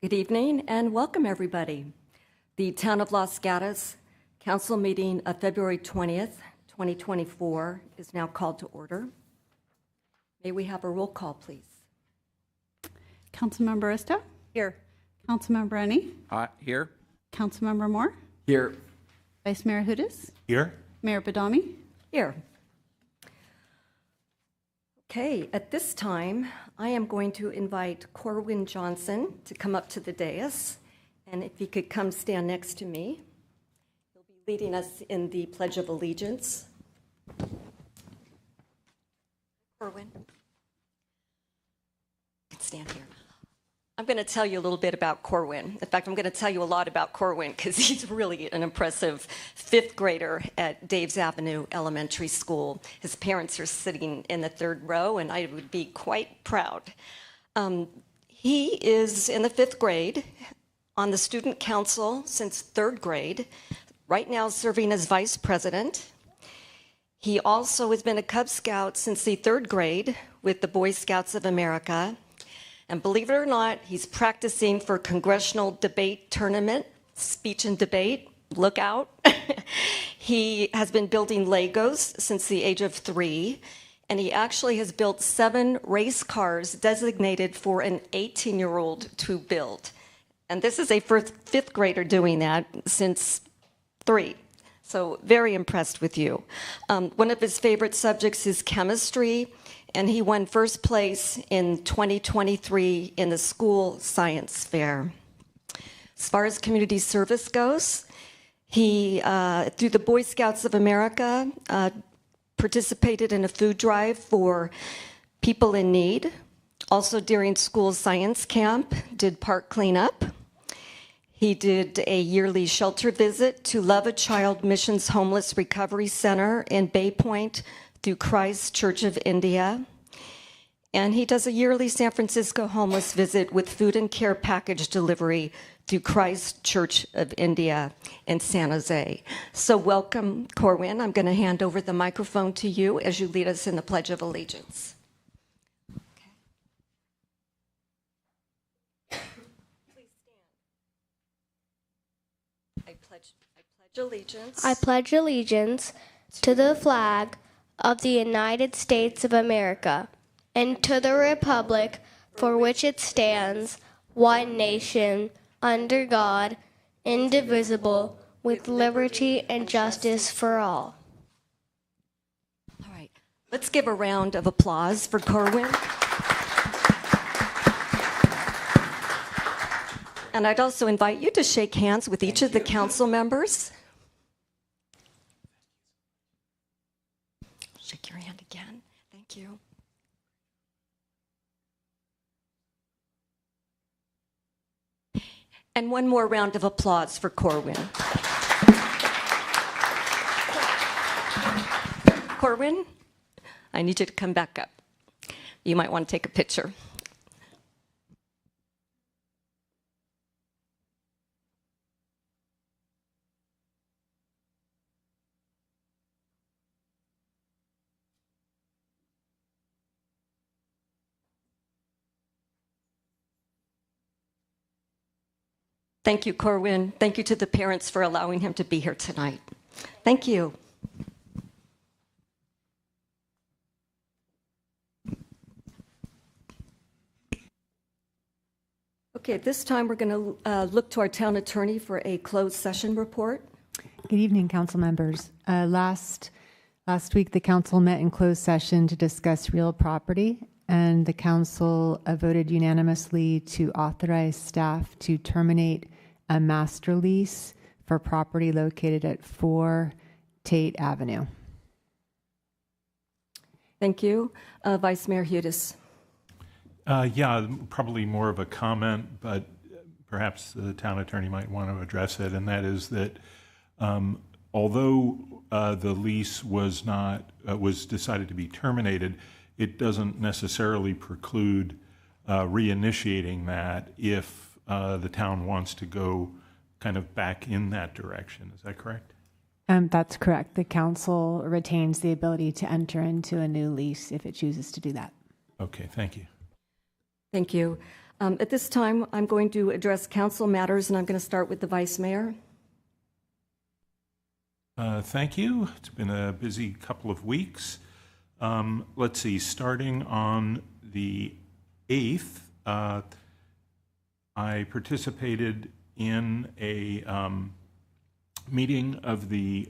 Good evening and welcome, everybody. The Town of Los Gatos Council meeting of February 20th, 2024 is now called to order. May we have a roll call, please? Councilmember Isto? Here. Councilmember Rennie? Here. Councilmember Moore? Here. Vice Mayor Hudes? Here. Mayor Badami? Here. Okay, at this time, I am going to invite Corwin Johnson to come up to the dais, and if he could come stand next to me. He'll be leading us in the Pledge of Allegiance. Corwin, you can stand here. I'm going to tell you a little bit about Corwin. In fact, I'm going to tell you a lot about Corwin because he's really an impressive fifth grader at Dave's Avenue Elementary School. His parents are sitting in the third row, and I would be quite proud. He is in the fifth grade, on the student council since third grade, right now serving as vice president. He also has been a Cub Scout since the third grade with the Boy Scouts of America. And believe it or not, he's practicing for congressional debate tournament, speech and debate. Look out. He has been building Legos since the age of 3, and he actually has built 7 race cars designated for an 18-year-old to build. And this is a fifth grader doing that since 3. So very impressed with you. One of his favorite subjects is chemistry, and he won first place in 2023 in the school science fair. As far as community service goes, he, through the Boy Scouts of America, participated in a food drive for people in need. Also during school science camp, did park cleanup. He did a yearly shelter visit to Love a Child Missions Homeless Recovery Center in Bay Point through Christ Church of India. And he does a yearly San Francisco homeless visit with food and care package delivery through Christ Church of India in San Jose. So welcome, Corwin. I'm going to hand over the microphone to you as you lead us in the Pledge of Allegiance. I pledge allegiance to the flag of the United States of America and to the republic for which it stands, one nation, under God, indivisible, with liberty and justice for all. All right, let's give a round of applause for Corwin. And I'd also invite you to shake hands with each of the council members. Shake your hand again. Thank you. And one more round of applause for Corwin. Corwin, I need you to come back up. You might want to take a picture. Thank you, Corwin. Thank you to the parents for allowing him to be here tonight. Thank you. Okay, at this time, we're going to look to our town attorney for a closed session report. Good evening, council members. Last week, the council met in closed session to discuss real property, and the council voted unanimously to authorize staff to terminate a master lease for property located at 4 Tate Avenue. Thank you. Vice Mayor Hudes. Yeah, probably more of a comment, but perhaps the town attorney might want to address it, and that is that although the lease was decided to be terminated, it doesn't necessarily preclude reinitiating that if the town wants to go kind of back in that direction. Is that correct? That's correct. The council retains the ability to enter into a new lease if it chooses to do that. Okay, thank you. Thank you. At this time, I'm going to address council matters, and I'm going to start with the Vice Mayor. Thank you. It's been a busy couple of weeks. Let's see, starting on the 8th, I participated in a meeting of the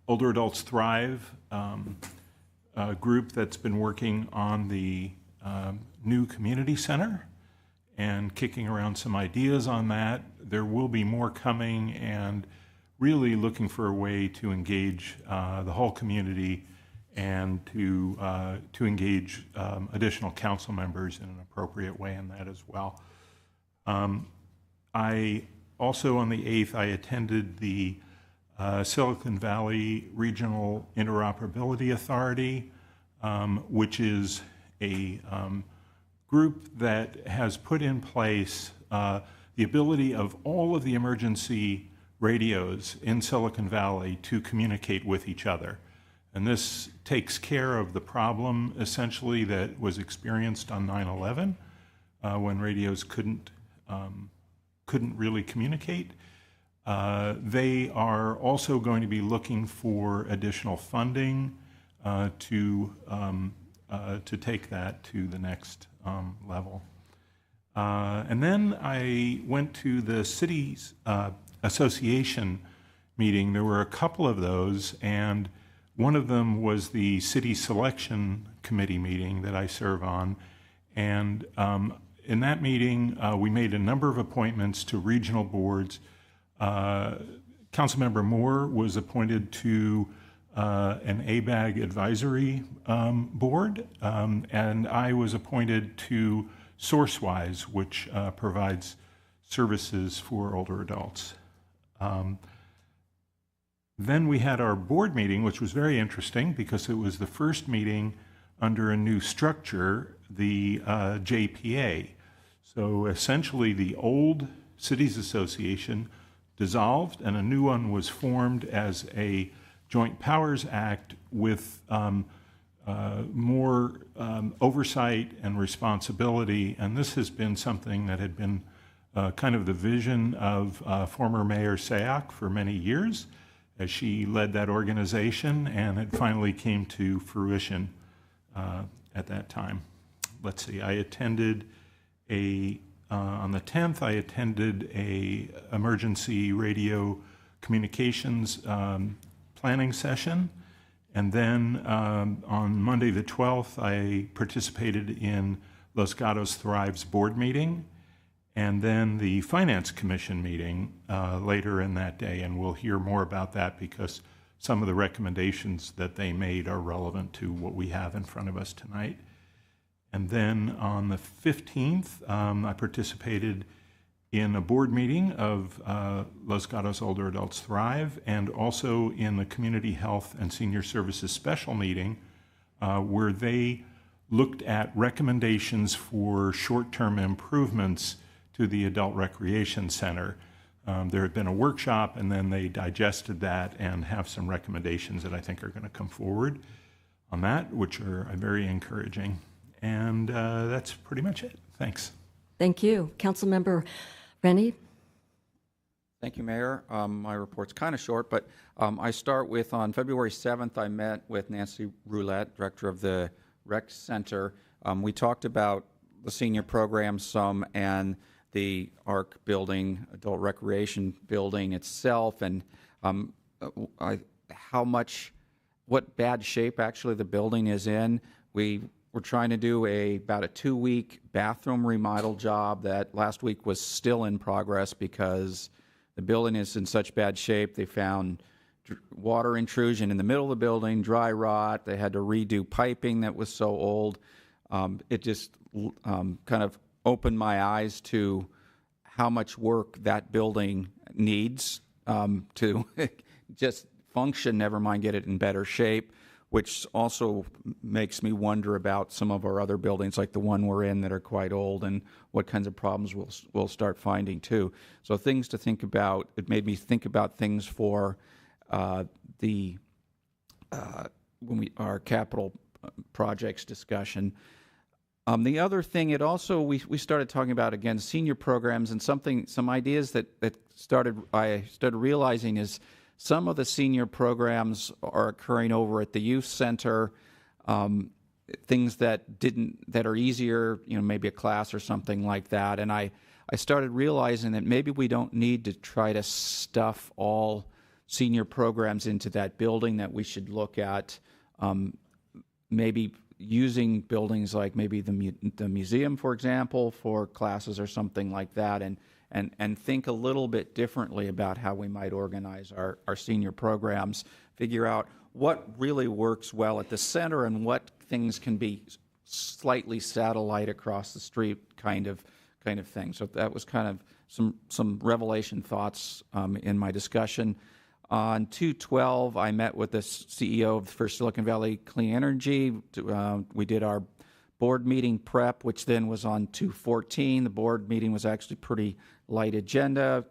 Older Adults Thrive group that's been working on the new community center and kicking around some ideas on that. There will be more coming, and really looking for a way to engage the whole community and to engage additional council members in an appropriate way in that as well. I also, on the 8th, I attended the Silicon Valley Regional Interoperability Authority, which is a group that has put in place the ability of all of the emergency radios in Silicon Valley to communicate with each other. And this takes care of the problem, essentially, that was experienced on 9/11 when radios couldn't really communicate. They are also going to be looking for additional funding to take that to the next level. And then I went to the city's association meeting. There were a couple of those, and one of them was the city selection committee meeting that I serve on. And in that meeting, we made a number of appointments to regional boards. Councilmember Moore was appointed to an ABAG advisory board, and I was appointed to SourceWise, which provides services for older adults. Then we had our board meeting, which was very interesting because it was the first meeting under a new structure, the JPA. So essentially the old Cities Association dissolved and a new one was formed as a Joint Powers Act with more oversight and responsibility. And this has been something that had been kind of the vision of former Mayor Sayak for many years as she led that organization, and it finally came to fruition at that time. Let's see, I attended on the 10th, I attended a emergency radio communications planning session. And then on Monday the 12th, I participated in Los Gatos Thrive's board meeting, and then the Finance Commission meeting later in that day. And we'll hear more about that because some of the recommendations that they made are relevant to what we have in front of us tonight. And then on the 15th, I participated in a board meeting of Los Gatos Older Adults Thrive, and also in the Community Health and Senior Services Special Meeting, where they looked at recommendations for short-term improvements to the Adult Recreation Center. There had been a workshop, and then they digested that and have some recommendations that I think are going to come forward on that, which are very encouraging. And that's pretty much it. Thanks. Thank you. Councilmember Rennie? Thank you, Mayor. My report's kind of short, but I start with on February 7th, I met with Nancy Roulette, Director of the Rec Center. We talked about the senior program some and the ARC building, Adult Recreation building itself, and what bad shape actually the building is in. We're trying to do about a 2-week bathroom remodel job that last week was still in progress because the building is in such bad shape. They found water intrusion in the middle of the building, dry rot. They had to redo piping that was so old. It just kind of opened my eyes to how much work that building needs to just function, never mind get it in better shape, which also makes me wonder about some of our other buildings, like the one we're in that are quite old, and what kinds of problems we'll start finding too. So things to think about. It made me think about things for our capital projects discussion. The other thing, we started talking about, again, senior programs, and some ideas that I started realizing is some of the senior programs are occurring over at the youth center, things that are easier, maybe a class or something like that. And I started realizing that maybe we don't need to try to stuff all senior programs into that building, that we should look at maybe using buildings like maybe the museum, for example, for classes or something like that, and think a little bit differently about how we might organize our senior programs, figure out what really works well at the center and what things can be slightly satellite across the street kind of thing. So that was kind of some revelation thoughts in my discussion. On 2/12, I met with the CEO for Silicon Valley Clean Energy. We did our board meeting prep, which then was on 2/14. The board meeting was actually pretty light agenda.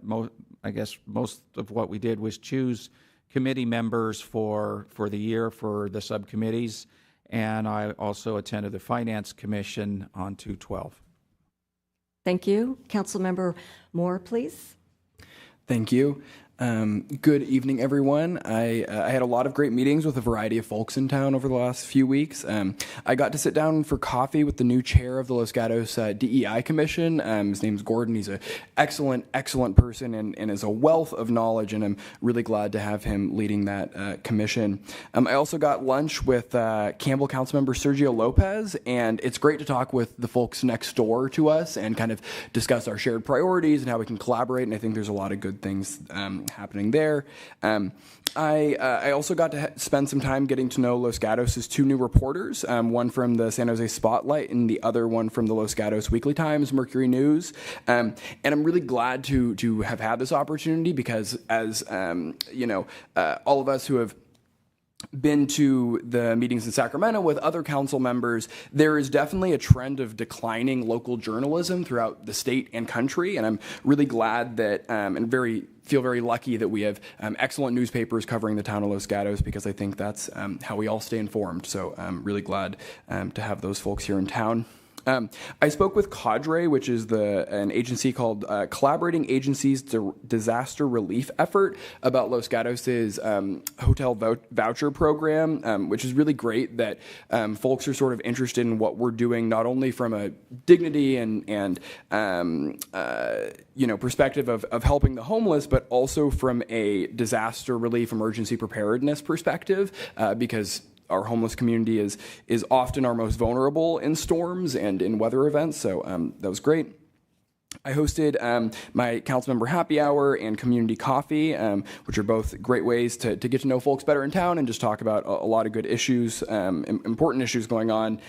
I guess most of what we did was choose committee members for the year for the subcommittees, and I also attended the Finance Commission on 2/12. Thank you. Councilmember Moore, please. Thank you. Good evening, everyone. I had a lot of great meetings with a variety of folks in town over the last few weeks. I got to sit down for coffee with the new chair of the Los Gatos DEI Commission. His name's Gordon. He's an excellent person and is a wealth of knowledge, and I'm really glad to have him leading that commission. I also got lunch with Campbell Councilmember Sergio Lopez, and it's great to talk with the folks next door to us and kind of discuss our shared priorities and how we can collaborate, and I think there's a lot of good things happening there. I also got to spend some time getting to know Los Gatos' two new reporters, one from the San Jose Spotlight and the other one from the Los Gatos Weekly Times, Mercury News. And I'm really glad to have had this opportunity because as, all of us who have been to the meetings in Sacramento with other council members, there is definitely a trend of declining local journalism throughout the state and country, and I'm really glad that feel very lucky that we have excellent newspapers covering the town of Los Gatos, because I think that's how we all stay informed. So I'm really glad to have those folks here in town. I spoke with Cadre, which is an agency called Collaborating Agencies Disaster Relief Effort, about Los Gatos' hotel voucher program, which is really great that folks are sort of interested in what we're doing, not only from a dignity and perspective of helping the homeless, but also from a disaster relief emergency preparedness perspective, because our homeless community is often our most vulnerable in storms and in weather events, so that was great. I hosted my councilmember happy hour and community coffee, which are both great ways to get to know folks better in town and just talk about a lot of good issues, important issues going on.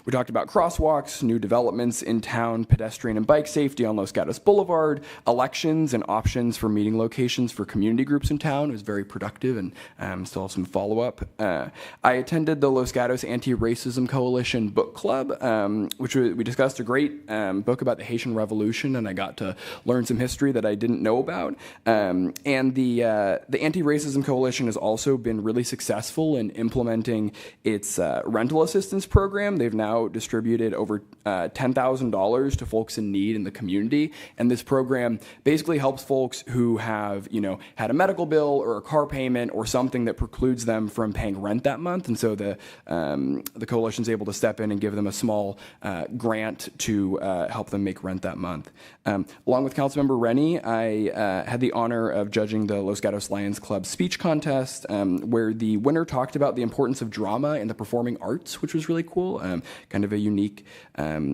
We talked about crosswalks, new developments in town, pedestrian and bike safety on Los Gatos Boulevard, elections and options for meeting locations for community groups in town. It was very productive and still have some follow-up. I attended the Los Gatos Anti-Racism Coalition book club, which we discussed a great book about the Haitian Revolution, and I got to learn some history that I didn't know about. And the Anti-Racism Coalition has also been really successful in implementing its rental assistance program. They've now distributed over $10,000 to folks in need in the community, and this program basically helps folks who have, had a medical bill or a car payment or something that precludes them from paying rent that month. And so the coalition's able to step in and give them a small grant to help them make rent that month. Along with Councilmember Rennie, I had the honor of judging the Los Gatos Lions Club speech contest, where the winner talked about the importance of drama in the performing arts, which was really cool, kind of a unique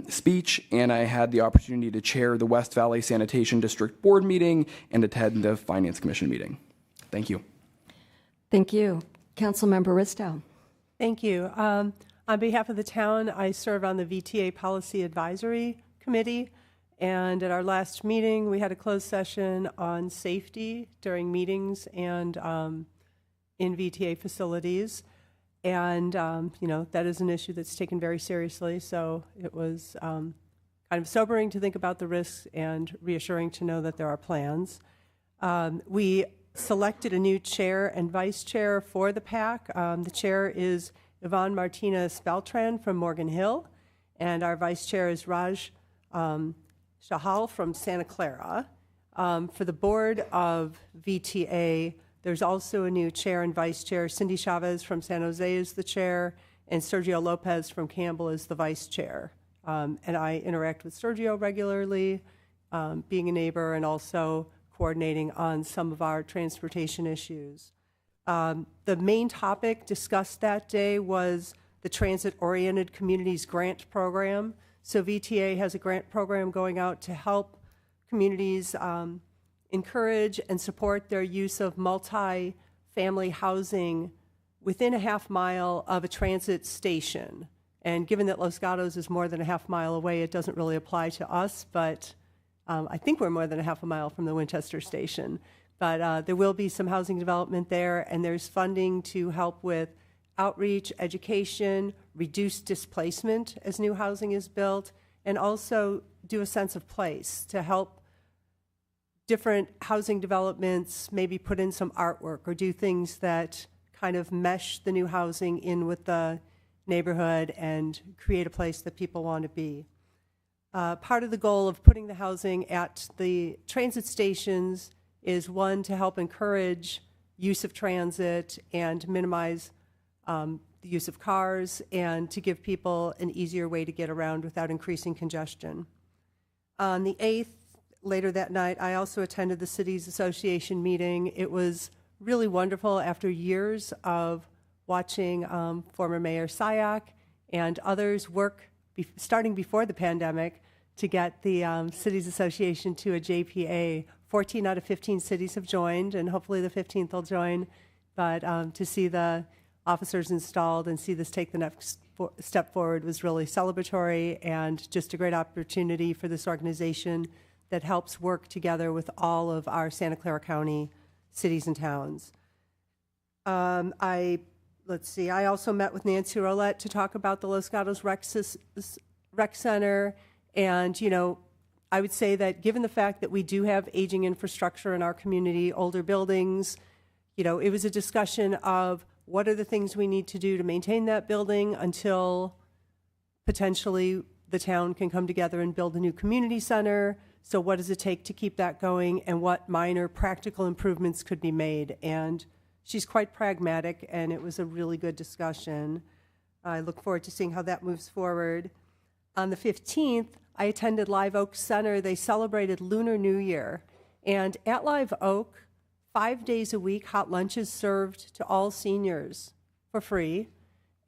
speech. And I had the opportunity to chair the West Valley Sanitation District Board meeting and attend the Finance Commission meeting. Thank you. Thank you. Councilmember Ristow. Thank you. On behalf of the town, I serve on the VTA Policy Advisory Committee. And at our last meeting, we had a closed session on safety during meetings and in VTA facilities. And, that is an issue that's taken very seriously. So it was kind of sobering to think about the risks and reassuring to know that there are plans. We selected a new chair and vice chair for the PAC. The chair is Yvonne Martinez Beltran from Morgan Hill, and our vice chair is Raj Shahal from Santa Clara. For the board of VTA, there's also a new chair and vice chair. Cindy Chavez from San Jose is the chair, and Sergio Lopez from Campbell is the vice chair. And I interact with Sergio regularly, being a neighbor and also coordinating on some of our transportation issues. The main topic discussed that day was the Transit-Oriented Communities Grant Program. So VTA has a grant program going out to help communities encourage and support their use of multi-family housing within a half-mile of a transit station. And given that Los Gatos is more than a half-mile away, it doesn't really apply to us, but I think we're more than a half a mile from the Winchester station. But there will be some housing development there, and there's funding to help with outreach, education, reduce displacement as new housing is built, and also do a sense of place to help different housing developments maybe put in some artwork or do things that kind of mesh the new housing in with the neighborhood and create a place that people want to be. Part of the goal of putting the housing at the transit stations is, one, to help encourage use of transit and minimize the use of cars, and to give people an easier way to get around without increasing congestion. On the 8th, later that night, I also attended the Cities Association meeting. It was really wonderful after years of watching former Mayor Sayak and others work, starting before the pandemic, to get the Cities Association to a JPA. 14 out of 15 cities have joined, and hopefully the 15th will join. But to see the officers installed and see this take the next step forward was really celebratory, and just a great opportunity for this organization that helps work together with all of our Santa Clara County cities and towns. I also met with Nancy Roulette to talk about the Los Gatos Rec Center, and, I would say that given the fact that we do have aging infrastructure in our community, older buildings, it was a discussion of what are the things we need to do to maintain that building until potentially the town can come together and build a new community center. So what does it take to keep that going, and what minor practical improvements could be made? And she's quite pragmatic, and it was a really good discussion. I look forward to seeing how that moves forward. On the 15th, I attended Live Oak Center. They celebrated Lunar New Year. And at Live Oak, 5 days a week, hot lunches served to all seniors for free.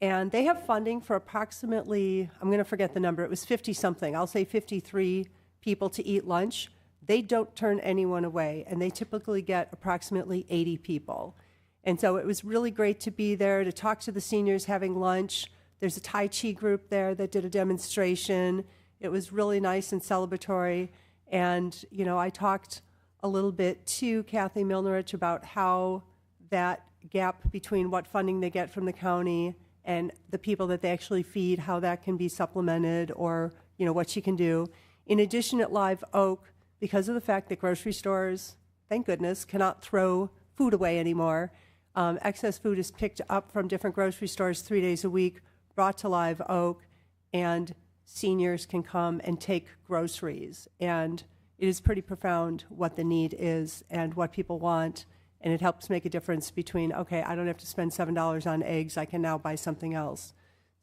And they have funding for approximately, I'm going to forget the number, it was 50-something, I'll say 53 people to eat lunch. They don't turn anyone away, and they typically get approximately 80 people. And so it was really great to be there, to talk to the seniors having lunch. There's a Tai Chi group there that did a demonstration. It was really nice and celebratory. And, I talked a little bit to Kathy Milnerich about how that gap between what funding they get from the county and the people that they actually feed, how that can be supplemented, or, what she can do. In addition, at Live Oak, because of the fact that grocery stores, thank goodness, cannot throw food away anymore, excess food is picked up from different grocery stores 3 days a week, brought to Live Oak, and seniors can come and take groceries. And it is pretty profound what the need is and what people want, and it helps make a difference between, okay, I don't have to spend $7 on eggs, I can now buy something else.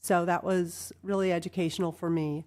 So that was really educational for me.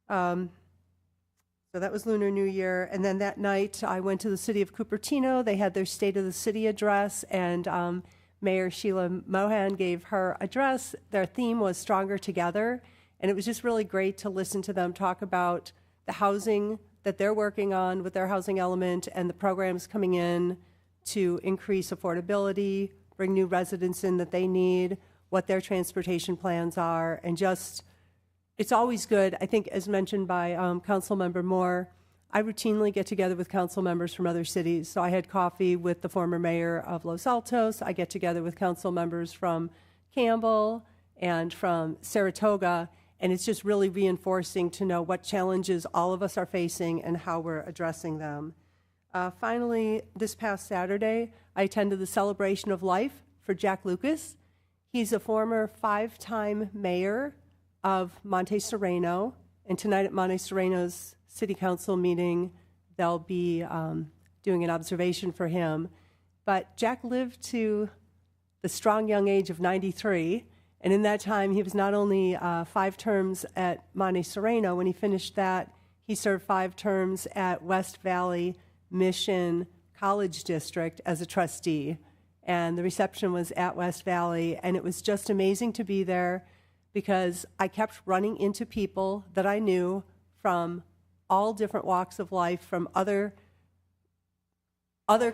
So that was Lunar New Year. And then that night, I went to the city of Cupertino. They had their State of the City address, and Mayor Sheila Mohan gave her address. Their theme was Stronger Together, and it was just really great to listen to them talk about the housing that they're working on with their housing element and the programs coming in to increase affordability, bring new residents in that they need, what their transportation plans are, and just, it's always good. I think, as mentioned by Councilmember Moore, I routinely get together with council members from other cities. So I had coffee with the former mayor of Los Altos. I get together with council members from Campbell and from Saratoga, and it's just really reinforcing to know what challenges all of us are facing and how we're addressing them. Finally, this past Saturday, I attended the Celebration of Life for Jack Lucas. He's a former 5-time mayor of Monte Sereno, and tonight at Monte Sereno's City Council meeting, they'll be doing an observation for him. But Jack lived to the strong young age of 93, and in that time, he was not only 5 terms at Monte Sereno. When he finished that, he served 5 terms at West Valley Mission College District as a trustee. And the reception was at West Valley, and it was just amazing to be there because I kept running into people that I knew from all different walks of life, from other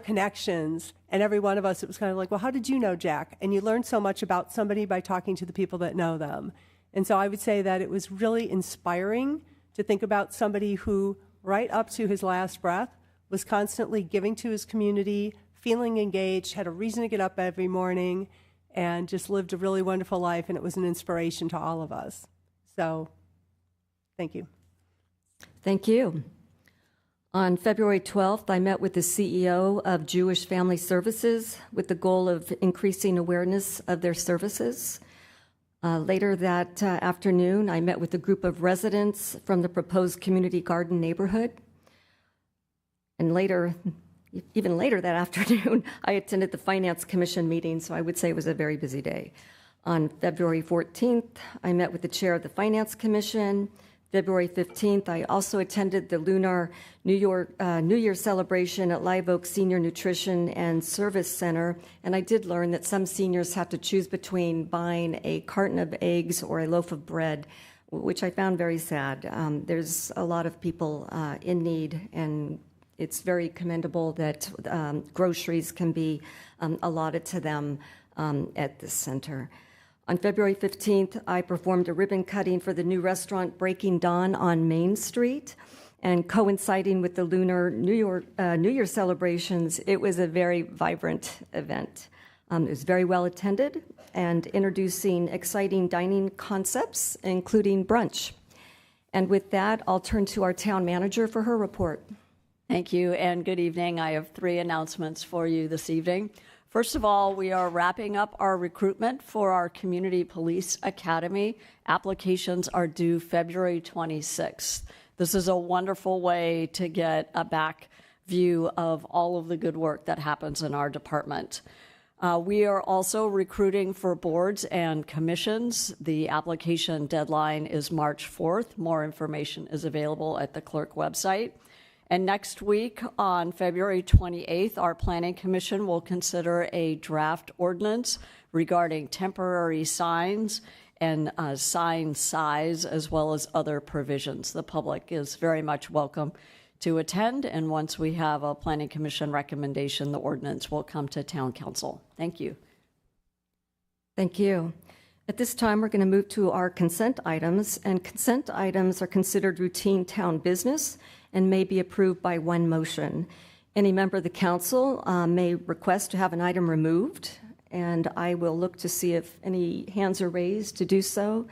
connections, and every one of us, it was kind of like, well, how did you know Jack? And you learn so much about somebody by talking to the people that know them. And so I would say that it was really inspiring to think about somebody who, right up to his last breath, was constantly giving to his community, feeling engaged, had a reason to get up every morning, and just lived a really wonderful life, and it was an inspiration to all of us. So, thank you. Thank you. On February 12th, I met with the CEO of Jewish Family Services with the goal of increasing awareness of their services. Later that afternoon, I met with a group of residents from the proposed community garden neighborhood. And even later that afternoon, I attended the Finance Commission meeting, so I would say it was a very busy day. On February 14th, I met with the chair of the Finance Commission. February 15th, I also attended the Lunar New Year celebration at Live Oak Senior Nutrition and Service Center, and I did learn that some seniors have to choose between buying a carton of eggs or a loaf of bread, which I found very sad. There's a lot of people in need, and it's very commendable that groceries can be allotted to them at this center. On February 15th, I performed a ribbon cutting for the new restaurant Breaking Dawn on Main Street, and coinciding with the Lunar New Year celebrations, it was a very vibrant event. It was very well attended and introducing exciting dining concepts, including brunch. And with that, I'll turn to our town manager for her report. Thank you, and good evening. I have 3 announcements for you this evening. First of all, we are wrapping up our recruitment for our Community Police Academy. Applications are due February 26th. This is a wonderful way to get a back view of all of the good work that happens in our department. We are also recruiting for boards and commissions. The application deadline is March 4th. More information is available at the clerk website. And next week, on February 28th, our Planning Commission will consider a draft ordinance regarding temporary signs and sign size, as well as other provisions. The public is very much welcome to attend, and once we have a Planning Commission recommendation, the ordinance will come to Town Council. Thank you. Thank you. At this time, we're going to move to our consent items, and consent items are considered routine town business and may be approved by one motion. Any member of the council may request to have an item removed, and I will look to see if any hands are raised to do so.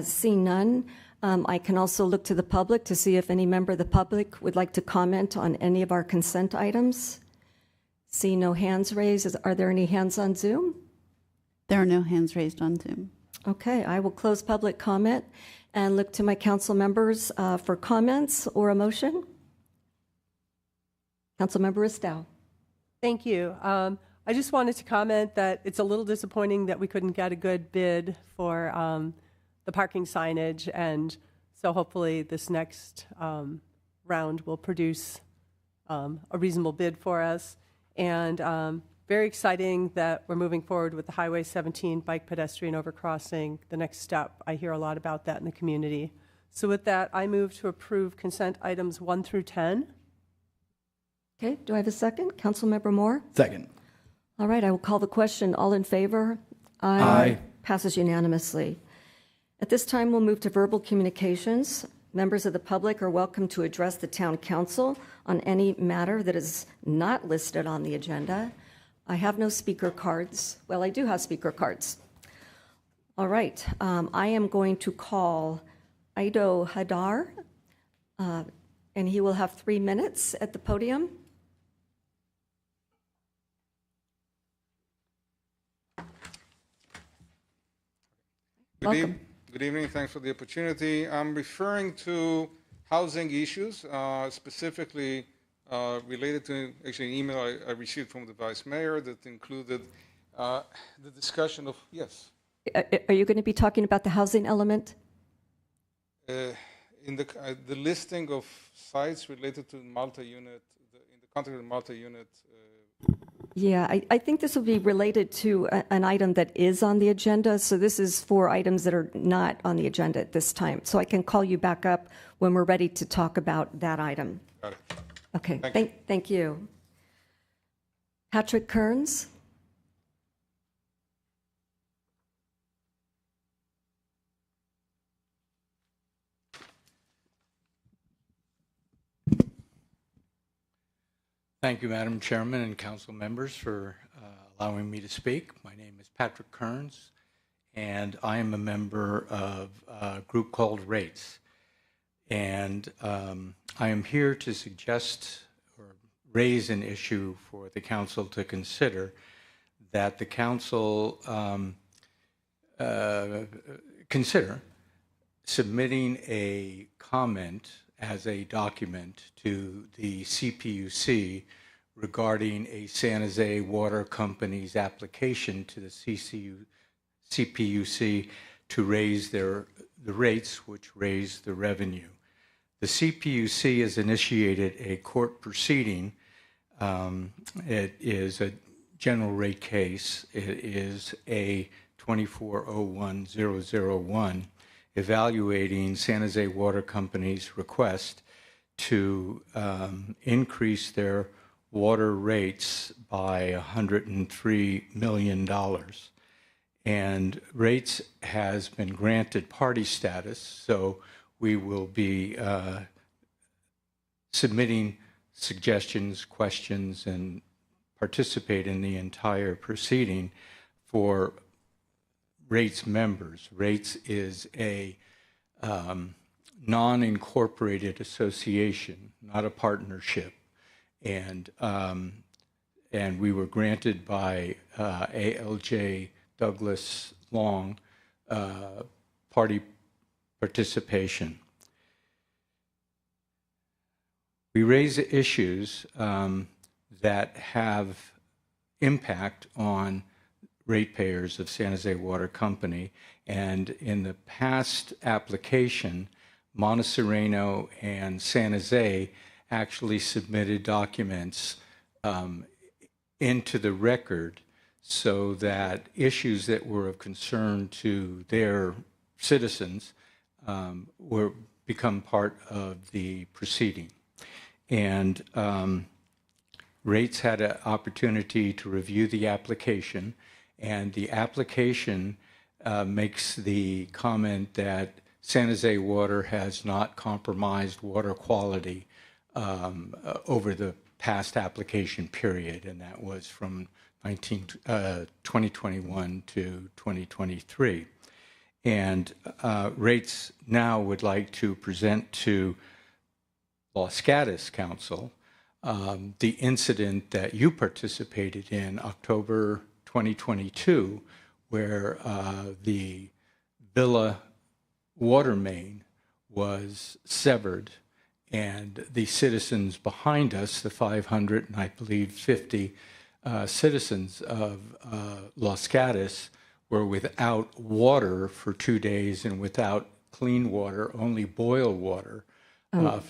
Seeing none, I can also look to the public to see if any member of the public would like to comment on any of our consent items. See no hands raised. Are there any hands on Zoom? There are no hands raised on Zoom. Okay, I will close public comment and look to my council members for comments or a motion. Councilmember Estow. Thank you. I just wanted to comment that it's a little disappointing that we couldn't get a good bid for the parking signage, and so hopefully this next round will produce a reasonable bid for us. And very exciting that we're moving forward with the Highway 17 bike pedestrian overcrossing, the next step. I hear a lot about that in the community. So with that, I move to approve consent items 1 through 10. Okay, do I have a second? Councilmember Moore? Second. All right, I will call the question. All in favor? Aye. Passes unanimously. At this time, we'll move to verbal communications. Members of the public are welcome to address the town council on any matter that is not listed on the agenda. I have no speaker cards. Well, I do have speaker cards. All right, I am going to call Ido Hadar, and he will have 3 minutes at the podium. Welcome. Good evening. Thanks for the opportunity. I'm referring to housing issues, specifically related to actually an email I received from the Vice Mayor that included the discussion of, yes. Are you going to be talking about the housing element? In the listing of sites related to multi-unit, in the context of the multi-unit. Yeah, I think this will be related to an item that is on the agenda. So this is for items that are not on the agenda at this time. So I can call you back up when we're ready to talk about that item. Got it. Okay, thank you. Patrick Kearns. Thank you, Madam Chairman and council members, for allowing me to speak. My name is Patrick Kearns, and I am a member of a group called RATES. And I am here to suggest or raise an issue for the council to consider, that the council consider submitting a comment as a document to the CPUC regarding a San Jose Water Company's application to the CPUC to raise the rates, which raise the revenue. The CPUC has initiated a court proceeding. It is a general rate case. It is a 2401001, evaluating San Jose Water Company's request to increase their water rates by $103 million. And rates has been granted party status, so we will be submitting suggestions, questions, and participate in the entire proceeding for RATES members. RATES is a non-incorporated association, not a partnership, and we were granted by ALJ Douglas Long party participation. We raise issues that have impact on ratepayers of San Jose Water Company, and in the past application, Montsereno and San Jose actually submitted documents into the record so that issues that were of concern to their citizens were become part of the proceeding. And RATES had an opportunity to review the application, and the application makes the comment that San Jose Water has not compromised water quality over the past application period, and that was from 2021 to 2023. And RATES now would like to present to Los Gatos Council the incident that you participated in October 2022, where the Villa water main was severed, and the citizens behind us, the 500 and I believe 50 citizens of Los Gatos, were without water for 2 days and without clean water, only boiled water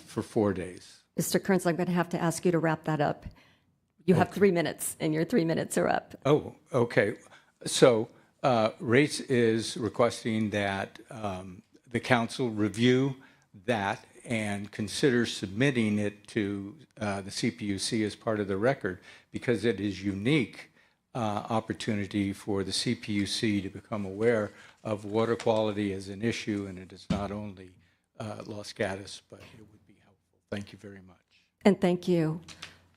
for 4 days. Mr. Kearns, I'm going to have to ask you to wrap that up. You have 3 minutes, and your 3 minutes are up. Oh, okay. So RATES is requesting that the council review that and consider submitting it to the CPUC as part of the record, because it is unique opportunity for the CPUC to become aware of water quality as an issue, and it is not only Los Gatos, but it would be helpful. Thank you very much. And thank you.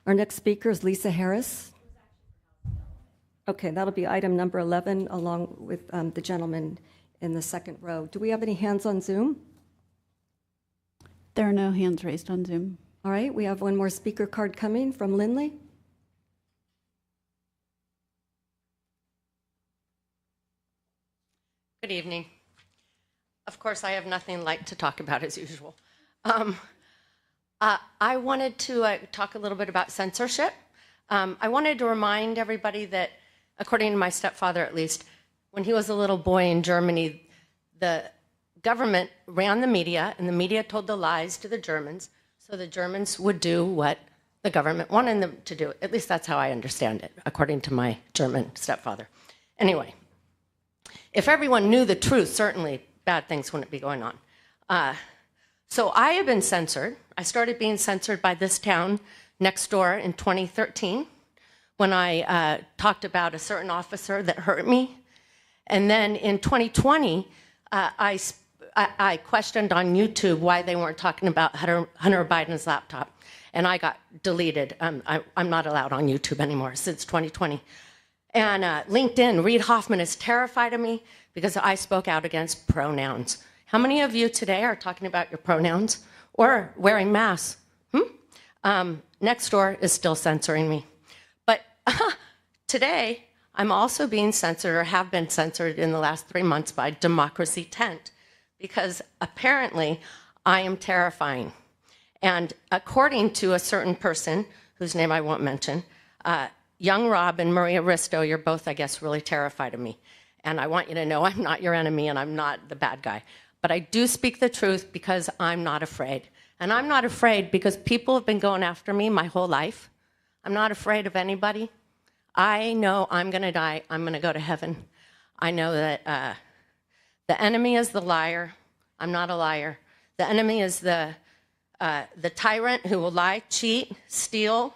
Our next speaker is Lisa Harris. Okay, that'll be item number 11, along with the gentleman in the second row. Do we have any hands on Zoom? There are no hands raised on Zoom. All right, we have one more speaker card coming from Lindley. Good evening. Of course, I have nothing light to talk about as usual. I wanted to talk a little bit about censorship. I wanted to remind everybody that, according to my stepfather at least, when he was a little boy in Germany, the government ran the media, and the media told the lies to the Germans, so the Germans would do what the government wanted them to do. At least that's how I understand it, according to my German stepfather. Anyway, if everyone knew the truth, certainly bad things wouldn't be going on. So I have been censored. I started being censored by this town next door in 2013 when I talked about a certain officer that hurt me. And then in 2020, I questioned on YouTube why they weren't talking about Hunter Biden's laptop. And I got deleted. I'm not allowed on YouTube anymore since 2020. And LinkedIn, Reid Hoffman is terrified of me because I spoke out against pronouns. How many of you today are talking about your pronouns or wearing masks? Nextdoor is still censoring me. But today, I'm also being censored or have been censored in the last 3 months by Democracy Tent because apparently I am terrifying. And according to a certain person, whose name I won't mention, Young Rob and Maria Risto, you're both, I guess, really terrified of me. And I want you to know I'm not your enemy and I'm not the bad guy. But I do speak the truth because I'm not afraid. And I'm not afraid because people have been going after me my whole life. I'm not afraid of anybody. I know I'm going to die. I'm going to go to heaven. I know that the enemy is the liar. I'm not a liar. The enemy is the tyrant who will lie, cheat, steal,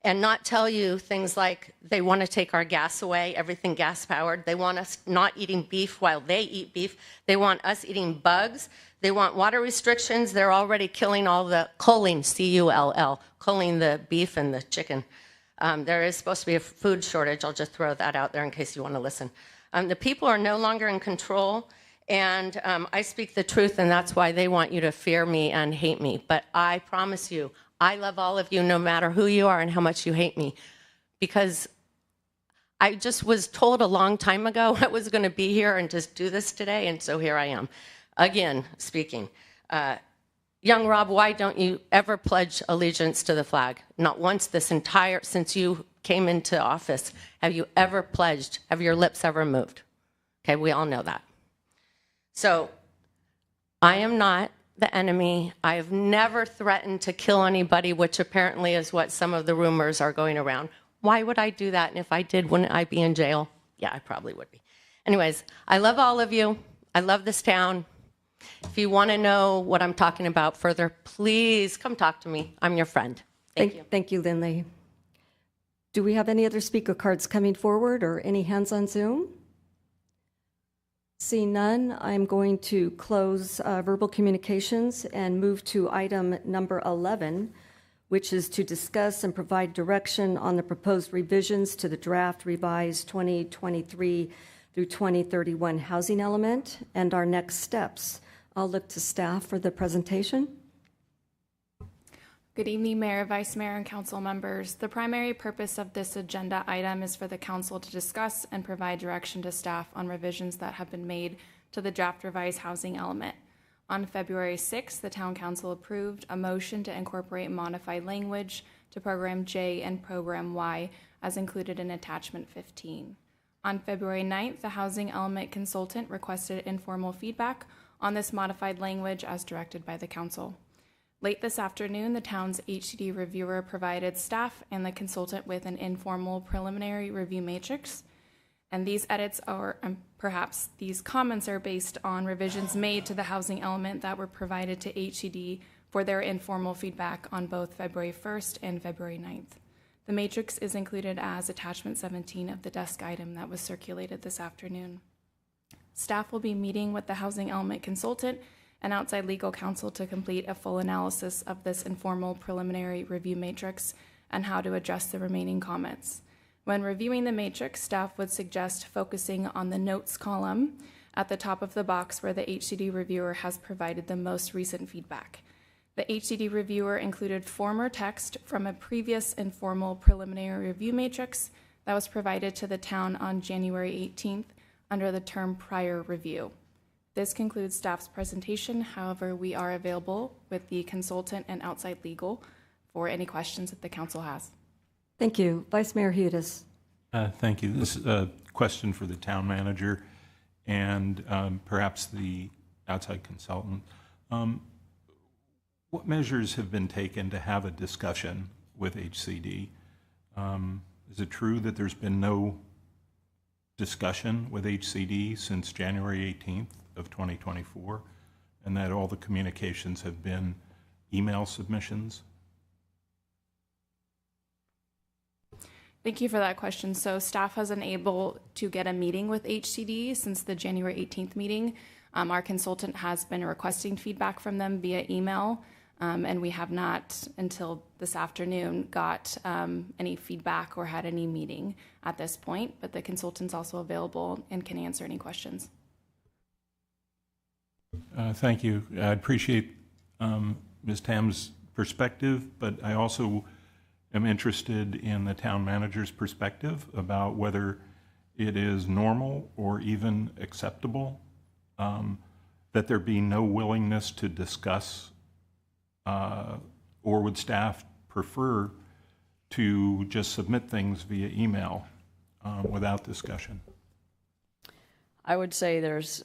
and not tell you things like they want to take our gas away, everything gas-powered. They want us not eating beef while they eat beef. They want us eating bugs. They want water restrictions. They're already killing all the culling, C-U-L-L, culling the beef and the chicken. There is supposed to be a food shortage. I'll just throw that out there in case you want to listen. The people are no longer in control, and I speak the truth, and that's why they want you to fear me and hate me. But I promise you, I love all of you no matter who you are and how much you hate me, because I just was told a long time ago I was going to be here and just do this today, and so here I am, again, speaking. Young Rob, why don't you ever pledge allegiance to the flag? Not once since you came into office, have you ever pledged, have your lips ever moved? Okay, we all know that. So I am not the enemy. I have never threatened to kill anybody, which apparently is what some of the rumors are going around. Why would I do that? And if I did, wouldn't I be in jail? Yeah, I probably would be. Anyways, I love all of you. I love this town. If you want to know what I'm talking about further, please come talk to me. I'm your friend. Thank you. Thank you, Lindley. Do we have any other speaker cards coming forward or any hands on Zoom? Seeing none, I'm going to close verbal communications and move to item number 11, which is to discuss and provide direction on the proposed revisions to the draft revised 2023 through 2031 housing element and our next steps. I'll look to staff for the presentation. Good evening, Mayor, Vice Mayor, and Council members. The primary purpose of this agenda item is for the Council to discuss and provide direction to staff on revisions that have been made to the draft revised housing element. On February 6th, the Town Council approved a motion to incorporate modified language to Program J and Program Y as included in Attachment 15. On February 9th, the housing element consultant requested informal feedback on this modified language as directed by the Council. Late this afternoon, the town's HCD reviewer provided staff and the consultant with an informal preliminary review matrix. And these edits are, perhaps these comments are based on revisions made to the housing element that were provided to HCD for their informal feedback on both February 1st and February 9th. The matrix is included as attachment 17 of the desk item that was circulated this afternoon. Staff will be meeting with the housing element consultant and outside legal counsel to complete a full analysis of this informal preliminary review matrix and how to address the remaining comments. When reviewing the matrix, staff would suggest focusing on the notes column at the top of the box where the HCD reviewer has provided the most recent feedback. The HCD reviewer included former text from a previous informal preliminary review matrix that was provided to the town on January 18th under the term prior review. This concludes staff's presentation. However, we are available with the consultant and outside legal for any questions that the council has. Thank you. Vice Mayor Hudes. Thank you. This is a question for the town manager and perhaps the outside consultant. What measures have been taken to have a discussion with HCD? Is it true that there's been no discussion with HCD since January 18th of 2024, and that all the communications have been email submissions? Thank you for that question. So staff has been able to get a meeting with HCD since the January 18th meeting. Our consultant has been requesting feedback from them via email, and we have not, until this afternoon, got any feedback or had any meeting at this point, but the consultant's also available and can answer any questions. Thank you. I appreciate Ms. Tam's perspective, but I also am interested in the town manager's perspective about whether it is normal or even acceptable that there be no willingness to discuss, or would staff prefer to just submit things via email without discussion? I would say there's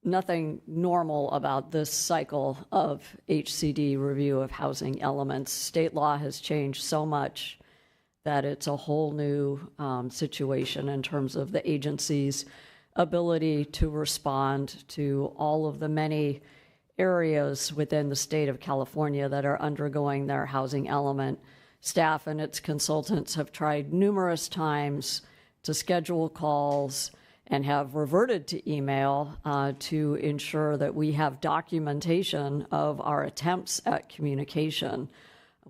nothing normal about this cycle of HCD review of housing elements. State law has changed so much that it's a whole new situation in terms of the agency's ability to respond to all of the many areas within the state of California that are undergoing their housing element. Staff and its consultants have tried numerous times to schedule calls and have reverted to email to ensure that we have documentation of our attempts at communication.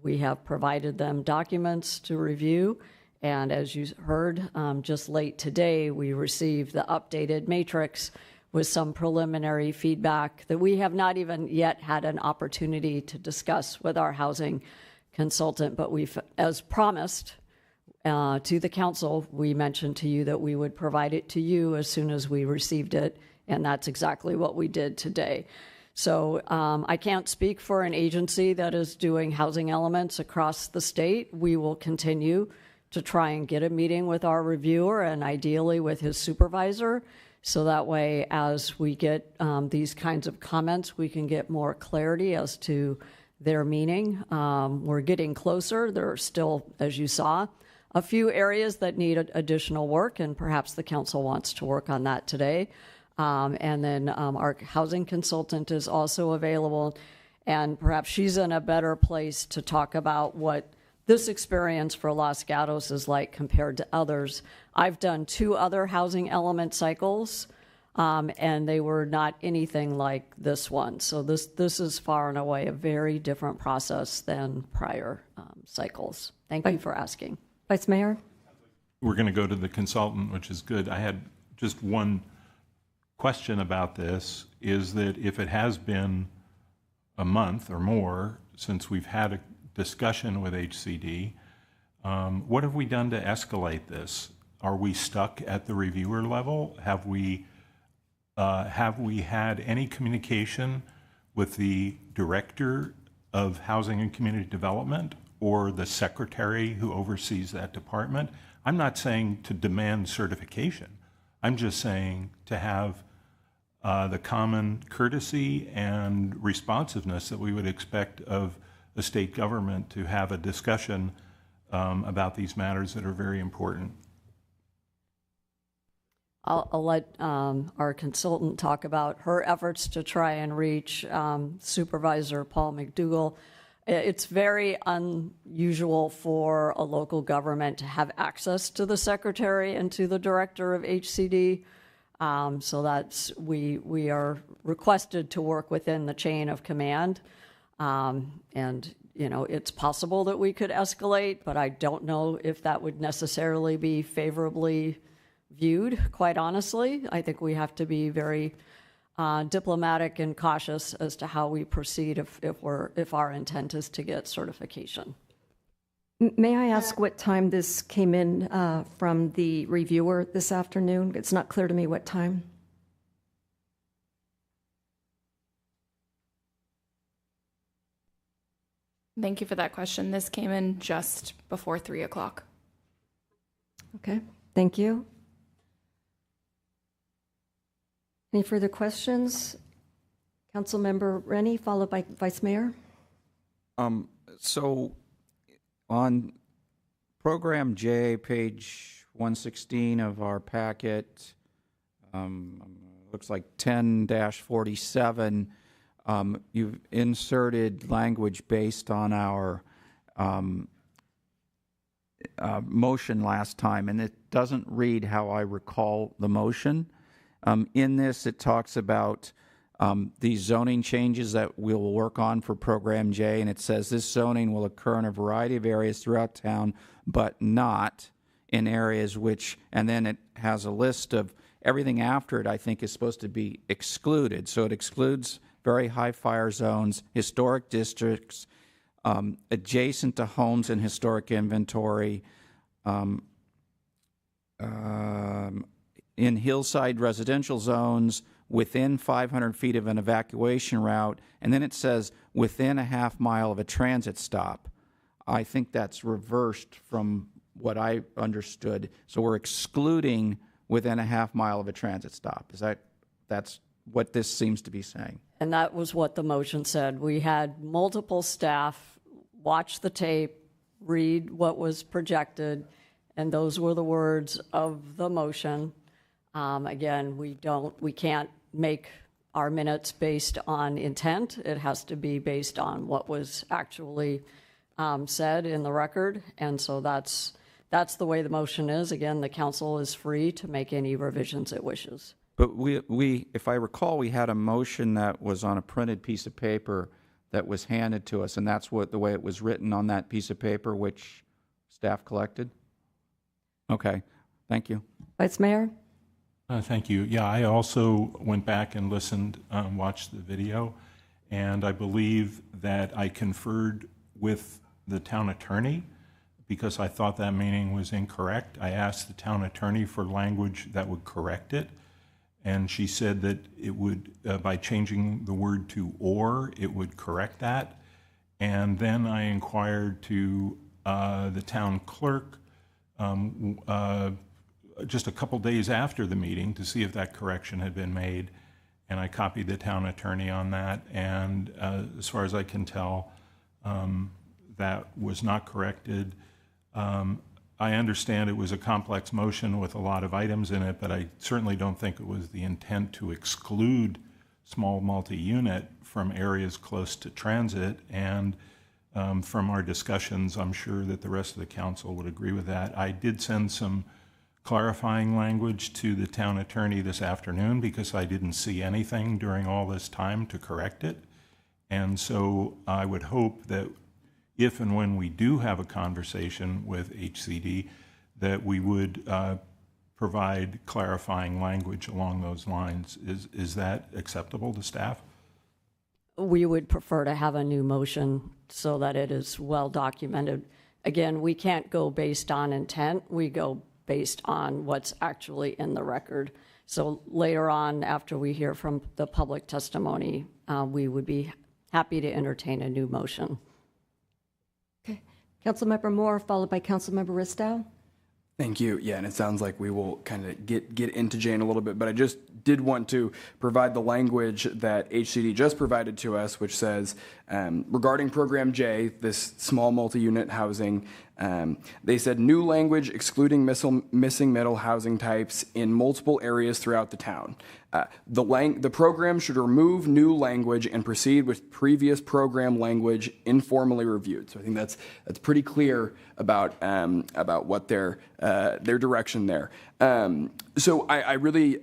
We have provided them documents to review, and as you heard, just late today, we received the updated matrix with some preliminary feedback that we have not even yet had an opportunity to discuss with our housing consultant, but we've, as promised, to the council, we mentioned to you that we would provide it to you as soon as we received it, and that's exactly what we did today. So I can't speak for an agency that is doing housing elements across the state. We will continue to try and get a meeting with our reviewer and ideally with his supervisor, so that way as we get these kinds of comments, we can get more clarity as to their meaning. We're getting closer. There are still, as you saw, a few areas that need additional work, and perhaps the council wants to work on that today. And then our housing consultant is also available, and perhaps she's in a better place to talk about what this experience for Los Gatos is like compared to others. I've done 2 other housing element cycles, and they were not anything like this one. So this is far and away a very different process than prior cycles. Thank you for asking. Vice Mayor? We're going to go to the consultant, which is good. I had just one question about this, is that if it has been a month or more since we've had a discussion with HCD, what have we done to escalate this? Are we stuck at the reviewer level? Have we had any communication with the director of Housing and Community Development or the secretary who oversees that department? I'm not saying to demand certification. I'm just saying to have the common courtesy and responsiveness that we would expect of the state government to have a discussion about these matters that are very important. I'll let our consultant talk about her efforts to try and reach Supervisor Paul McDougall. It's very unusual for a local government to have access to the secretary and to the director of HCD. So that's, we are requested to work within the chain of command. And, you know, it's possible that we could escalate, but I don't know if that would necessarily be favorably viewed, quite honestly. I think we have to be very diplomatic and cautious as to how we proceed if our intent is to get certification. May I ask what time this came in from the reviewer this afternoon? It's not clear to me what time. Thank you for that question. This came in just before 3 o'clock. Okay, thank you. Any further questions? Councilmember Rennie, followed by Vice Mayor. So on Program J, page 116 of our packet, looks like 10-47, you've inserted language based on our motion last time, and it doesn't read how I recall the motion. In this, it talks about these zoning changes that we'll work on for Program J, and it says this zoning will occur in a variety of areas throughout town, but not in areas which, and then it has a list of everything after it, I think, is supposed to be excluded. So it excludes very high fire zones, historic districts, adjacent to homes in historic inventory, in hillside residential zones, within 500 feet of an evacuation route, and then it says within a half mile of a transit stop. I think that's reversed from what I understood. So we're excluding within a half mile of a transit stop. That's what this seems to be saying? And that was what the motion said. We had multiple staff watch the tape, read what was projected, and those were the words of the motion. Again, we can't make our minutes based on intent. It has to be based on what was actually said in the record, and so that's the way the motion is. Again, the council is free to make any revisions it wishes. But we, if I recall, we had a motion that was on a printed piece of paper that was handed to us, and that's the way it was written on that piece of paper, which staff collected? Okay, thank you. Vice Mayor? Thank you. Yeah, I also went back and listened, watched the video, and I believe that I conferred with the town attorney because I thought that meaning was incorrect. I asked the town attorney for language that would correct it, and she said that it would, by changing the word to "or," it would correct that. And then I inquired to the town clerk just a couple days after the meeting to see if that correction had been made, and I copied the town attorney on that, and as far as I can tell, that was not corrected. I understand it was a complex motion with a lot of items in it, but I certainly don't think it was the intent to exclude small multi-unit from areas close to transit, and from our discussions, I'm sure that the rest of the council would agree with that. I did send some clarifying language to the town attorney this afternoon because I didn't see anything during all this time to correct it. And so I would hope that if and when we do have a conversation with HCD, that we would provide clarifying language along those lines. Is that acceptable to staff? We would prefer to have a new motion so that it is well documented. Again, we can't go based on intent. We go based on what's actually in the record. So later on, after we hear from the public testimony, we would be happy to entertain a new motion. Okay. Councilmember Moore, followed by Councilmember Ristow. Thank you. Yeah, and it sounds like we will kind of get into Jane a little bit, but I just did want to provide the language that HCD just provided to us, which says, regarding Program J, this small multi-unit housing, they said new language excluding missing middle housing types in multiple areas throughout the town. The program should remove new language and proceed with previous program language informally reviewed. So I think that's pretty clear about what their direction there. So I really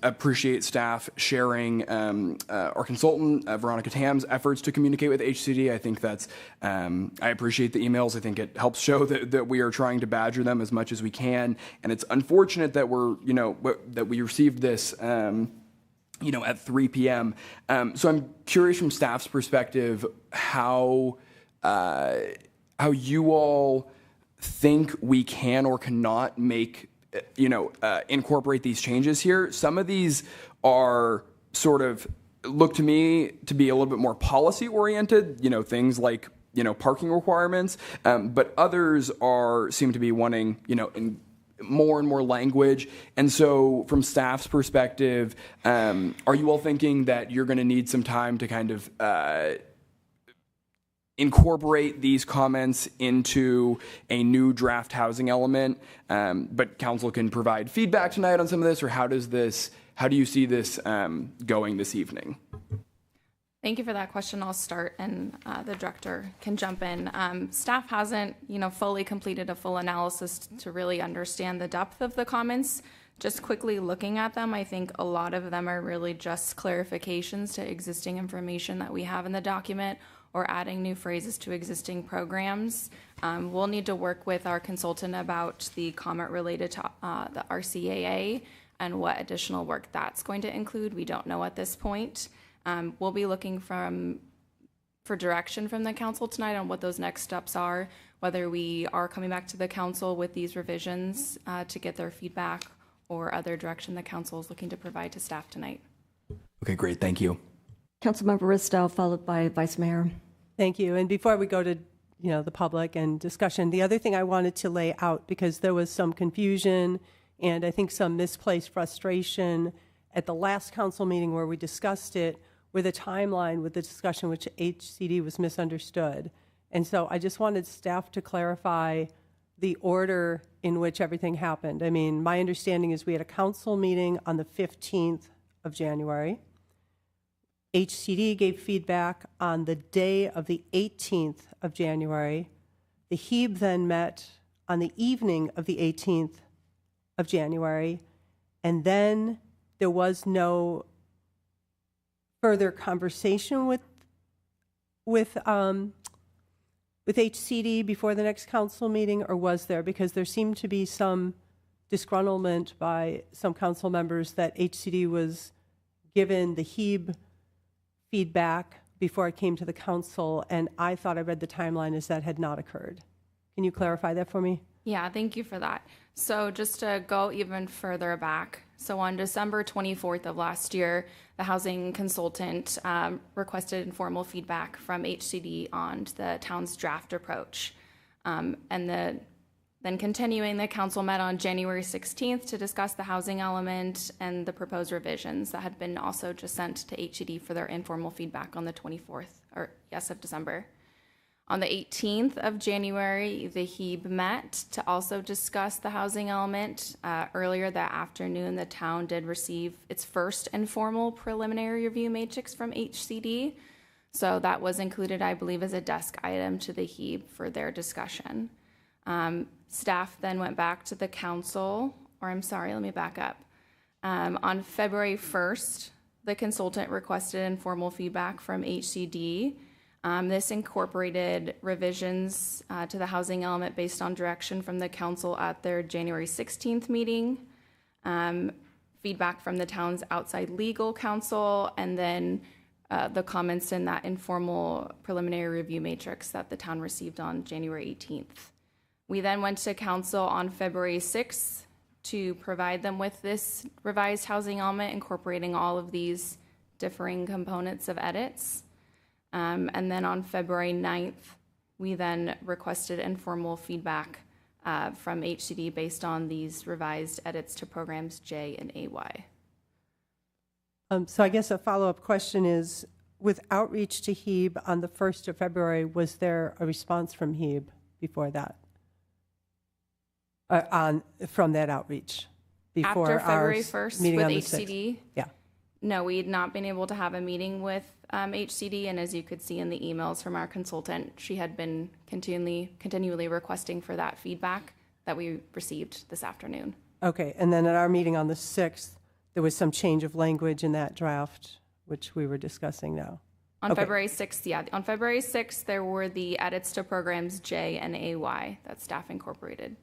appreciate staff sharing our consultant Veronica Tam's efforts to communicate with HCD. I think that's I appreciate the emails. I think it helps show that we are trying to badger them as much as we can. And it's unfortunate that that we received this at 3 p.m. So I'm curious from staff's perspective how you all think we can or cannot make incorporate these changes here. Some of these are sort of look to me to be a little bit more policy oriented, things like parking requirements, but others seem to be wanting, in more and more language. And so from staff's perspective, are you all thinking that you're going to need some time to kind of incorporate these comments into a new draft housing element, but council can provide feedback tonight on some of this, or how do you see this going this evening? Thank you for that question. I'll start, and the director can jump in. Staff hasn't, fully completed a full analysis to really understand the depth of the comments. Just quickly looking at them, I think a lot of them are really just clarifications to existing information that we have in the document, or adding new phrases to existing programs. We'll need to work with our consultant about the comment related to the RCAA and what additional work that's going to include. We don't know at this point. We'll be looking for direction from the council tonight on what those next steps are, whether we are coming back to the council with these revisions to get their feedback, or other direction the council is looking to provide to staff tonight. Okay, great. Thank you. Councilmember Ristow, followed by Vice Mayor. Thank you. And before we go to the public and discussion, the other thing I wanted to lay out, because there was some confusion and I think some misplaced frustration at the last council meeting where we discussed it, where the timeline with the discussion which HCD was misunderstood. And so I just wanted staff to clarify the order in which everything happened. I mean, my understanding is we had a council meeting on the 15th of January. HCD gave feedback on the day of the 18th of January. The HEB then met on the evening of the 18th of January, and then there was no further conversation with HCD before the next council meeting, or was there? Because there seemed to be some disgruntlement by some council members that HCD was given the HEB feedback before it came to the council, and I thought I read the timeline as that had not occurred. Can you clarify that for me? Yeah, thank you for that. So just to go even further back, so on December 24th of last year, the housing consultant requested informal feedback from HCD on the town's draft approach. Then continuing, the council met on January 16th to discuss the housing element and the proposed revisions that had been also just sent to HCD for their informal feedback on the 24th, of December. On the 18th of January, the HEB met to also discuss the housing element. Earlier that afternoon, the town did receive its first informal preliminary review matrix from HCD. So that was included, I believe, as a desk item to the HEB for their discussion. Staff then went back to the council, let me back up. On February 1st, the consultant requested informal feedback from HCD. This incorporated revisions to the housing element based on direction from the council at their January 16th meeting, feedback from the town's outside legal counsel, and then the comments in that informal preliminary review matrix that the town received on January 18th. We then went to council on February 6th to provide them with this revised housing element, incorporating all of these differing components of edits. And then on February 9th, we then requested informal feedback from HCD based on these revised edits to programs J and AY. So I guess a follow-up question is, with outreach to HEB on the 1st of February, was there a response from HEB before that? From that outreach? Before After February our 1st meeting with on the HCD? 6th? Yeah. No, we had not been able to have a meeting with HCD, and as you could see in the emails from our consultant, she had been continually requesting for that feedback that we received this afternoon. Okay, and then at our meeting on the 6th, there was some change of language in that draft, which we were discussing now. On February 6th, on February 6th, there were the edits to programs J and AY that staff incorporated.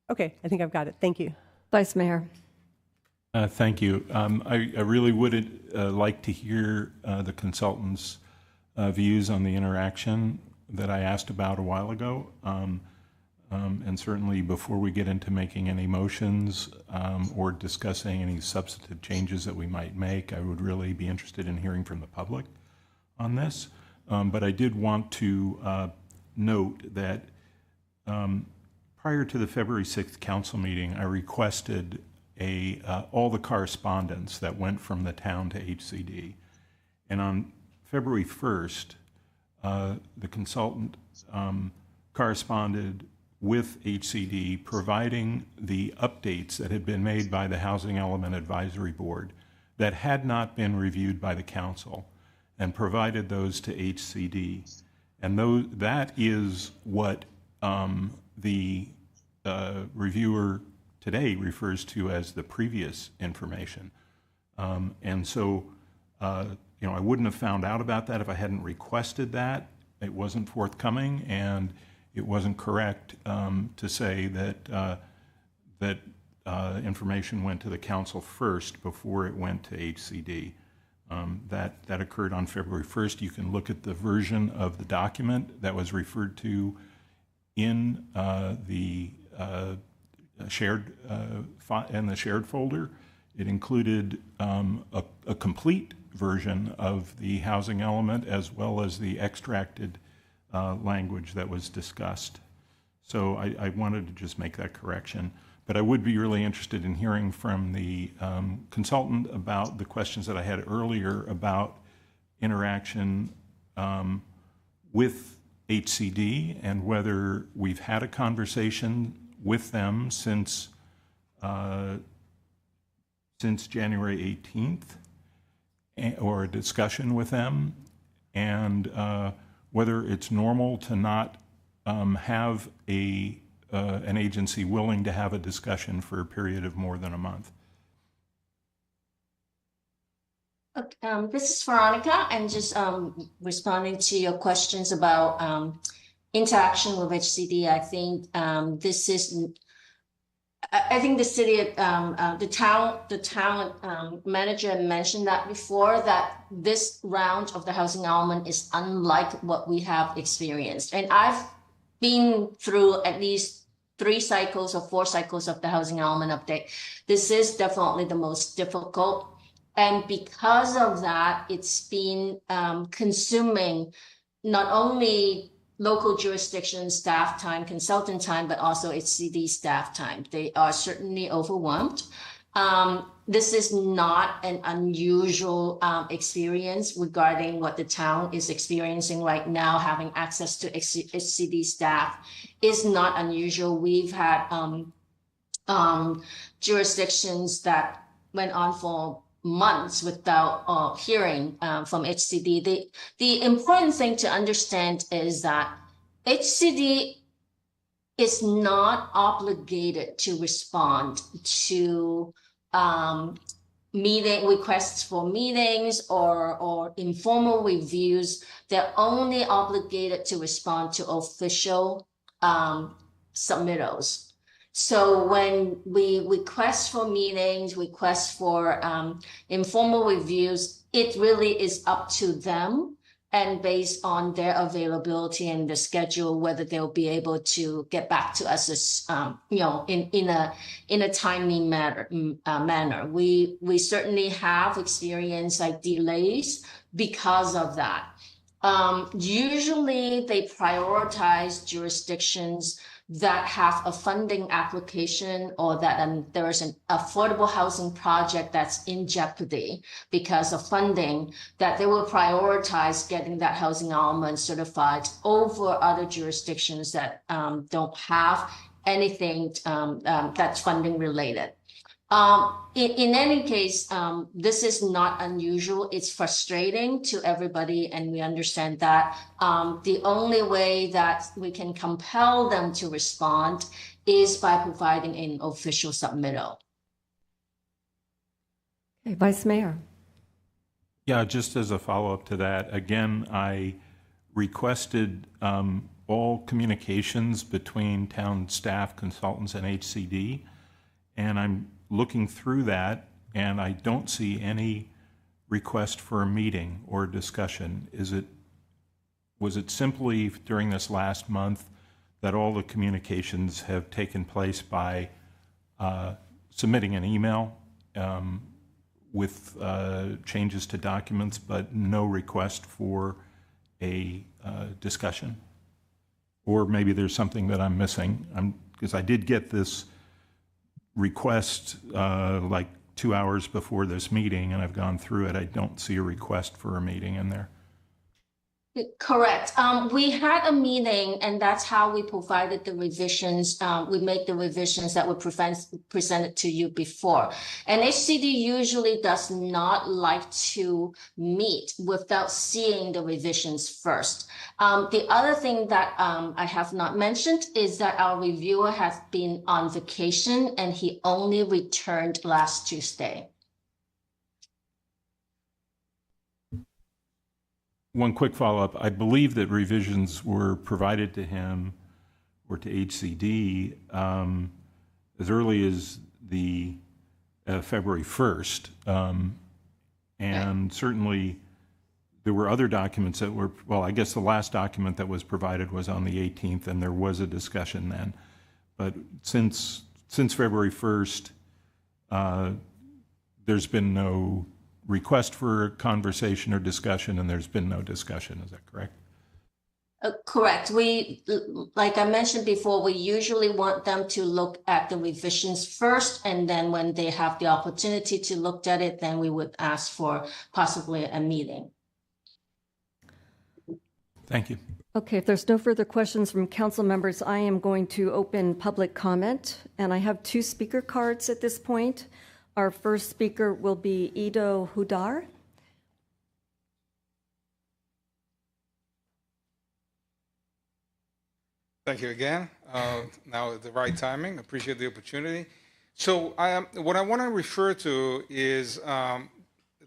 Okay, I think I've got it. Thank you. Vice Mayor. Thank you. I really would like to hear the consultant's views on the interaction that I asked about a while ago. And certainly before we get into making any motions or discussing any substantive changes that we might make, I would really be interested in hearing from the public on this. But I did want to note that prior to the February 6th council meeting, I requested all the correspondence that went from the town to HCD. And on February 1st, the consultant corresponded with HCD, providing the updates that had been made by the Housing Element Advisory Board that had not been reviewed by the council, and provided those to HCD. And that is what the reviewer today refers to as the previous information. And so, I wouldn't have found out about that if I hadn't requested that. It wasn't forthcoming, and it wasn't correct to say that information went to the council first before it went to HCD. That occurred on February 1st. You can look at the version of the document that was referred to in the shared folder. It included a complete version of the housing element as well as the extracted language that was discussed. So I wanted to just make that correction. But I would be really interested in hearing from the consultant about the questions that I had earlier about interaction with HCD and whether we've had a conversation with them since January 18th, or a discussion with them, and whether it's normal to not have an agency willing to have a discussion for a period of more than a month. This is Veronica, and just responding to your questions about interaction with HCD. I think I think the city, the town manager mentioned that before, that this round of the housing element is unlike what we have experienced. And I've been through at least 3 cycles or 4 cycles of the housing element update. This is definitely the most difficult. And because of that, it's been consuming not only local jurisdiction staff time, consultant time, but also HCD staff time. They are certainly overwhelmed. This is not an unusual experience regarding what the town is experiencing right now. Having access to HCD staff is not unusual. We've had jurisdictions that went on for months without hearing from HCD. The important thing to understand is that HCD is not obligated to respond to meeting requests for meetings or informal reviews. They're only obligated to respond to official submittals. So when we request for meetings, request for informal reviews, it really is up to them, and based on their availability and the schedule, whether they'll be able to get back to us as in a timely manner. We certainly have experienced like delays because of that. Usually they prioritize jurisdictions that have a funding application, or that there is an affordable housing project that's in jeopardy because of funding, that they will prioritize getting that housing element certified over other jurisdictions that don't have anything that's funding related. In any case, this is not unusual. It's frustrating to everybody, and we understand that. The only way that we can compel them to respond is by providing an official submittal. Okay, Vice Mayor. Yeah, just as a follow-up to that, again, I requested all communications between town staff, consultants, and HCD, and I'm looking through that, and I don't see any request for a meeting or discussion. Was it simply during this last month that all the communications have taken place by submitting an email with changes to documents, but no request for a discussion? Or maybe there's something that I'm missing, because I did get this request like 2 hours before this meeting, and I've gone through it. I don't see a request for a meeting in there. Correct. We had a meeting, and that's how we provided the revisions. We make the revisions that were presented to you before. And HCD usually does not like to meet without seeing the revisions first. The other thing that I have not mentioned is that our reviewer has been on vacation, and he only returned last Tuesday. One quick follow-up. I believe that revisions were provided to him or to HCD as early as the February 1st. And certainly there were other documents that were, well, I guess the last document that was provided was on the 18th, and there was a discussion then. But since February 1st, there's been no request for a conversation or discussion, and there's been no discussion. Is that correct? Correct. We, like I mentioned before, we usually want them to look at the revisions first, and then when they have the opportunity to look at it, then we would ask for possibly a meeting. Thank you. Okay, if there's no further questions from council members, I am going to open public comment, and I have 2 speaker cards at this point. Our first speaker will be Ido Hudar. Thank you again. Now at the right timing. Appreciate the opportunity. So what I want to refer to is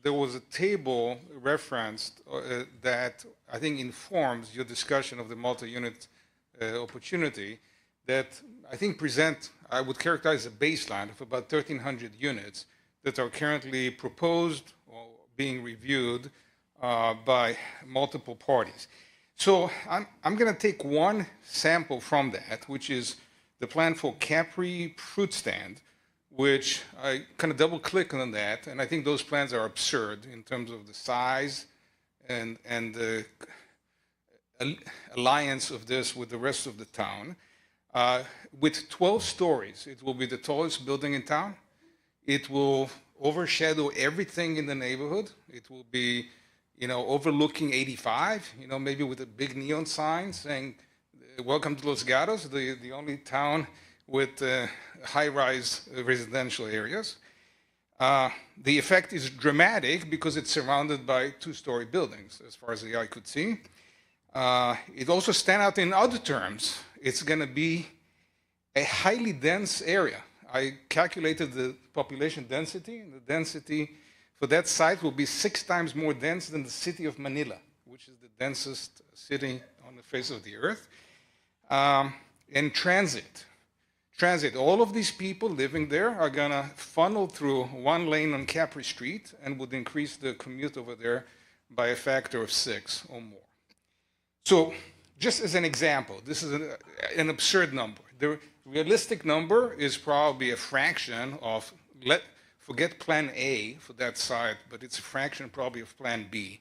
there was a table referenced that I think informs your discussion of the multi-unit opportunity that I think I would characterize a baseline of about 1,300 units that are currently proposed or being reviewed by multiple parties. So I'm going to take one sample from that, which is the plan for Capri Fruit Stand, which I kind of double click on that, and I think those plans are absurd in terms of the size and the alliance of this with the rest of the town. With 12 stories, it will be the tallest building in town. It will overshadow everything in the neighborhood. It will be, overlooking 85, maybe with a big neon sign saying, "Welcome to Los Gatos," the only town with high-rise residential areas. The effect is dramatic because it's surrounded by 2-story buildings, as far as the eye could see. It also stands out in other terms. It's going to be a highly dense area. I calculated the population density, and the density for that site will be 6 times more dense than the city of Manila, which is the densest city on the face of the earth. And transit. All of these people living there are going to funnel through 1 lane on Capri Street and would increase the commute over there by a factor of 6 or more. So just as an example, this is an absurd number. The realistic number is probably a fraction of, forget Plan A for that site, but it's a fraction probably of Plan B.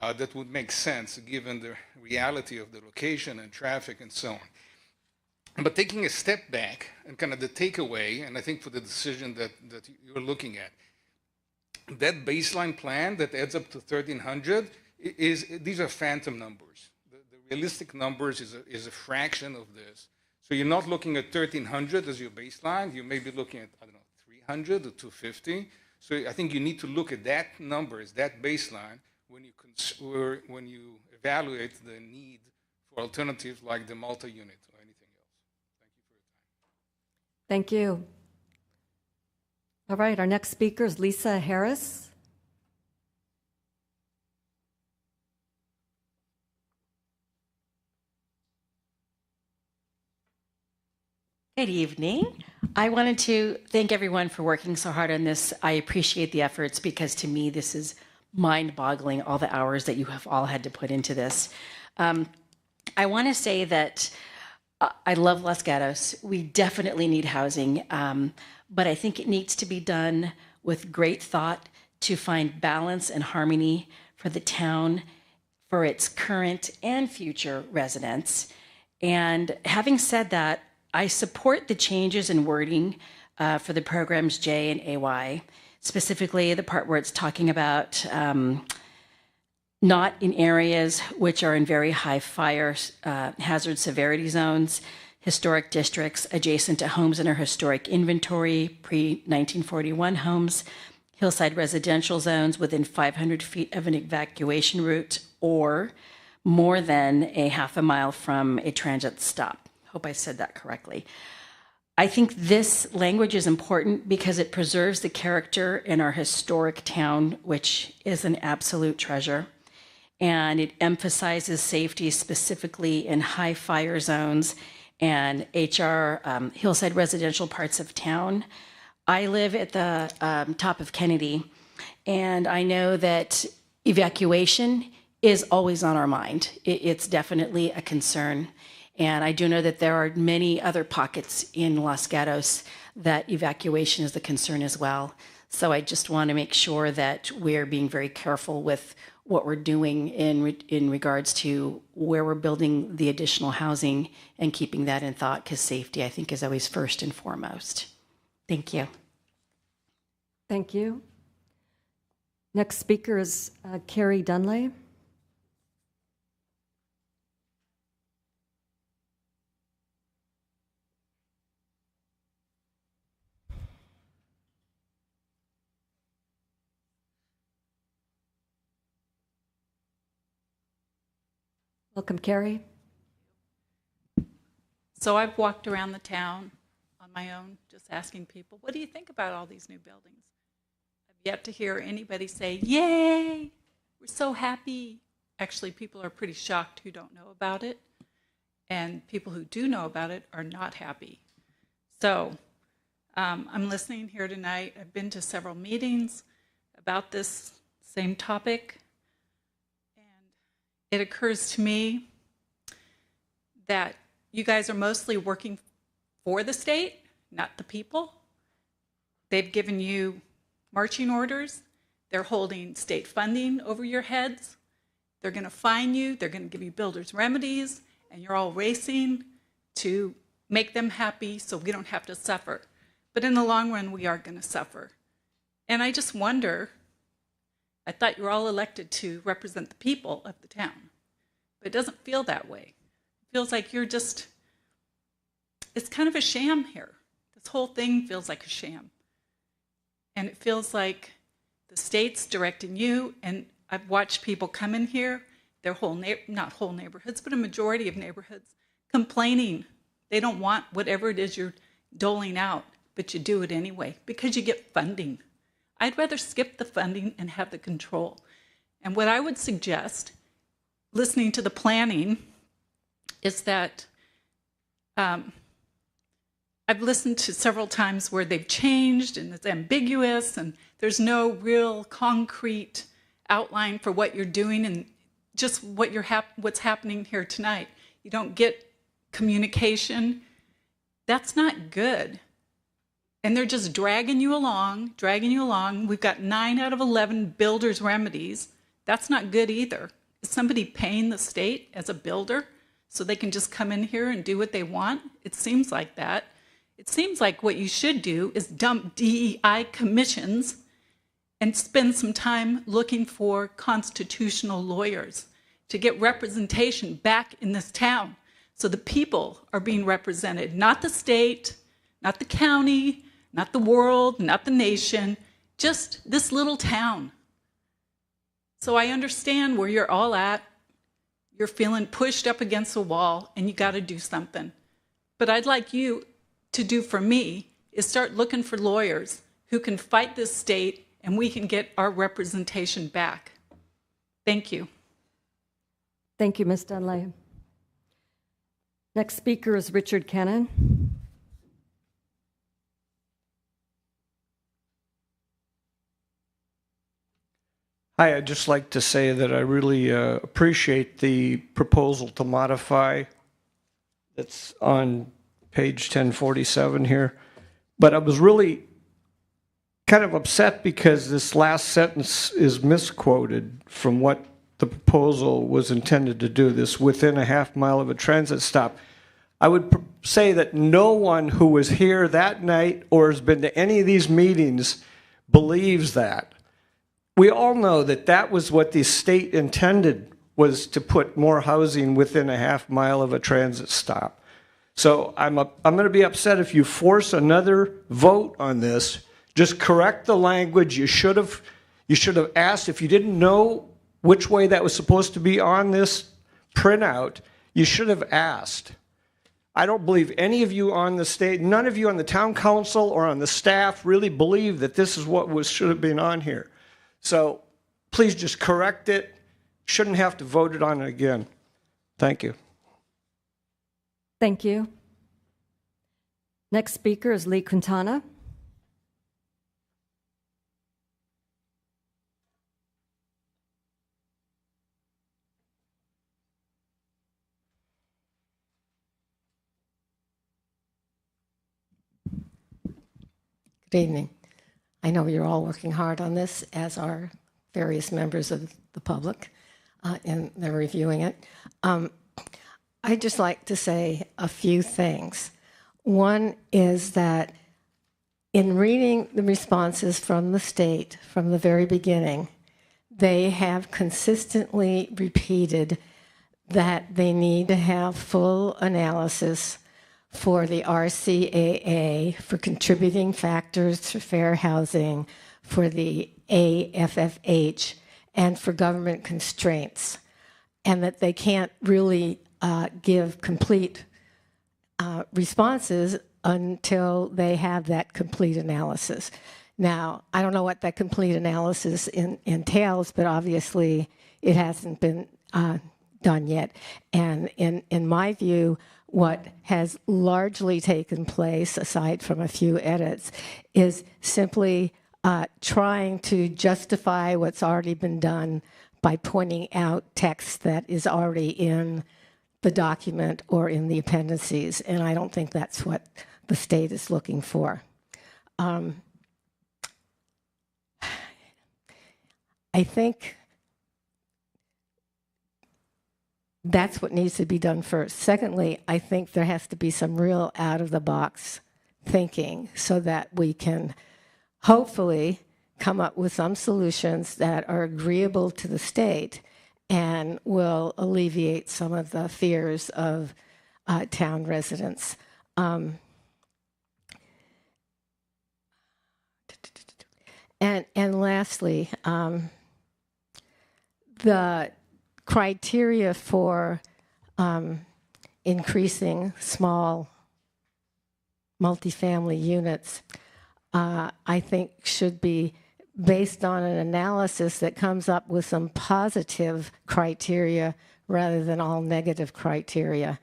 That would make sense given the reality of the location and traffic and so on. But taking a step back and kind of the takeaway, and I think for the decision that you're looking at, that baseline plan that adds up to 1,300, these are phantom numbers. The realistic numbers is a fraction of this. So you're not looking at 1,300 as your baseline. You may be looking at, 300 or 250. So I think you need to look at that number as that baseline when you evaluate the need for alternatives like the multi-unit or anything else. Thank you for your time. Thank you. All right, our next speaker is Lisa Harris. Good evening. I wanted to thank everyone for working so hard on this. I appreciate the efforts because to me this is mind-boggling, all the hours that you have all had to put into this. I want to say that I love Los Gatos. We definitely need housing, but I think it needs to be done with great thought to find balance and harmony for the town, for its current and future residents. And having said that, I support the changes in wording for the programs J and AY, specifically the part where it's talking about not in areas which are in very high fire hazard severity zones, historic districts adjacent to homes in our historic inventory, pre-1941 homes, hillside residential zones within 500 feet of an evacuation route, or more than a half a mile from a transit stop. Hope I said that correctly. I think this language is important because it preserves the character in our historic town, which is an absolute treasure. And it emphasizes safety specifically in high fire zones and hillside residential parts of town. I live at the top of Kennedy, and I know that evacuation is always on our mind. It's definitely a concern. And I do know that there are many other pockets in Los Gatos that evacuation is a concern as well. So I just want to make sure that we're being very careful with what we're doing in regards to where we're building the additional housing and keeping that in thought, because safety, I think, is always first and foremost. Thank you. Thank you. Next speaker is Carrie Dunley. Welcome, Carrie. So I've walked around the town on my own, just asking people, what do you think about all these new buildings? I've yet to hear anybody say, yay, we're so happy. Actually, people are pretty shocked who don't know about it. And people who do know about it are not happy. So I'm listening here tonight. I've been to several meetings about this same topic. It occurs to me that you guys are mostly working for the state, not the people. They've given you marching orders. They're holding state funding over your heads. They're going to fine you. They're going to give you builder's remedies, and you're all racing to make them happy so we don't have to suffer. But in the long run, we are going to suffer. And I just wonder, I thought you were all elected to represent the people of the town, but it doesn't feel that way. It feels like you're just, it's kind of a sham here. This whole thing feels like a sham. And it feels like the state's directing you, and I've watched people come in here, their whole, not whole neighborhoods, but a majority of neighborhoods, complaining. They don't want whatever it is you're doling out, but you do it anyway because you get funding. I'd rather skip the funding and have the control. And what I would suggest, listening to the planning, is that I've listened to several times where they've changed and it's ambiguous and there's no real concrete outline for what you're doing and just what what's happening here tonight. You don't get communication. That's not good. And they're just dragging you along, dragging you along. We've got 9 out of 11 builder's remedies. That's not good either. Is somebody paying the state as a builder so they can just come in here and do what they want? It seems like that. It seems like what you should do is dump DEI commissions and spend some time looking for constitutional lawyers to get representation back in this town so the people are being represented, not the state, not the county, not the world, not the nation, just this little town. So I understand where you're all at. You're feeling pushed up against a wall and you got to do something. But I'd like you to do for me is start looking for lawyers who can fight this state and we can get our representation back. Thank you. Thank you, Ms. Dunley. Next speaker is Richard Kennan. Hi, I'd just like to say that I really appreciate the proposal to modify that's on page 1047 here. But I was really kind of upset because this last sentence is misquoted from what the proposal was intended to do this within a half mile of a transit stop. I would say that no one who was here that night or has been to any of these meetings believes that. We all know that that was what the state intended, was to put more housing within a half mile of a transit stop. So I'm going to be upset if you force another vote on this. Just correct the language. You should have asked. If you didn't know which way that was supposed to be on this printout, you should have asked. I don't believe any of you on the state, none of you on the town council or on the staff really believe that this is what should have been on here. So please just correct it. Shouldn't have to vote it on it again. Thank you. Thank you. Next speaker is Lee Quintana. Good evening. I know you're all working hard on this, as are various members of the public, and they're reviewing it. I'd just like to say a few things. One is that in reading the responses from the state from the very beginning, they have consistently repeated that they need to have full analysis for the RCAA, for contributing factors to fair housing, for the AFFH, and for government constraints, and that they can't really give complete responses until they have that complete analysis. Now, I don't know what that complete analysis entails, but obviously it hasn't been done yet. And in my view, what has largely taken place, aside from a few edits, is simply trying to justify what's already been done by pointing out text that is already in the document or in the appendices, and I don't think that's what the state is looking for. I think that's what needs to be done first. Secondly, I think there has to be some real out-of-the-box thinking so that we can hopefully come up with some solutions that are agreeable to the state and will alleviate some of the fears of town residents. And lastly, the criteria for increasing small multifamily units, I think should be based on an analysis that comes up with some positive criteria rather than all negative criteria.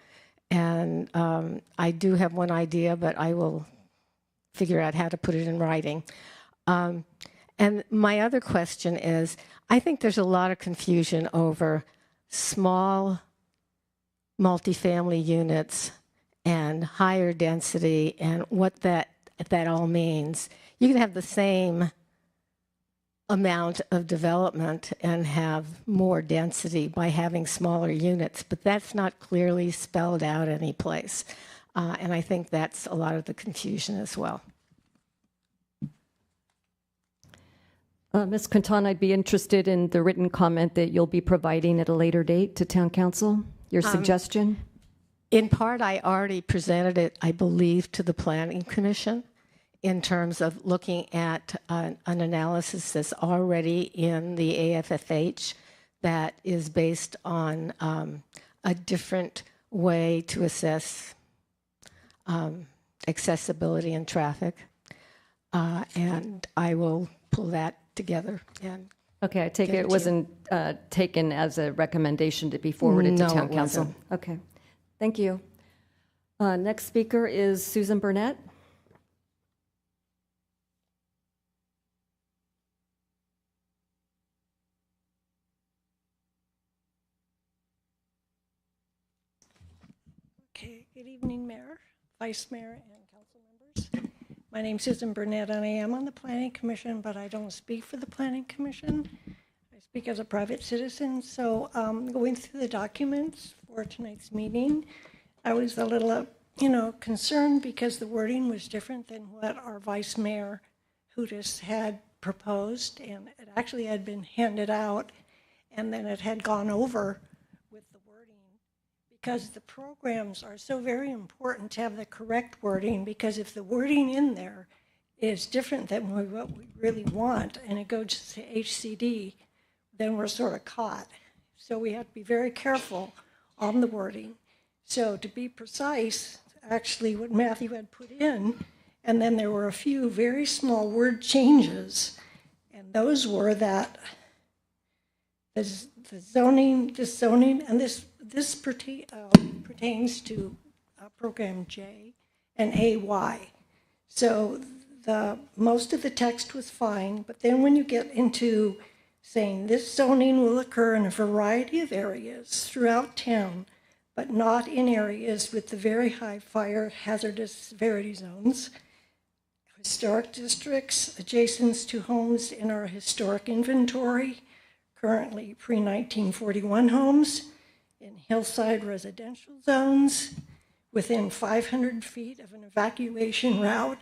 And I do have one idea, but I will figure out how to put it in writing. And my other question is, I think there's a lot of confusion over small multifamily units and higher density and what that all means. You can have the same amount of development and have more density by having smaller units, but that's not clearly spelled out any place. And I think that's a lot of the confusion as well. Ms. Quintana, I'd be interested in the written comment that you'll be providing at a later date to Town Council, your suggestion. In part, I already presented it, I believe, to the Planning Commission in terms of looking at an analysis that's already in the AFFH that is based on a different way to assess accessibility and traffic. And I will pull that together. And okay, I take it wasn't taken as a recommendation to be forwarded to Town Council. Wasn't. Okay, thank you. Next speaker is Susan Burnett. Okay, good evening, Mayor, Vice Mayor, and council members. My name's Susan Burnett, and I am on the Planning Commission, but I don't speak for the Planning Commission. I speak as a private citizen. So going through the documents for tonight's meeting, I was a little, concerned because the wording was different than what our Vice Mayor Hudis had proposed, and it actually had been handed out, and then it had gone over with the wording, because the programs are so very important to have the correct wording, because if the wording in there is different than what we really want, and it goes to HCD, then we're sort of caught. So we have to be very careful on the wording. So to be precise, actually what Matthew had put in, and then there were a few very small word changes, and those were that the zoning, and this pertains to program J and AY. So most of the text was fine, but then when you get into saying this zoning will occur in a variety of areas throughout town, but not in areas with the very high fire hazardous severity zones, historic districts adjacent to homes in our historic inventory, currently pre-1941 homes, in hillside residential zones, within 500 feet of an evacuation route,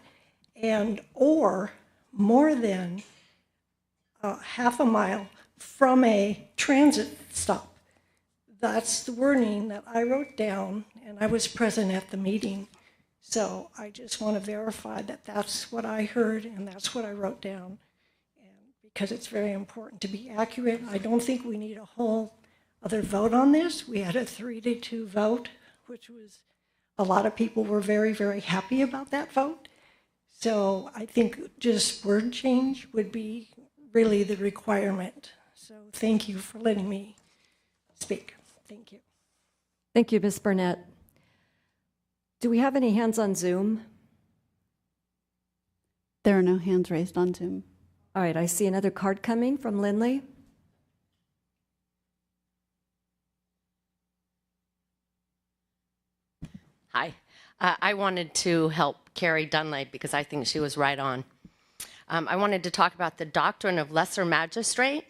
and or more than half a mile from a transit stop. That's the wording that I wrote down, and I was present at the meeting. So I just want to verify that that's what I heard and that's what I wrote down. And because it's very important to be accurate, I don't think we need a whole other vote on this. We had a 3-2 vote, which was, a lot of people were very, very happy about that vote. So I think just word change would be really the requirement. So thank you for letting me speak. Thank you. Thank you, Ms. Burnett. Do we have any hands on Zoom? There are no hands raised on Zoom. All right, I see another card coming from Lindley. Hi. I wanted to help Carrie Dunley because I think she was right on. I wanted to talk about the doctrine of lesser magistrate.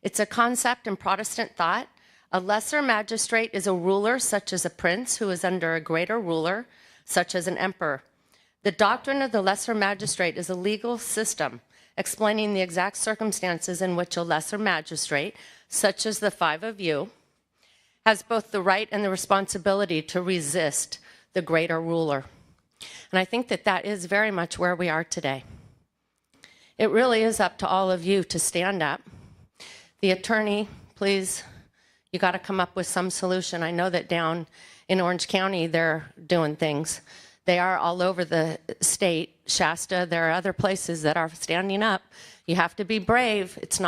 It's a concept in Protestant thought. A lesser magistrate is a ruler such as a prince who is under a greater ruler, such as an emperor. The doctrine of the lesser magistrate is a legal system explaining the exact circumstances in which a lesser magistrate, such as the five of you, has both the right and the responsibility to resist the greater ruler. And I think that that is very much where we are today. It really is up to all of you to stand up. The attorney, please, you got to come up with some solution. I know that down in Orange County, they're doing things. They are all over the state. Shasta, there are other places that are standing up. You have to be brave. It's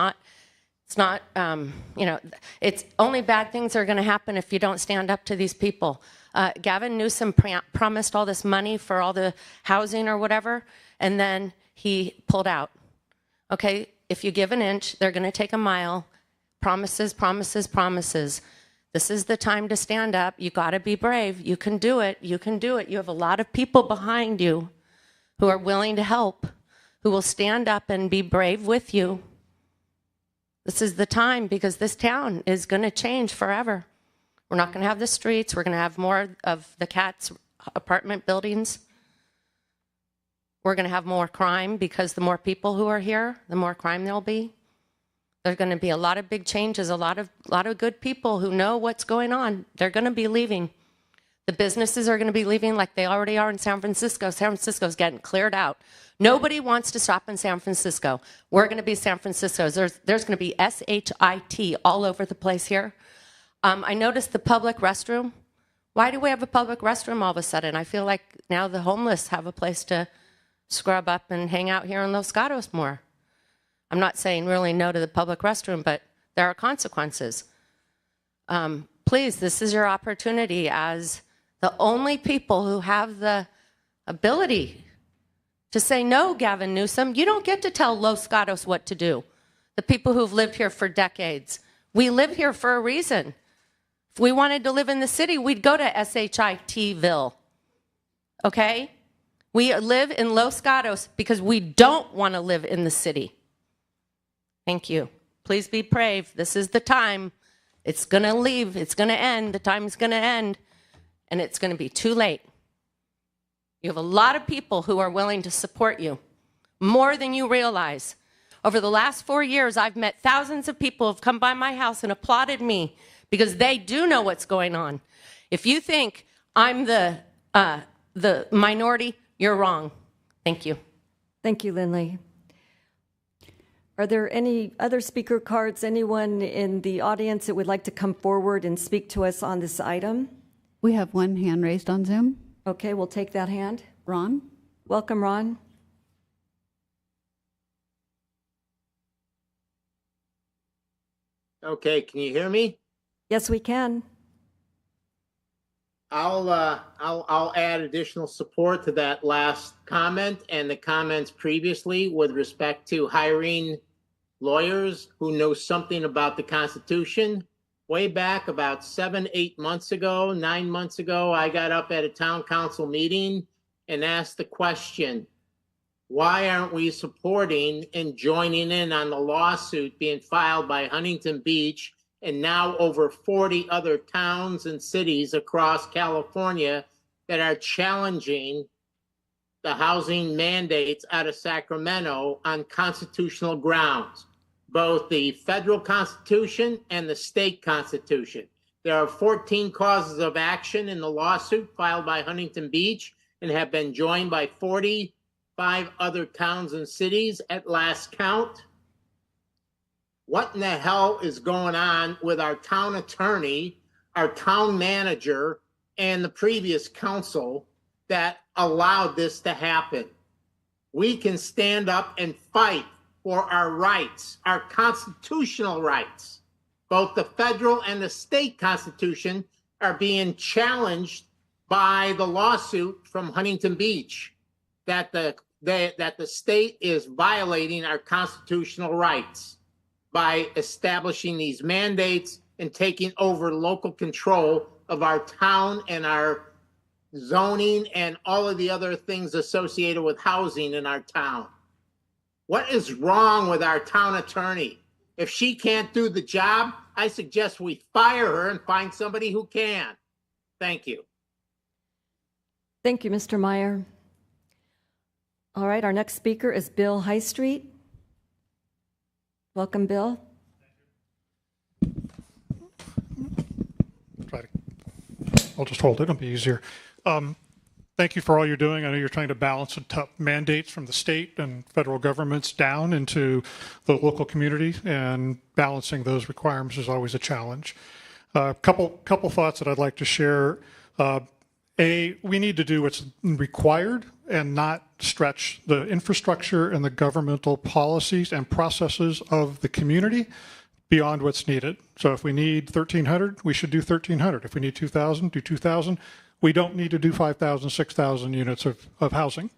only bad things are going to happen if you don't stand up to these people. Gavin Newsom promised all this money for all the housing or whatever, and then he pulled out. Okay, if you give an inch, they're going to take a mile. Promises, promises, promises. This is the time to stand up. You got to be brave. You can do it. You can do it. You have a lot of people behind you who are willing to help, who will stand up and be brave with you. This is the time because this town is going to change forever. We're not going to have the streets. We're going to have more of the cats' apartment buildings. We're going to have more crime because the more people who are here, the more crime there'll be. There's going to be a lot of big changes, a lot of good people who know what's going on. They're going to be leaving. The businesses are going to be leaving like they already are in San Francisco. San Francisco's getting cleared out. Nobody wants to stop in San Francisco. We're going to be San Francisco. There's going to be SHIT all over the place here. I noticed the public restroom. Why do we have a public restroom all of a sudden? I feel like now the homeless have a place to scrub up and hang out here in Los Gatos more. I'm not saying really no to the public restroom, but there are consequences. Please, this is your opportunity as the only people who have the ability to say, no, Gavin Newsom, you don't get to tell Los Gatos what to do. The people who've lived here for decades. We live here for a reason. If we wanted to live in the city, we'd go to SHIT-ville, okay? We live in Los Gatos because we don't want to live in the city. Thank you. Please be brave. This is the time. It's going to leave. It's going to end. The time's going to end. And it's going to be too late. You have a lot of people who are willing to support you, more than you realize. Over the last 4 years, I've met thousands of people who have come by my house and applauded me because they do know what's going on. If you think I'm the minority, you're wrong. Thank you. Thank you, Lindley. Are there any other speaker cards? Anyone in the audience that would like to come forward and speak to us on this item? We have one hand raised on Zoom. Okay, we'll take that hand. Ron? Welcome, Ron. Okay, can you hear me? Yes, we can. I'll add additional support to that last comment and the comments previously with respect to hiring lawyers who know something about the Constitution. Way back about 7-8 months ago, 9 months ago, I got up at a town council meeting and asked the question, why aren't we supporting and joining in on the lawsuit being filed by Huntington Beach and now over 40 other towns and cities across California that are challenging the housing mandates out of Sacramento on constitutional grounds, both the federal Constitution and the state Constitution. There are 14 causes of action in the lawsuit filed by Huntington Beach and have been joined by 45 other towns and cities at last count. What in the hell is going on with our town attorney, our town manager, and the previous council that allowed this to happen? We can stand up and fight for our rights, our constitutional rights. Both the federal and the state constitution are being challenged by the lawsuit from Huntington Beach that the state is violating our constitutional rights by establishing these mandates and taking over local control of our town and our zoning and all of the other things associated with housing in our town. What is wrong with our town attorney? If she can't do the job, I suggest we fire her and find somebody who can. Thank you. Thank you, Mr. Meyer. All right, our next speaker is Bill High Street. Welcome, Bill. I'll just hold it. It'll be easier. Thank you for all you're doing. I know you're trying to balance the tough mandates from the state and federal governments down into the local community, and balancing those requirements is always a challenge. Couple thoughts that I'd like to share. We need to do what's required and not stretch the infrastructure and the governmental policies and processes of the community beyond what's needed. So if we need 1,300, we should do 1,300. If we need 2,000, do 2,000. We don't need to do 5,000, 6,000 units of housing.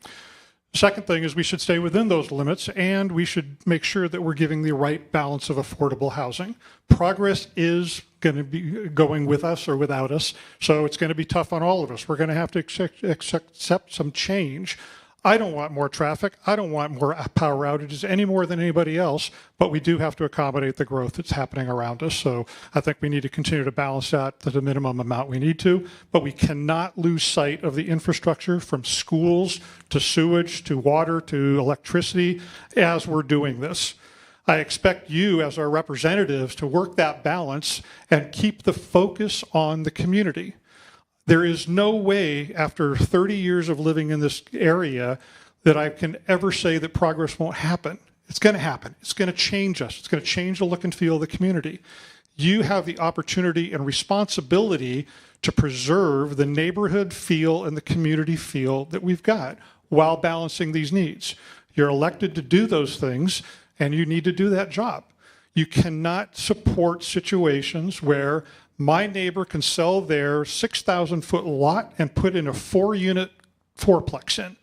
Second thing is we should stay within those limits, and we should make sure that we're giving the right balance of affordable housing. Progress is going to be going with us or without us, so it's going to be tough on all of us. We're going to have to accept some change. I don't want more traffic. I don't want more power outages any more than anybody else, but we do have to accommodate the growth that's happening around us. So I think we need to continue to balance that to the minimum amount we need to, but we cannot lose sight of the infrastructure from schools to sewage to water to electricity as we're doing this. I expect you as our representatives to work that balance and keep the focus on the community. There is no way after 30 years of living in this area that I can ever say that progress won't happen. It's going to happen. It's going to change us. It's going to change the look and feel of the community. You have the opportunity and responsibility to preserve the neighborhood feel and the community feel that we've got while balancing these needs. You're elected to do those things, and you need to do that job. You cannot support situations where my neighbor can sell their 6,000-foot lot and put in a 4-unit fourplex in.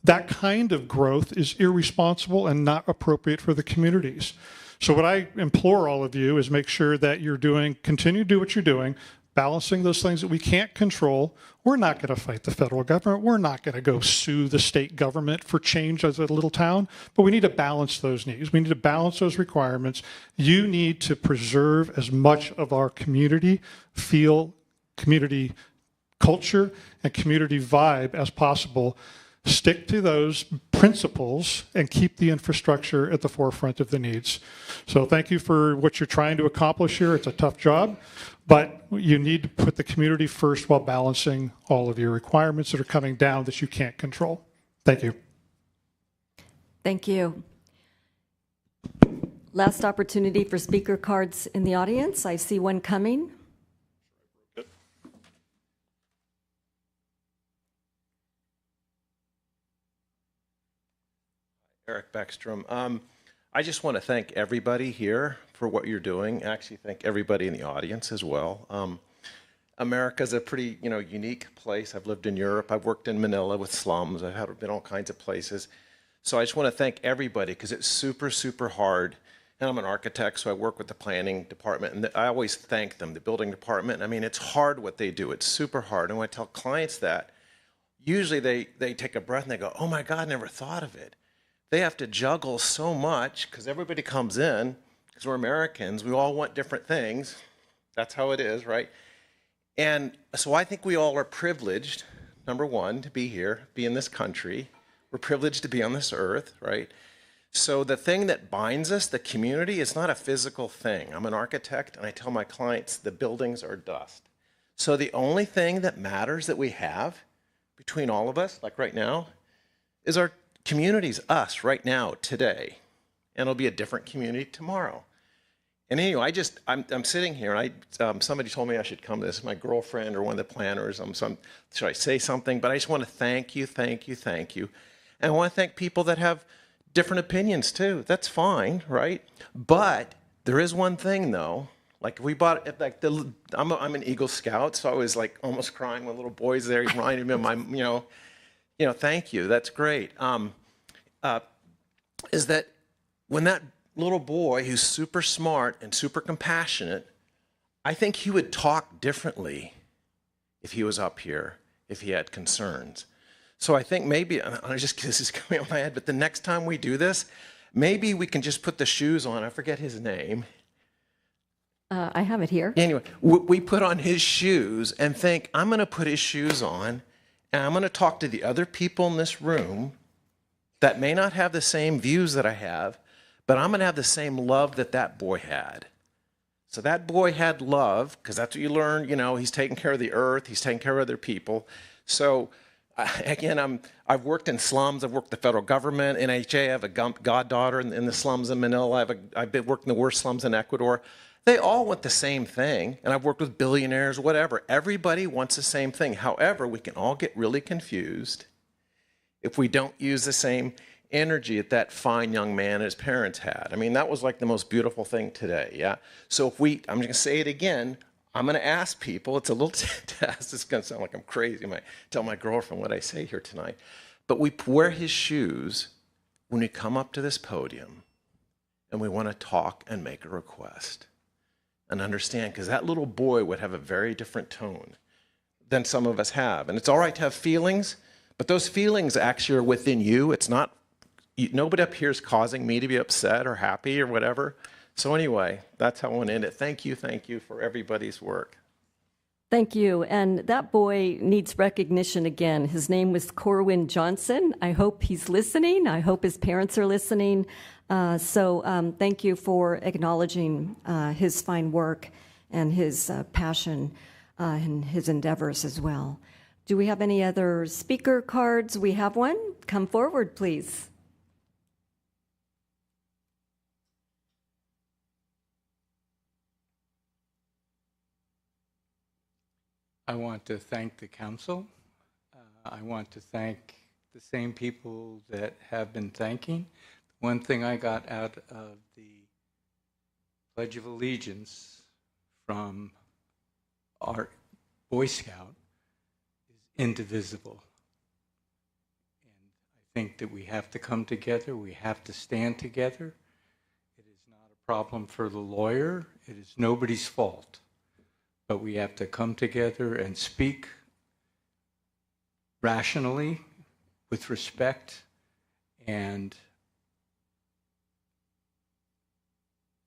That kind of growth is irresponsible and not appropriate for the communities. So what I implore all of you is make sure that you're continue to do what you're doing, balancing those things that we can't control. We're not going to fight the federal government. We're not going to go sue the state government for change as a little town, but we need to balance those needs. We need to balance those requirements. You need to preserve as much of our community feel, community culture, and community vibe as possible. Stick to those principles and keep the infrastructure at the forefront of the needs. So thank you for what you're trying to accomplish here. It's a tough job, but you need to put the community first while balancing all of your requirements that are coming down that you can't control. Thank you. Thank you. Last opportunity for speaker cards in the audience. I see one coming. Eric Beckstrom. I just want to thank everybody here for what you're doing. Actually, thank everybody in the audience as well. America's a pretty, unique place. I've lived in Europe. I've worked in Manila with slums. I've been all kinds of places. So I just want to thank everybody because it's super, super hard. And I'm an architect, so I work with the planning department. And I always thank them, the building department. I mean, it's hard what they do. It's super hard. And when I tell clients that, usually they take a breath and they go, oh my God, never thought of it. They have to juggle so much because everybody comes in, because we're Americans, we all want different things. That's how it is, right? And so I think we all are privileged, number one, to be here, be in this country. We're privileged to be on this earth, right? So the thing that binds us, the community, is not a physical thing. I'm an architect, and I tell my clients the buildings are dust. So the only thing that matters that we have between all of us, like right now, is our community's us right now, today, and it'll be a different community tomorrow. And anyway, I'm sitting here, and somebody told me I should come to this, my girlfriend or one of the planners. Should I say something? But I just want to thank you, thank you, thank you. And I want to thank people that have different opinions too. That's fine, right? But there is one thing though, like we bought, like I'm an Eagle Scout, so I was like almost crying when little boys there. He reminded me of my, thank you, that's great. Is that when that little boy who's super smart and super compassionate, I think he would talk differently if he was up here, if he had concerns. So I think maybe, this is coming out of my head, but the next time we do this, maybe we can just put the shoes on. I forget his name. I have it here. Anyway, we put on his shoes and think, I'm going to put his shoes on, and I'm going to talk to the other people in this room that may not have the same views that I have, but I'm going to have the same love that that boy had. So that boy had love, because that's what you learn, he's taking care of the earth, he's taking care of other people. So again, I've worked in slums, I've worked the federal government, NHA, I have a goddaughter in the slums in Manila, I've been working in the worst slums in Ecuador. They all want the same thing, and I've worked with billionaires, whatever. Everybody wants the same thing. However, we can all get really confused if we don't use the same energy that fine young man and his parents had. I mean, that was like the most beautiful thing today, yeah? So if I'm going to say it again, I'm going to ask people, it's a little test, it's going to sound like I'm crazy, I might tell my girlfriend what I say here tonight, but we wear his shoes when we come up to this podium and we want to talk and make a request and understand, because that little boy would have a very different tone than some of us have. And it's all right to have feelings, but those feelings actually are within you. It's not, nobody up here is causing me to be upset or happy or whatever. So anyway, that's how I want to end it. Thank you for everybody's work. Thank you. And that boy needs recognition again. His name was Corwin Johnson. I hope he's listening. I hope his parents are listening. So thank you for acknowledging his fine work and his passion and his endeavors as well. Do we have any other speaker cards? We have one. Come forward, please. I want to thank the council. I want to thank the same people that have been thanking. One thing I got out of the Pledge of Allegiance from our Boy Scout is indivisible. And I think that we have to come together. We have to stand together. It is not a problem for the lawyer. It is nobody's fault. but we have to come together and speak rationally, with respect, and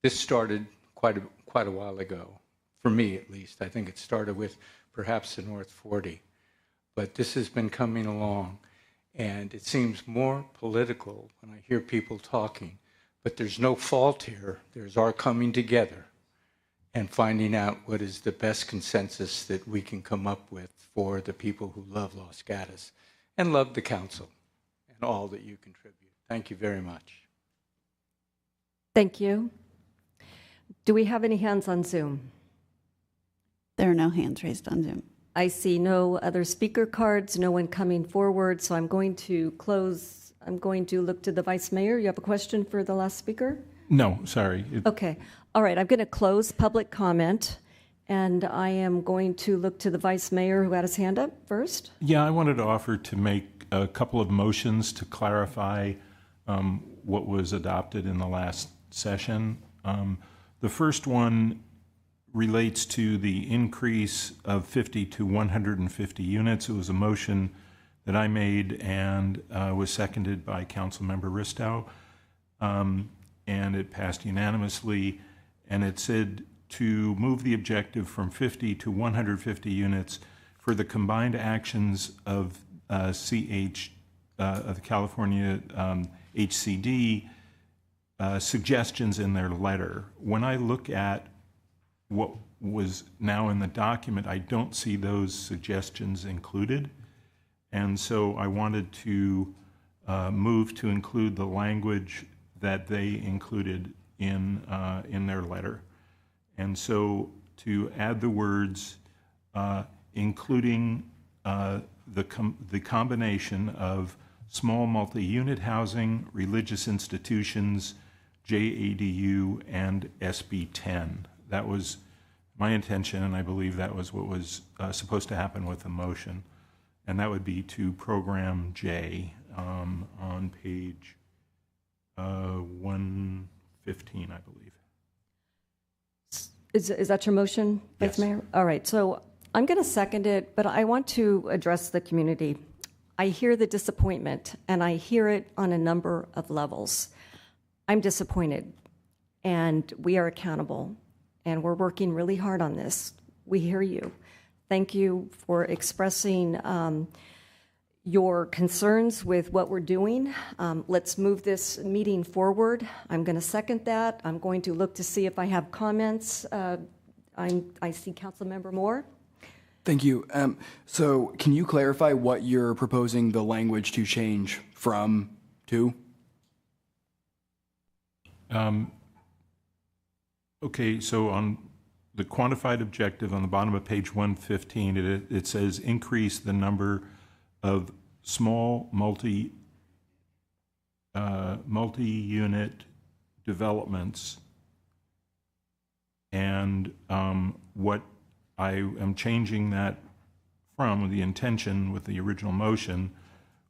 this started quite a while ago, for me at least. I think it started with perhaps the North 40, but this has been coming along, and it seems more political when I hear people talking, but there's no fault here. There's our coming together and finding out what is the best consensus that we can come up with for the people who love Los Gatos and love the council and all that you contribute. Thank you very much. Thank you. Do we have any hands on Zoom? There are no hands raised on Zoom. I see no other speaker cards, no one coming forward, so I'm going to close. I'm going to look to the Vice Mayor. You have a question for the last speaker? No, sorry. Okay. All right. I'm going to close public comment, and I am going to look to the Vice Mayor who had his hand up first. Yeah, I wanted to offer to make a couple of motions to clarify what was adopted in the last session. The first one relates to the increase of 50 to 150 units. It was a motion that I made and was seconded by Councilmember Ristow, and it passed unanimously. And it said to move the objective from 50 to 150 units for the combined actions of of the California HCD suggestions in their letter. When I look at what was now in the document, I don't see those suggestions included. And so I wanted to move to include the language that they included in their letter. And so to add the words, including the combination of small multi-unit housing, religious institutions, JADU, and SB 10. That was my intention, and I believe that was what was supposed to happen with the motion. And that would be to program J on page 115, I believe. Is that your motion, Vice Mayor? All right, so I'm going to second it, but I want to address the community. I hear the disappointment, and I hear it on a number of levels. I'm disappointed, and we are accountable, and we're working really hard on this. We hear you. Thank you for expressing your concerns with what we're doing. Let's move this meeting forward. I'm going to second that. I'm going to look to see if I have comments. I see Councilmember Moore. Thank you. So can you clarify what you're proposing the language to change from to? Okay, so on the quantified objective on the bottom of page 115, it says increase the number of small multi-unit developments, and what I am changing that from, the intention with the original motion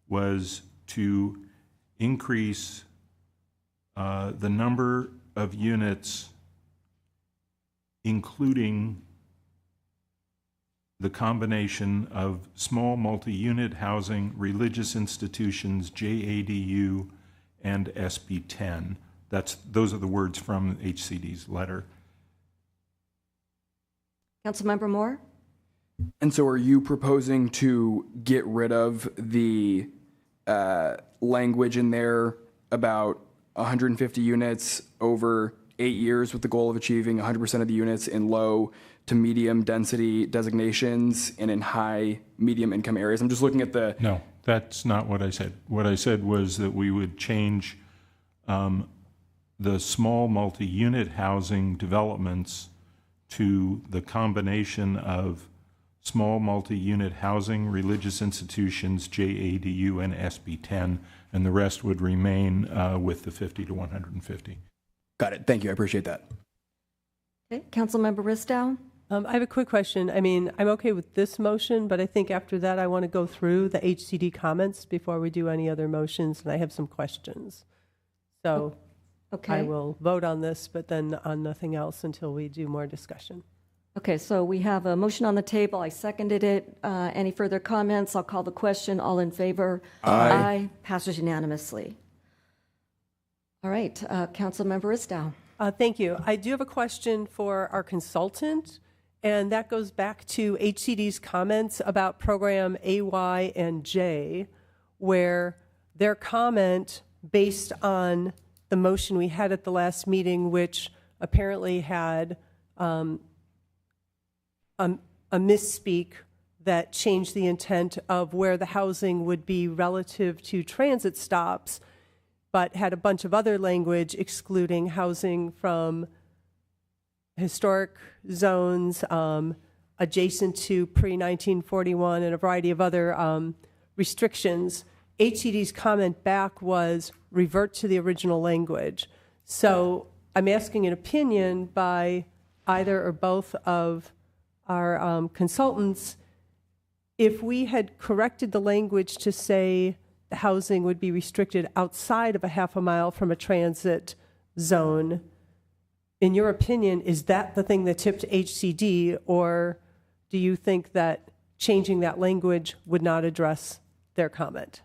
was to increase the number of units, including the combination of small multi-unit housing, religious institutions, JADU, and SB 10. Those are the words from HCD's letter. Councilmember Moore? And so are you proposing to get rid of the language in there about 150 units over 8 years with the goal of achieving 100% of the units in low to medium density designations and in high, medium income areas? I'm just looking at the... No, that's not what I said. What I said was that we would change the small multi-unit housing developments to the combination of small multi-unit housing, religious institutions, JADU, and SB 10, and the rest would remain with the 50 to 150. Got it. Thank you. I appreciate that. Okay. Councilmember Ristow? I have a quick question. I mean, I'm okay with this motion, but I think after that I want to go through the HCD comments before we do any other motions, and I have some questions. So okay. I will vote on this, but then on nothing else until we do more discussion. Okay, so we have a motion on the table. I seconded it. Any further comments? I'll call the question. All in favor? Aye. Aye. Passes unanimously. All right, Councilmember Istow. Thank you. I do have a question for our consultant, and that goes back to HCD's comments about program AY and J, where their comment based on the motion we had at the last meeting, which apparently had a misspeak that changed the intent of where the housing would be relative to transit stops, but had a bunch of other language excluding housing from historic zones, adjacent to pre-1941, and a variety of other restrictions. HCD's comment back was revert to the original language. So I'm asking an opinion by either or both of our consultants. If we had corrected the language to say the housing would be restricted outside of a half a mile from a transit zone, in your opinion, is that the thing that tipped HCD, or do you think that changing that language would not address their comment?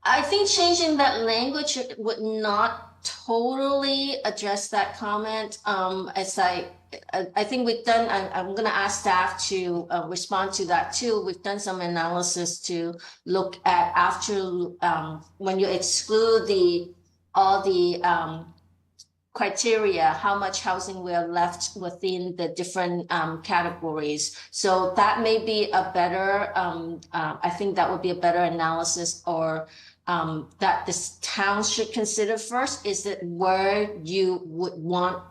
I think changing that language would not totally address that comment. As I think we've done, I'm going to ask staff to respond to that too. We've done some analysis to look at after when you exclude all the criteria, how much housing we are left within the different categories. So that may be a better, I think that would be a better analysis, or that this town should consider first. Is it where you would want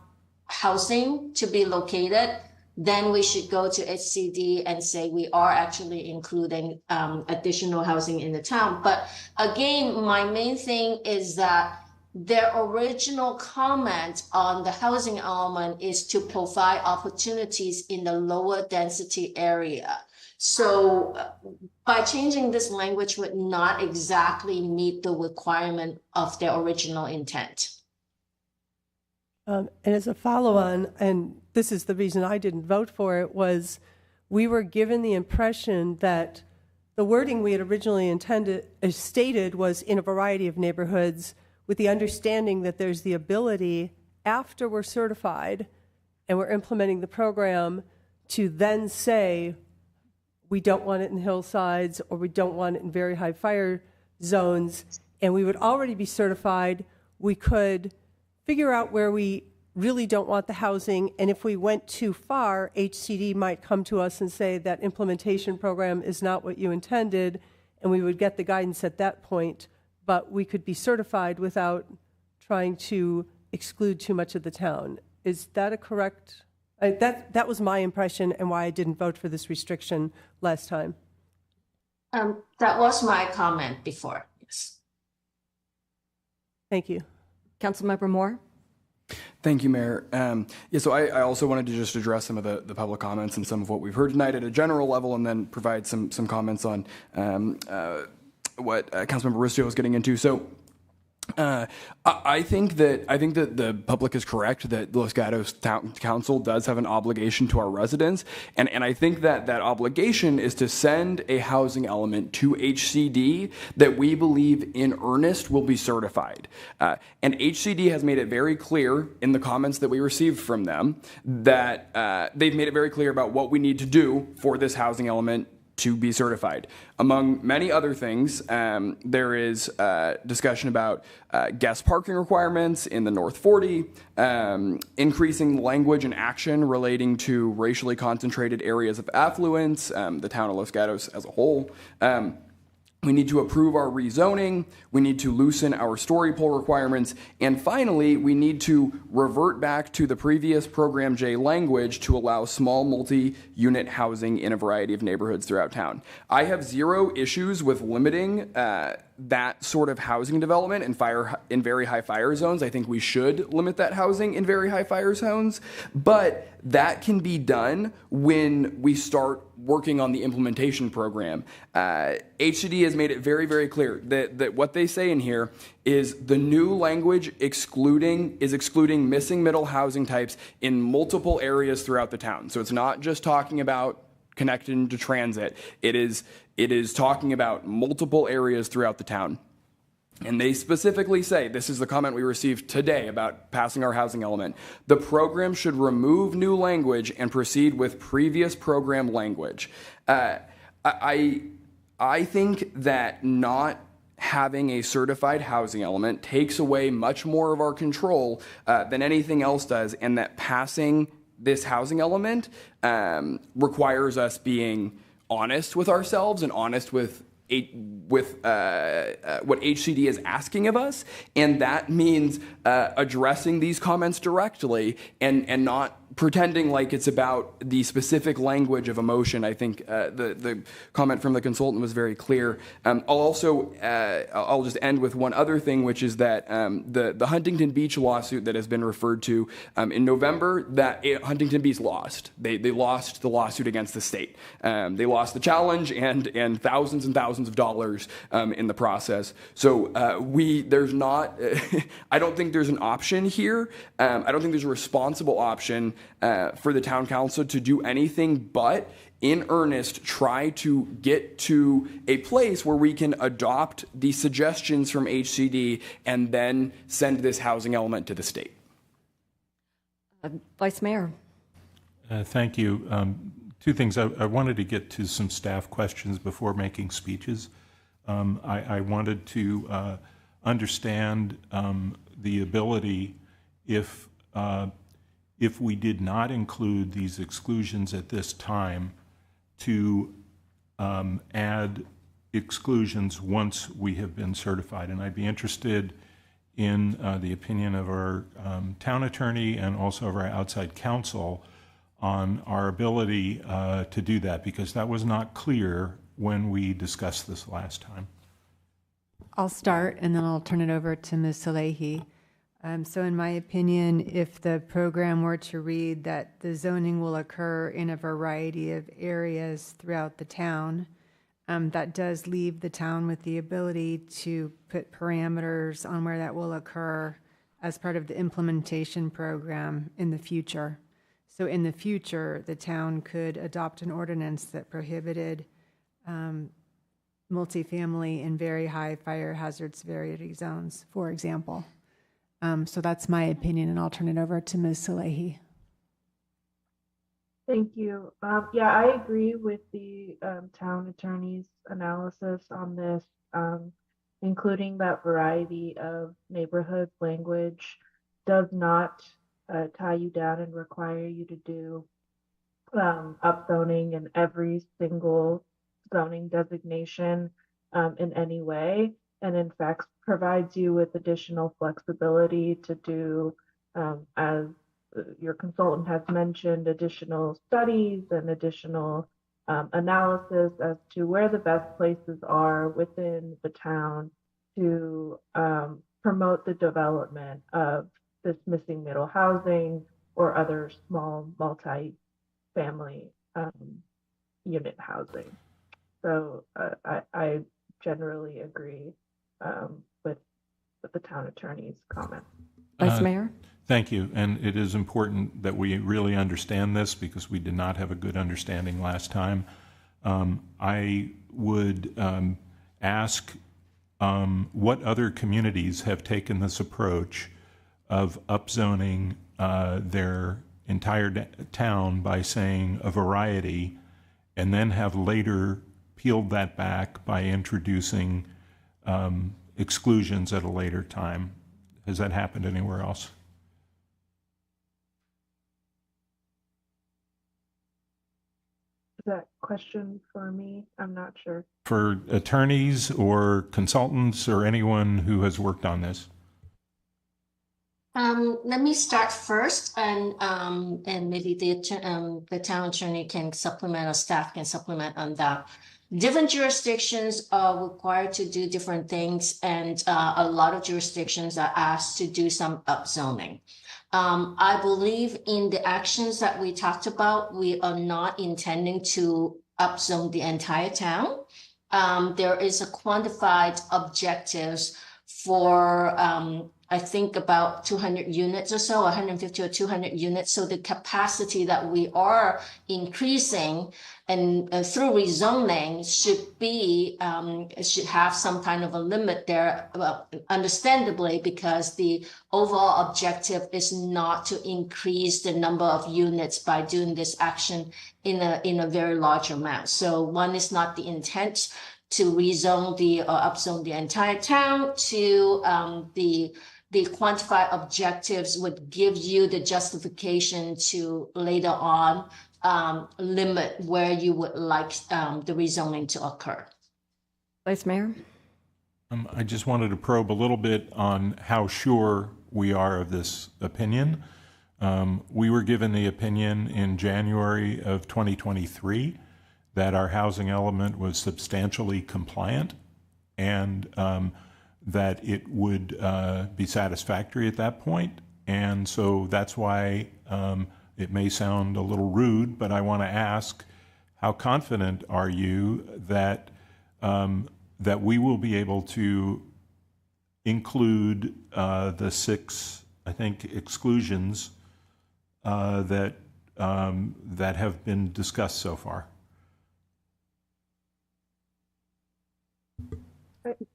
housing to be located? Then we should go to HCD and say we are actually including additional housing in the town. But again, my main thing is that their original comment on the housing element is to provide opportunities in the lower density area. So by changing this language would not exactly meet the requirement of their original intent. And as a follow-on, and this is the reason I didn't vote for it, was we were given the impression that the wording we had originally stated was in a variety of neighborhoods, with the understanding that there's the ability, after we're certified and we're implementing the program, to then say we don't want it in hillsides or we don't want it in very high fire zones, and we would already be certified. We could figure out where we really don't want the housing, and if we went too far, HCD might come to us and say that implementation program is not what you intended, and we would get the guidance at that point. But we could be certified without trying to exclude too much of the town. Is that a correct? That was my impression and why I didn't vote for this restriction last time. That was my comment before. Yes. Thank you. Councilmember Moore? Thank you, Mayor. So I also wanted to just address some of the public comments and some of what we've heard tonight at a general level, and then provide some comments on what Councilmember Risto was getting into. So I think that the public is correct that Los Gatos Town Council does have an obligation to our residents, and I think that obligation is to send a housing element to HCD that we believe in earnest will be certified. And HCD has made it very clear in the comments that we received from them that they've made it very clear about what we need to do for this housing element to be certified. Among many other things, there is discussion about guest parking requirements in the North 40, increasing language and action relating to racially concentrated areas of affluence, the town of Los Gatos as a whole. We need to approve our rezoning. We need to loosen our story pole requirements. And finally, we need to revert back to the previous Program J language to allow small multi-unit housing in a variety of neighborhoods throughout town. I have zero issues with limiting that sort of housing development in very high fire zones. I think we should limit that housing in very high fire zones, but that can be done when we start working on the implementation program. HCD has made it very, very clear that what they say in here is the new language excluding missing middle housing types in multiple areas throughout the town. So it's not just talking about connected to transit. It is talking about multiple areas throughout the town. And they specifically say, this is the comment we received today about passing our housing element, the program should remove new language and proceed with previous program language. I think that not having a certified housing element takes away much more of our control than anything else does, and that passing this housing element requires us being honest with ourselves and honest with what HCD is asking of us, and that means addressing these comments directly and not pretending like it's about the specific language of a motion. I think the comment from the consultant was very clear. I'll just end with one other thing, which is that the Huntington Beach lawsuit that has been referred to in November, Huntington Beach lost. They lost the lawsuit against the state. They lost the challenge and thousands of dollars in the process. So there's not, I don't think there's an option here. I don't think there's a responsible option for the town council to do anything but in earnest try to get to a place where we can adopt the suggestions from HCD and then send this housing element to the state. Vice Mayor. Thank you. Two things. I wanted to get to some staff questions before making speeches. I wanted to understand the ability, if we did not include these exclusions at this time, to add exclusions once we have been certified. And I'd be interested in the opinion of our town attorney and also of our outside counsel on our ability to do that, because that was not clear when we discussed this last time. I'll start and then I'll turn it over to Ms. Salehi. So in my opinion, if the program were to read that the zoning will occur in a variety of areas throughout the town, that does leave the town with the ability to put parameters on where that will occur as part of the implementation program in the future. So in the future, the town could adopt an ordinance that prohibited multifamily in very high fire hazard severity zones, for example. So that's my opinion, and I'll turn it over to Ms. Salehi. Thank you. Yeah, I agree with the town attorney's analysis on this, including that variety of neighborhood language does not tie you down and require you to do upzoning in every single zoning designation in any way, and in fact provides you with additional flexibility to do, as your consultant has mentioned, additional studies and additional analysis as to where the best places are within the town to promote the development of this missing middle housing or other small multi-family unit housing. So I generally agree with the town attorney's comment. Vice Mayor? Thank you. And it is important that we really understand this, because we did not have a good understanding last time. I would ask what other communities have taken this approach of upzoning their entire town by saying a variety, and then have later peeled that back by introducing exclusions at a later time. Has that happened anywhere else? Is that question for me? I'm not sure. For attorneys or consultants or anyone who has worked on this? Let me start first, and maybe the town attorney can supplement or staff can supplement on that. different jurisdictions are required to do different things, and a lot of jurisdictions are asked to do some upzoning. I believe in the actions that we talked about, we are not intending to upzone the entire town. There is a quantified objectives for, I think about 200 units or so, 150 or 200 units. So the capacity that we are increasing and through rezoning should be, should have some kind of a limit there, understandably, because the overall objective is not to increase the number of units by doing this action in a very large amount. So one is not the intent to rezone upzone the entire town. To the quantified objectives would give you the justification to later on limit where you would like the rezoning to occur. Vice Mayor? I just wanted to probe a little bit on how sure we are of this opinion. We were given the opinion in January of 2023 that our housing element was substantially compliant and that it would be satisfactory at that point. And so that's why it may sound a little rude, but I want to ask, how confident are you that that we will be able to include the 6, I think, exclusions that have been discussed so far?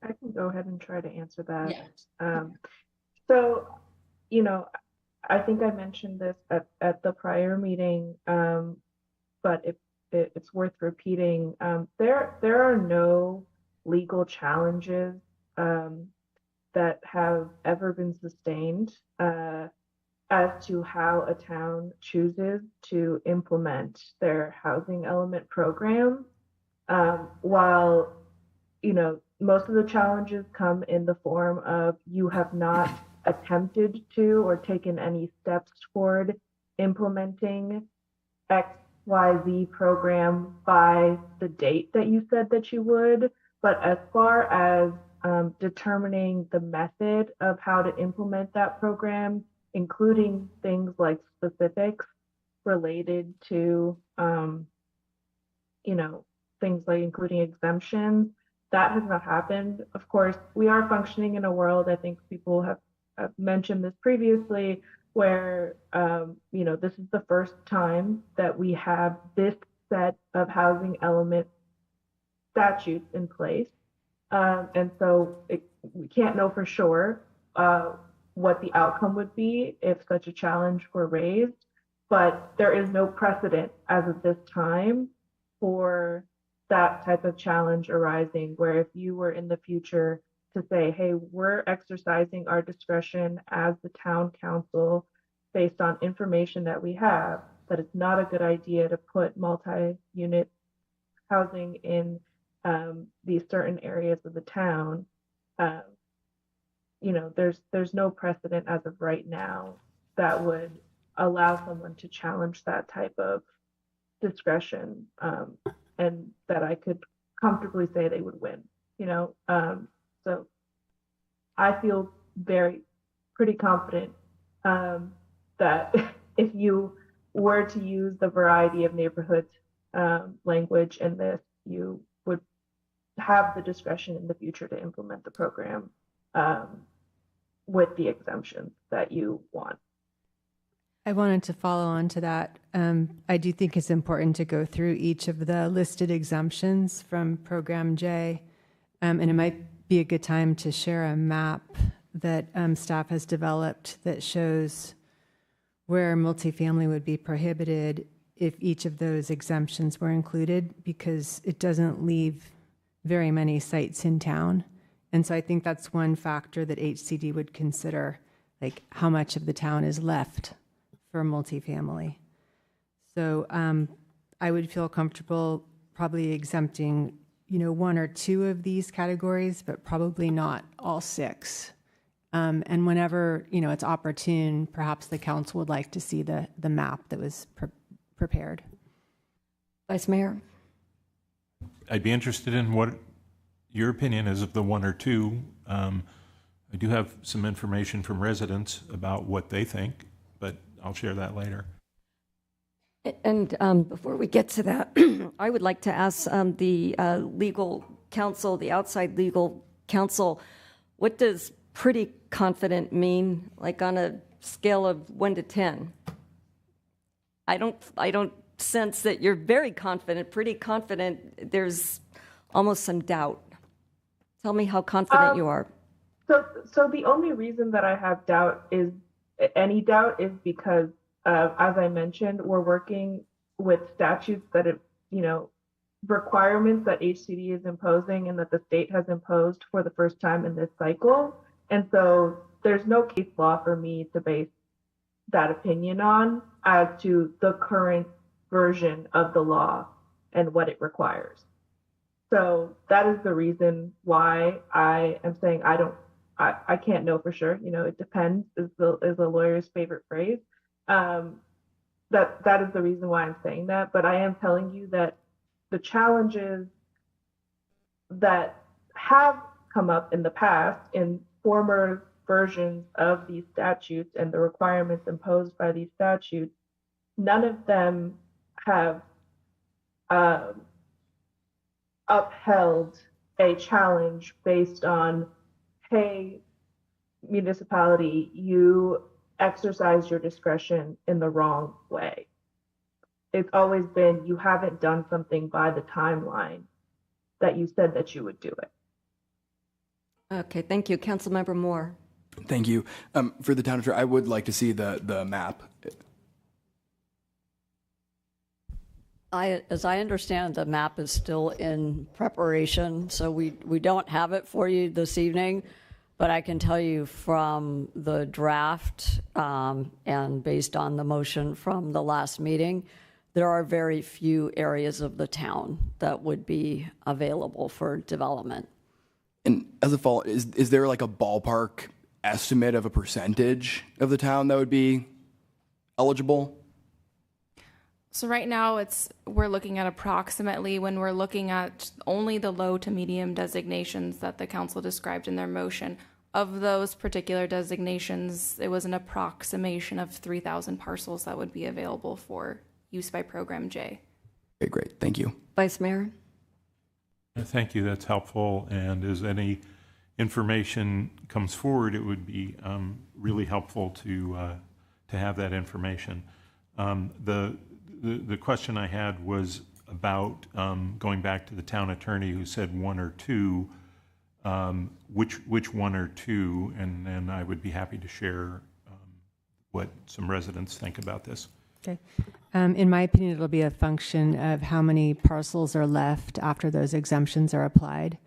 I can go ahead and try to answer that. Yeah. So, you know, I think I mentioned this at the prior meeting, but it's worth repeating. There are no legal challenges that have ever been sustained as to how a town chooses to implement their housing element program. While, you know, most of the challenges come in the form of you have not attempted to or taken any steps toward implementing XYZ program by the date that you said that you would. But as far as determining the method of how to implement that program, including things like specifics related to, you know, things like including exemptions, that has not happened. Of course, we are functioning in a world, I think people have mentioned this previously, where, you know, this is the first time that we have this set of housing element statutes in place. And so we can't know for sure what the outcome would be if such a challenge were raised, but there is no precedent as of this time for that type of challenge arising, where if you were in the future to say, hey, we're exercising our discretion as the town council based on information that we have, that it's not a good idea to put multi-unit housing in these certain areas of the town, you know, there's no precedent as of right now that would allow someone to challenge that type of discretion, and that I could comfortably say they would win, you know. So I feel pretty confident that if you were to use the variety of neighborhood language in this, you would have the discretion in the future to implement the program with the exemptions that you want. I wanted to follow on to that. I do think it's important to go through each of the listed exemptions from Program J, and it might be a good time to share a map that staff has developed that shows where multifamily would be prohibited if each of those exemptions were included, because it doesn't leave very many sites in town. And so I think that's one factor that HCD would consider, like how much of the town is left for multifamily. So I would feel comfortable probably exempting, you know, 1 or 2 of these categories, but probably not all 6. And whenever, you know, it's opportune, perhaps the council would like to see the map that was prepared. Vice Mayor? I'd be interested in what your opinion is of the one or two. I do have some information from residents about what they think, but I'll share that later. And before we get to that, I would like to ask the legal counsel, the outside legal counsel, what does pretty confident mean, like on a scale of 1 to 10? I don't sense that you're very confident. Pretty confident, there's almost some doubt. Tell me how confident you are. So the only reason that I have any doubt is because, as I mentioned, we're working with statutes that, requirements that HCD is imposing and that the state has imposed for the first time in this cycle. And so there's no case law for me to base that opinion on as to the current version of the law and what it requires. So that is the reason why I am saying I can't know for sure. It depends is a lawyer's favorite phrase. That is the reason why I'm saying that. But I am telling you that the challenges that have come up in the past in former versions of these statutes and the requirements imposed by these statutes, none of them have upheld a challenge based on, hey, municipality, you exercise your discretion in the wrong way. It's always been, you haven't done something by the timeline that you said that you would do it. Okay, thank you. Councilmember Moore. Thank you. For the town attorney, I would like to see the map. As I understand, the map is still in preparation, so we don't have it for you this evening. But I can tell you from the draft and based on the motion from the last meeting, there are very few areas of the town that would be available for development. And as a follow, is there like a ballpark estimate of a percentage of the town that would be eligible? So right now we're looking at approximately, when we're looking at only the low to medium designations that the council described in their motion, of those particular designations, it was an approximation of 3,000 parcels that would be available for use by Program J. Okay, great. Thank you. Vice Mayor. Thank you. That's helpful. And as any information comes forward, it would be really helpful to have that information. The question I had was about going back to the town attorney who said 1 or 2. Which 1 or 2? And then I would be happy to share what some residents think about this. Okay. In my opinion, it'll be a function of how many parcels are left after those exemptions are applied.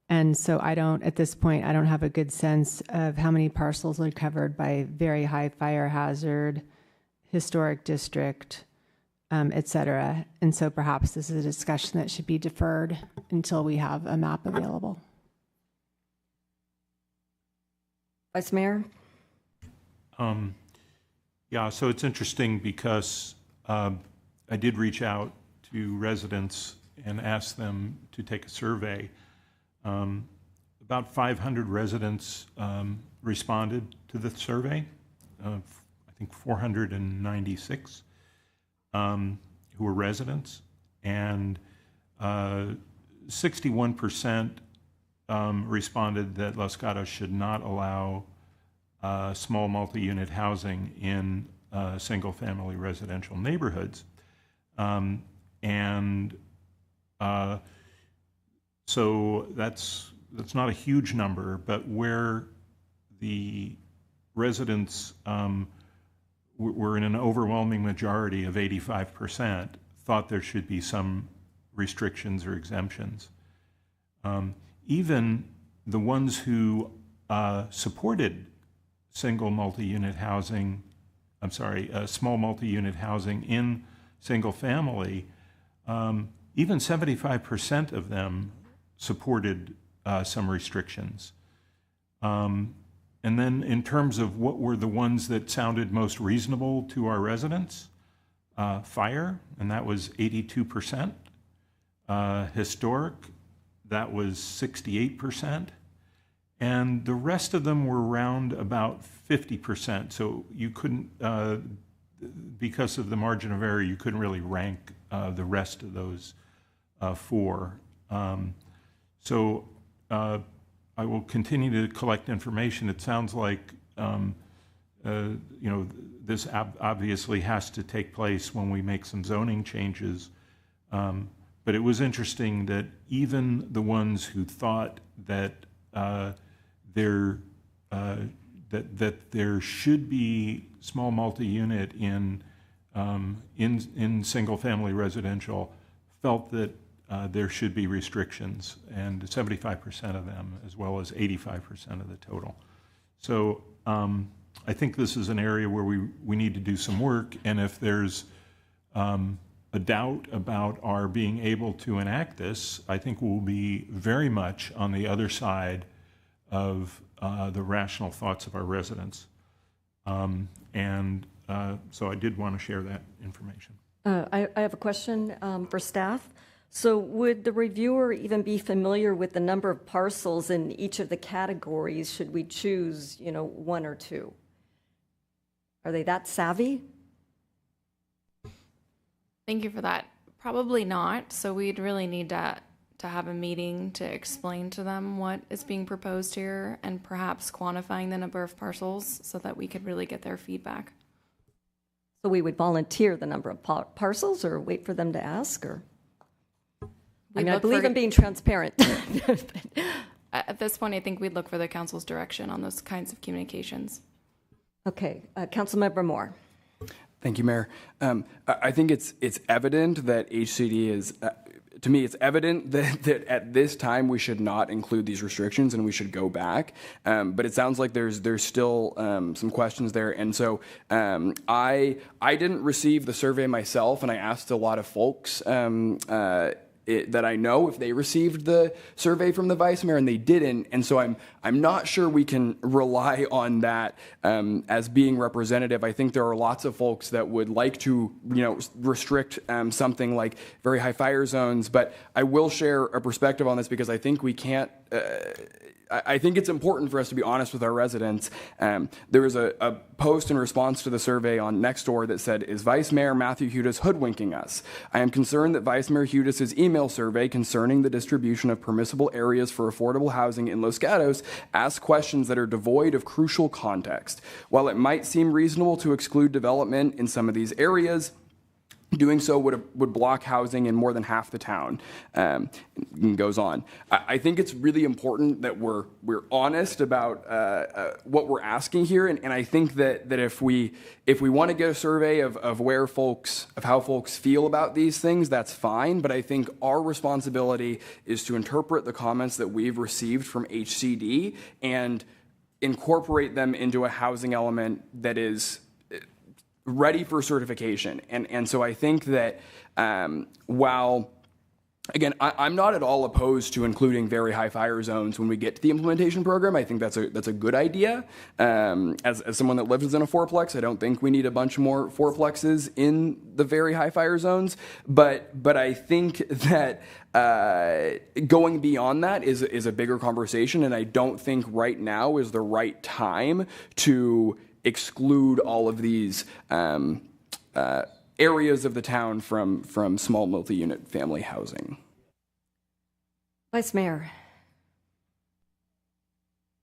And so at this point, I don't have a good sense of how many parcels are covered by very high fire hazard, historic district, et cetera. And so perhaps this is a discussion that should be deferred until we have a map available. Vice Mayor? Yeah, so it's interesting because I did reach out to residents and ask them to take a survey. About 500 residents responded to the survey, I think 496 who were residents, and 61% responded that Los Gatos should not allow small multi-unit housing in single-family residential neighborhoods. So that's not a huge number, but where the residents were in an overwhelming majority of 85% thought there should be some restrictions or exemptions. Even the ones who supported small multi-unit housing in single family, even 75% of them supported some restrictions. And then in terms of what were the ones that sounded most reasonable to our residents, fire, and that was 82%. Historic, that was 68%. And the rest of them were around about 50%. So you couldn't, because of the margin of error, you couldn't really rank the rest of those four. So I will continue to collect information. It sounds like this obviously has to take place when we make some zoning changes. But it was interesting that even the ones who thought that there should be small multi-unit in single-family residential felt that there should be restrictions, and 75% of them, as well as 85% of the total. So I think this is an area where we need to do some work, and if there's a doubt about our being able to enact this, I think we'll be very much on the other side of the rational thoughts of our residents. So I did want to share that information. I have a question for staff. So would the reviewer even be familiar with the number of parcels in each of the categories should we choose, one or two? Are they that savvy? Thank you for that. Probably not. So we'd really need to have a meeting to explain to them what is being proposed here and perhaps quantifying the number of parcels so that we could really get their feedback. So we would volunteer the number of parcels or wait for them to ask? Or I believe in being transparent. At this point, I think we'd look for the council's direction on those kinds of communications. Okay. Councilmember Moore. Thank you, Mayor. I think it's evident that HCD is, to me, it's evident that at this time we should not include these restrictions and we should go back. But it sounds like there's still some questions there. And so I didn't receive the survey myself, and I asked a lot of folks that I know if they received the survey from the vice mayor, and they didn't. And so I'm not sure we can rely on that as being representative. I think there are lots of folks that would like to, restrict something like very high fire zones. But I will share a perspective on this because I think we can't. I think it's important for us to be honest with our residents. There was a post in response to the survey on Nextdoor that said, "Is Vice Mayor Matthew Hudas hoodwinking us? I am concerned that Vice Mayor Hudas' email survey concerning the distribution of permissible areas for affordable housing in Los Gatos asks questions that are devoid of crucial context. While it might seem reasonable to exclude development in some of these areas, doing so would block housing in more than half the town." And goes on. I think it's really important that we're honest about what we're asking here, and I think that if we want to get a survey of how folks feel about these things, that's fine. But I think our responsibility is to interpret the comments that we've received from HCD and incorporate them into a housing element that is ready for certification. And so I think that while, again, I'm not at all opposed to including very high fire zones when we get to the implementation program. I think that's a good idea. As someone that lives in a fourplex, I don't think we need a bunch more fourplexes in the very high fire zones. But I think that going beyond that is a bigger conversation, and I don't think right now is the right time to exclude all of these areas of the town from small multi-unit family housing. Vice Mayor.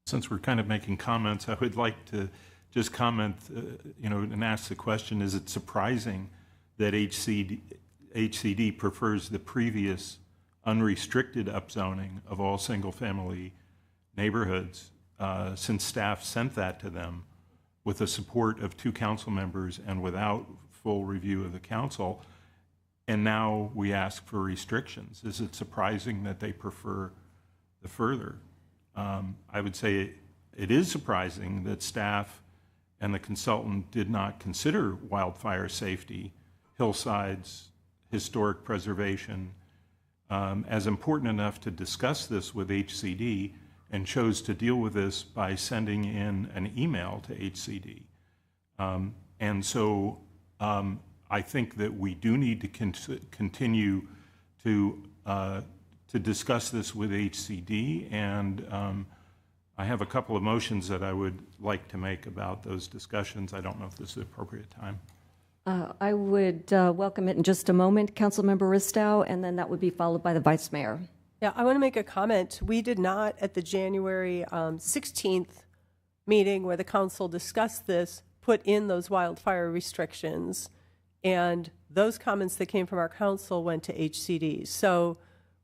Since we're kind of making comments, I would like to just comment, and ask the question, is it surprising that HCD prefers the previous unrestricted upzoning of all single-family neighborhoods since staff sent that to them with the support of 2 council members and without full review of the council, and now we ask for restrictions? Is it surprising that they prefer the further? I would say it is surprising that staff and the consultant did not consider wildfire safety, hillsides, historic preservation as important enough to discuss this with HCD, and chose to deal with this by sending in an email to HCD. And so I think that we do need to continue to to discuss this with HCD, and I have a couple of motions that I would like to make about those discussions. I don't know if this is the appropriate time. I would welcome it in just a moment, Councilmember Ristow, and then that would be followed by the Vice Mayor. Yeah, I want to make a comment. We did not, at the January 16th meeting where the council discussed this, put in those wildfire restrictions. And those comments that came from our council went to HCD. So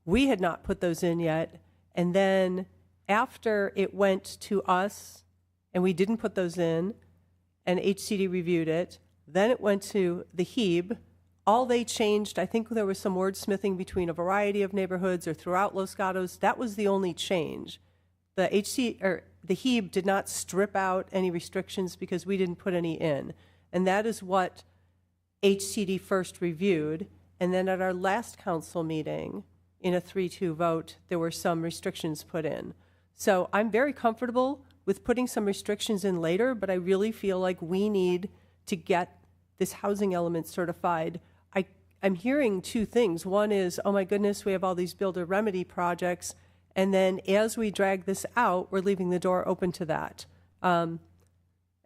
we had not put those in yet. And then after it went to us, and we didn't put those in, and HCD reviewed it, then it went to the HEB. All they changed, I think there was some wordsmithing between a variety of neighborhoods or throughout Los Gatos. That was the only change. The HEB did not strip out any restrictions because we didn't put any in. And that is what HCD first reviewed. And then at our last council meeting, in a 3-2 vote, there were some restrictions put in. So I'm very comfortable with putting some restrictions in later, but I really feel like we need to get this housing element certified. I'm hearing two things. One is, oh my goodness, we have all these builder remedy projects. And then as we drag this out, we're leaving the door open to that. And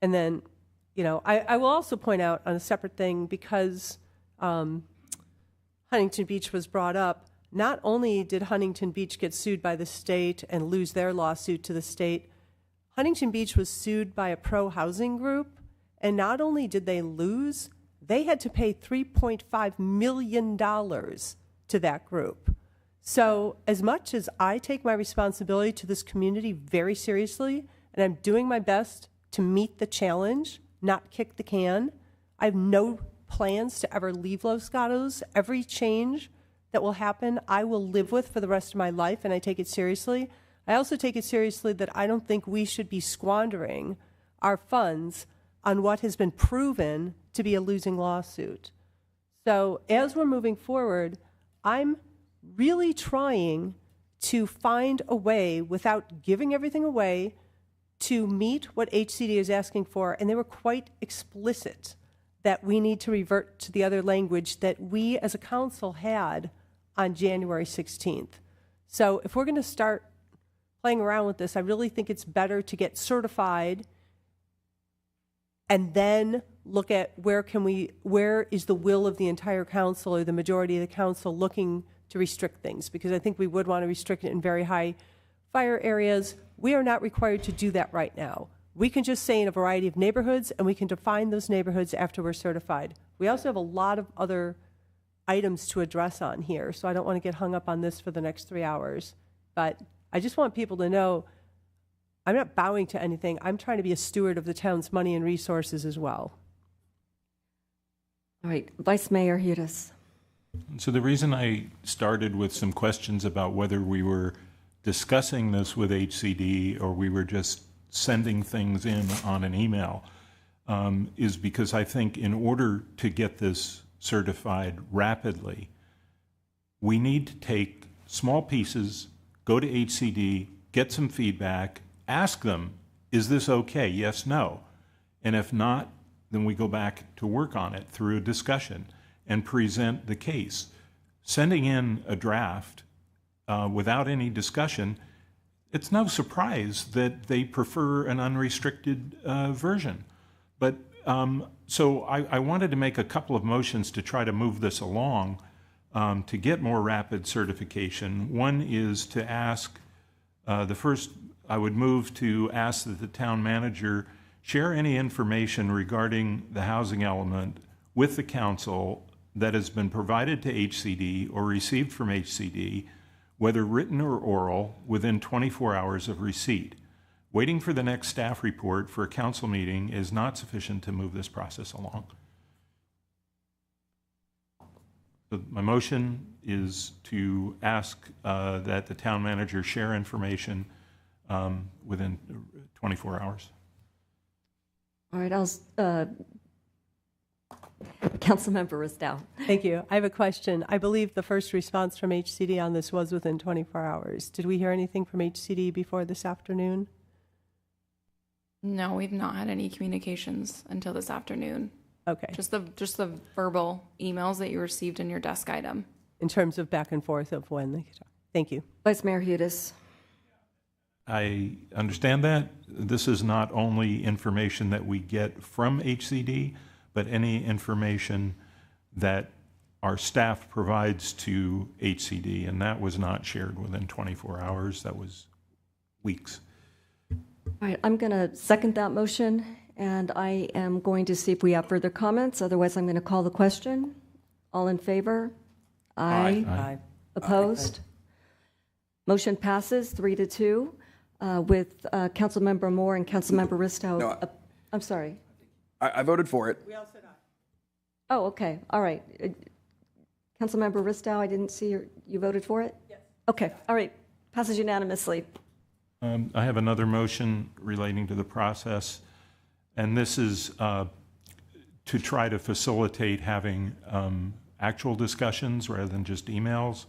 then, you know, I will also point out on a separate thing, because Huntington Beach was brought up, not only did Huntington Beach get sued by the state and lose their lawsuit to the state, Huntington Beach was sued by a pro-housing group. And not only did they lose, they had to pay $3.5 million to that group. So as much as I take my responsibility to this community very seriously, and I'm doing my best to meet the challenge, not kick the can, I have no plans to ever leave Los Gatos. Every change that will happen, I will live with for the rest of my life, and I take it seriously. I also take it seriously that I don't think we should be squandering our funds on what has been proven to be a losing lawsuit. So as we're moving forward, I'm really trying to find a way, without giving everything away, to meet what HCD is asking for. And they were quite explicit that we need to revert to the other language that we as a council had on January 16th. So if we're going to start playing around with this, I really think it's better to get certified and then look at where is the will of the entire council or the majority of the council looking to restrict things, because I think we would want to restrict it in very high fire areas. We are not required to do that right now. We can just say in a variety of neighborhoods, and we can define those neighborhoods after we're certified. We also have a lot of other items to address on here, so I don't want to get hung up on this for the next 3 hours. But I just want people to know I'm not bowing to anything. I'm trying to be a steward of the town's money and resources as well. All right, Vice Mayor Hudas. So the reason I started with some questions about whether we were discussing this with HCD or we were just sending things in on an email is because I think in order to get this certified rapidly, we need to take small pieces, go to HCD, get some feedback, ask them, is this okay? Yes, no. And if not, then we go back to work on it through a discussion and present the case. Sending in a draft without any discussion, it's no surprise that they prefer an unrestricted version. But so I wanted to make a couple of motions to try to move this along to get more rapid certification. One is to ask, the first, I would move to ask that the town manager share any information regarding the housing element with the council that has been provided to HCD or received from HCD, whether written or oral, within 24 hours of receipt. Waiting for the next staff report for a council meeting is not sufficient to move this process along. So my motion is to ask that the town manager share information within 24 hours. All right, Councilmember Ristow. Thank you. I have a question. I believe the first response from HCD on this was within 24 hours. Did we hear anything from HCD before this afternoon? No, we've not had any communications until this afternoon. Okay. Just the verbal emails that you received in your desk item. in terms of back and forth of when they could talk. Thank you. Vice Mayor Hudes. I understand that. This is not only information that we get from HCD, but any information that our staff provides to HCD, and that was not shared within 24 hours. That was weeks. All right, I'm going to second that motion, and I am going to see if we have further comments. Otherwise, I'm going to call the question. All in favor? Aye. Aye. Opposed? Motion passes 3-2 with Councilmember Moore and Councilmember Risto. No, I'm sorry. I voted for it. We all said aye. Oh, okay. All right. Councilmember Risto, I didn't see you voted for it? Yes. Okay. All right. Passes unanimously. I have another motion relating to the process, and this is to try to facilitate having actual discussions rather than just emails.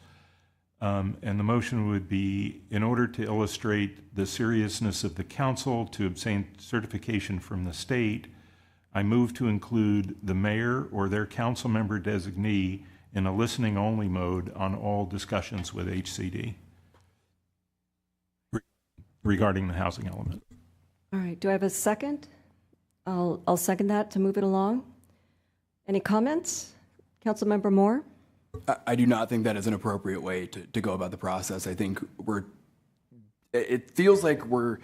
And the motion would be, in order to illustrate the seriousness of the council to obtain certification from the state, I move to include the mayor or their council member designee in a listening only mode on all discussions with HCD regarding the housing element. All right. Do I have a second? I'll second that to move it along. Any comments? Councilmember Moore? I do not think that is an appropriate way to go about the process. I think it feels like we're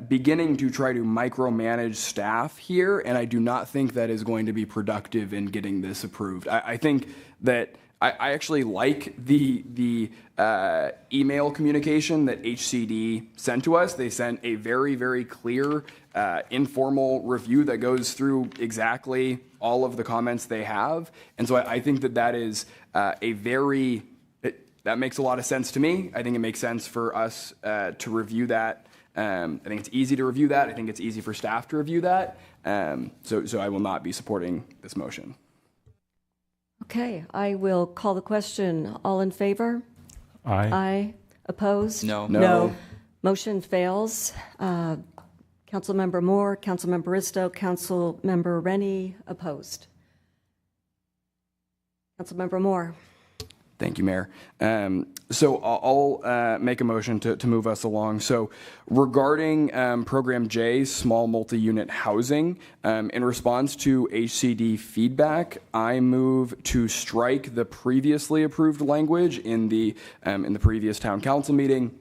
beginning to try to micromanage staff here, and I do not think that is going to be productive in getting this approved. I think that I actually like the email communication that HCD sent to us. They sent a very, very clear informal review that goes through exactly all of the comments they have. And so I think that is that makes a lot of sense to me. I think it makes sense for us to review that. I think it's easy to review that. I think it's easy for staff to review that. So I will not be supporting this motion. Okay, I will call the question. All in favor? Aye. Aye. Opposed? No. Motion fails. Councilmember Moore, Councilmember Risto, Councilmember Rennie, opposed. Councilmember Moore. Thank you, Mayor. So I'll make a motion to move us along. So regarding Program J, small multi-unit housing, in response to HCD feedback, I move to strike the previously approved language in the previous town council meeting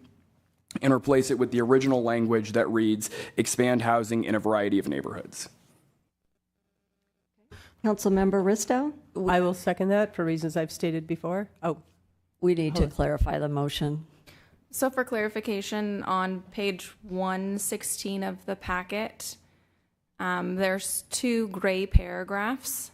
and replace it with the original language that reads, expand housing in a variety of neighborhoods. Councilmember Risto? I will second that for reasons I've stated before. Oh, We need to clarify the motion. So for clarification, on page 116 of the packet, there's 2 gray paragraphs.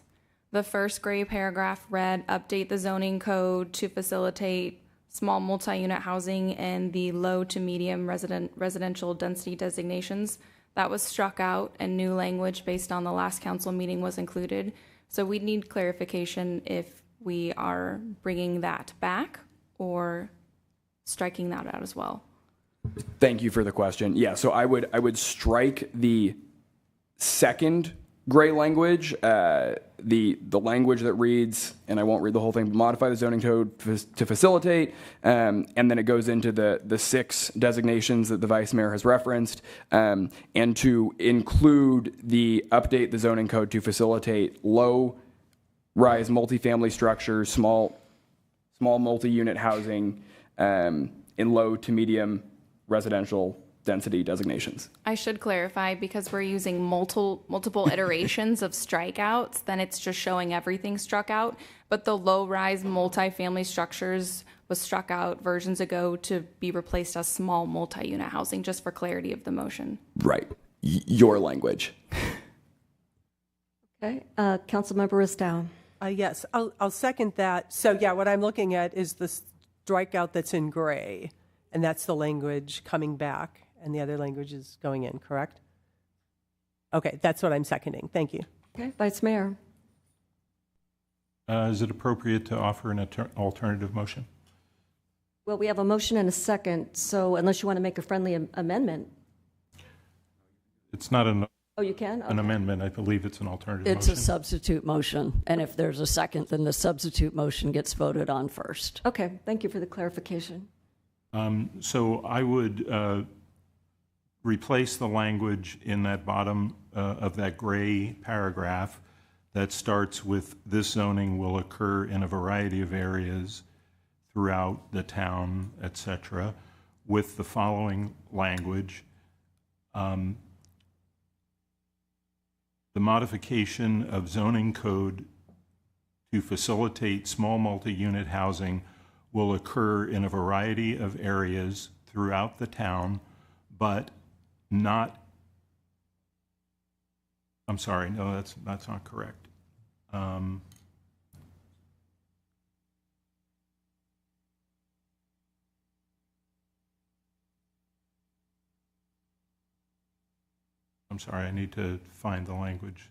The first gray paragraph read, update the zoning code to facilitate small multi-unit housing in the low to medium residential density designations. That was struck out, and new language based on the last council meeting was included. So we'd need clarification if we are bringing that back or striking that out as well. Thank you for the question. Yeah, so I would strike the second gray language, the language that reads, and I won't read the whole thing, but modify the zoning code to facilitate, and then it goes into the 6 designations that the vice mayor has referenced, and to include the update the zoning code to facilitate low-rise multifamily structures, small multi-unit housing in low to medium residential density designations. I should clarify, because we're using multiple iterations of strikeouts, then it's just showing everything struck out. But the low-rise multifamily structures was struck out versions ago to be replaced as small multi-unit housing, just for clarity of the motion. Right. Your language. Okay. Councilmember Risto. Yes, I'll second that. So yeah, what I'm looking at is the strikeout that's in gray, and that's the language coming back, and the other language is going in, correct? Okay, that's what I'm seconding. Thank you. Okay, Vice Mayor. Is it appropriate to offer an alternative motion? Well, we have a motion and a second, so unless you want to make a friendly amendment. It's not an Oh, you can? an amendment. I believe it's an alternative It's motion. a substitute motion, and if there's a second, then the substitute motion gets voted on first. Okay, thank you for the clarification. So I would replace the language in that bottom of that gray paragraph that starts with "this zoning will occur in a variety of areas throughout the town," etc., with the following language. The modification of zoning code to facilitate small multi-unit housing will occur in a variety of areas throughout the town, but not, I'm sorry, no, that's not correct. I'm sorry, I need to find the language.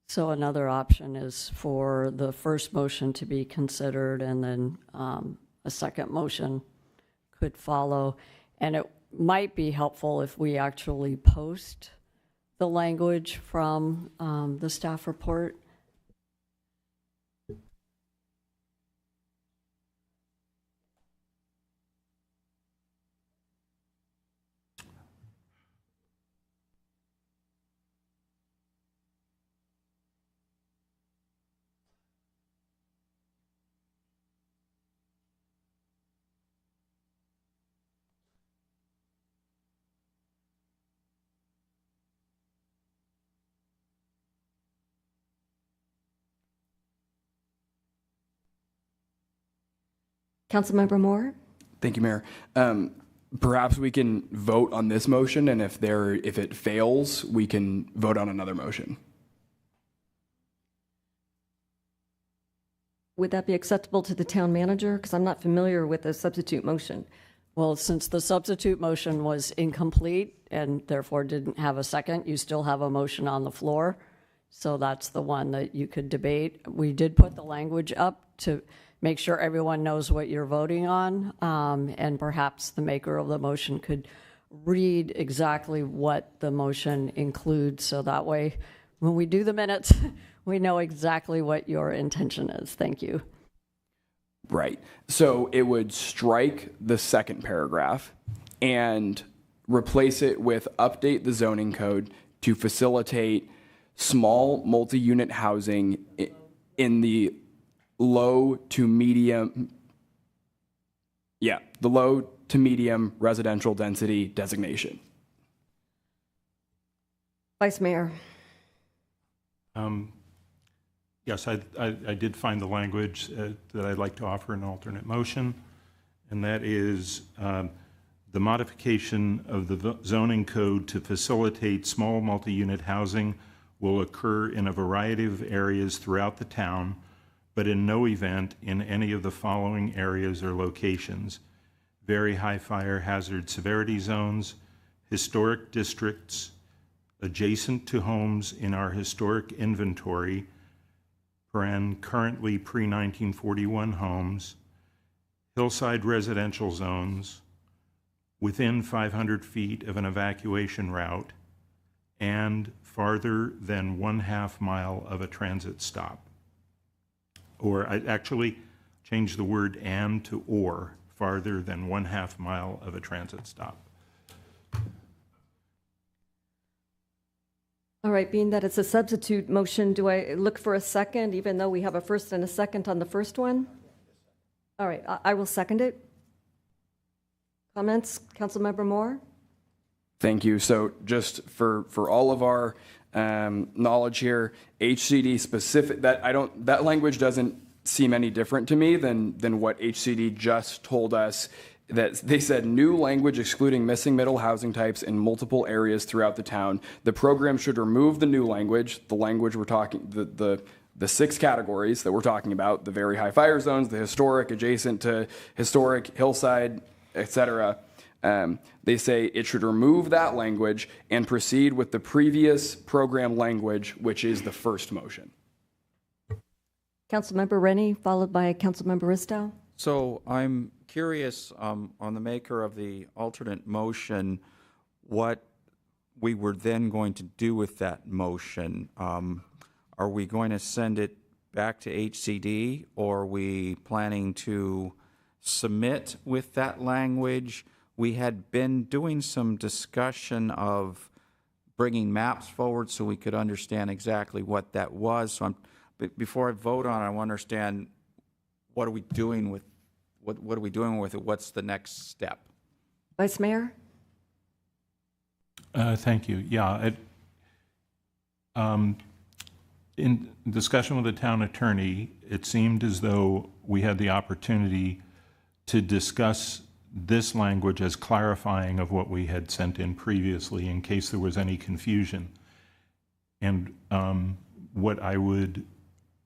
So another option is for the first motion to be considered, and then a second motion could follow. And it might be helpful if we actually post the language from the staff report. Councilmember Moore? Thank you, Mayor. Perhaps we can vote on this motion, and if it fails, we can vote on another motion. Would that be acceptable to the town manager? Because I'm not familiar with a substitute motion. Well, since the substitute motion was incomplete and therefore didn't have a second, you still have a motion on the floor. So that's the one that you could debate. We did put the language up to make sure everyone knows what you're voting on, and perhaps the maker of the motion could read exactly what the motion includes, so that way when we do the minutes, we know exactly what your intention is. Thank you. Right. So it would strike the second paragraph and replace it with update the zoning code to facilitate small multi-unit housing in the low to medium residential density designation. Vice Mayor. Yes, I did find the language that I'd like to offer an alternate motion, and that is the modification of the zoning code to facilitate small multi-unit housing will occur in a variety of areas throughout the town, but in no event in any of the following areas or locations: very high fire hazard severity zones, historic districts, adjacent to homes in our historic inventory, currently pre-1941 homes, hillside residential zones, within 500 feet of an evacuation route, and farther than 1/2 mile of a transit stop. Or I actually changed the word "and" to "or," farther than 1/2 mile of a transit stop. All right, being that it's a substitute motion, do I look for a second, even though we have a first and a second on the first one? All right, I will second it. Comments? Councilmember Moore? Thank you. So just for all of our knowledge here, HCD specific, that language doesn't seem any different to me than what HCD just told us. That they said new language excluding missing middle housing types in multiple areas throughout the town. The program should remove the new language, the language we're talking, the 6 categories that we're talking about, the very high fire zones, the historic, adjacent to historic, hillside, etc. They say it should remove that language and proceed with the previous program language, which is the first motion. Councilmember Rennie, followed by Councilmember Risto. So I'm curious, on the maker of the alternate motion, what we were then going to do with that motion. Are we going to send it back to HCD, or are we planning to submit with that language? We had been doing some discussion of bringing maps forward so we could understand exactly what that was. So before I vote on it, I want to understand what are we doing with what are we doing with it? What's the next step? Vice Mayor? Thank you. Yeah. In discussion with the town attorney, it seemed as though we had the opportunity to discuss this language as clarifying of what we had sent in previously in case there was any confusion. And what I would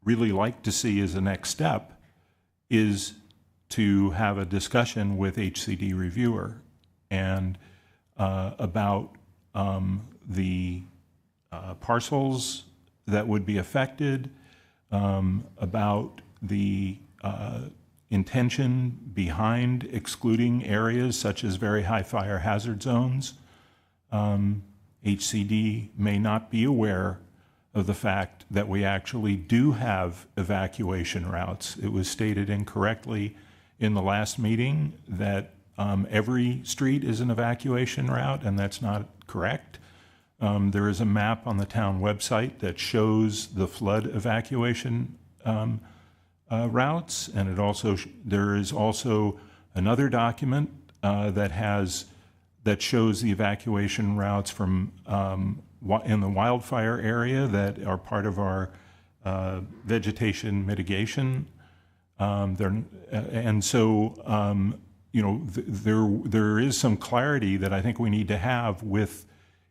really like to see as a next step is to have a discussion with HCD reviewer and about the parcels that would be affected, about the intention behind excluding areas such as very high fire hazard zones. HCD may not be aware of the fact that we actually do have evacuation routes. It was stated incorrectly in the last meeting that every street is an evacuation route, and that's not correct. There is a map on the town website that shows the flood evacuation routes, and there is also another document that shows the evacuation routes from in the wildfire area that are part of our vegetation mitigation. And so there is some clarity that I think we need to have with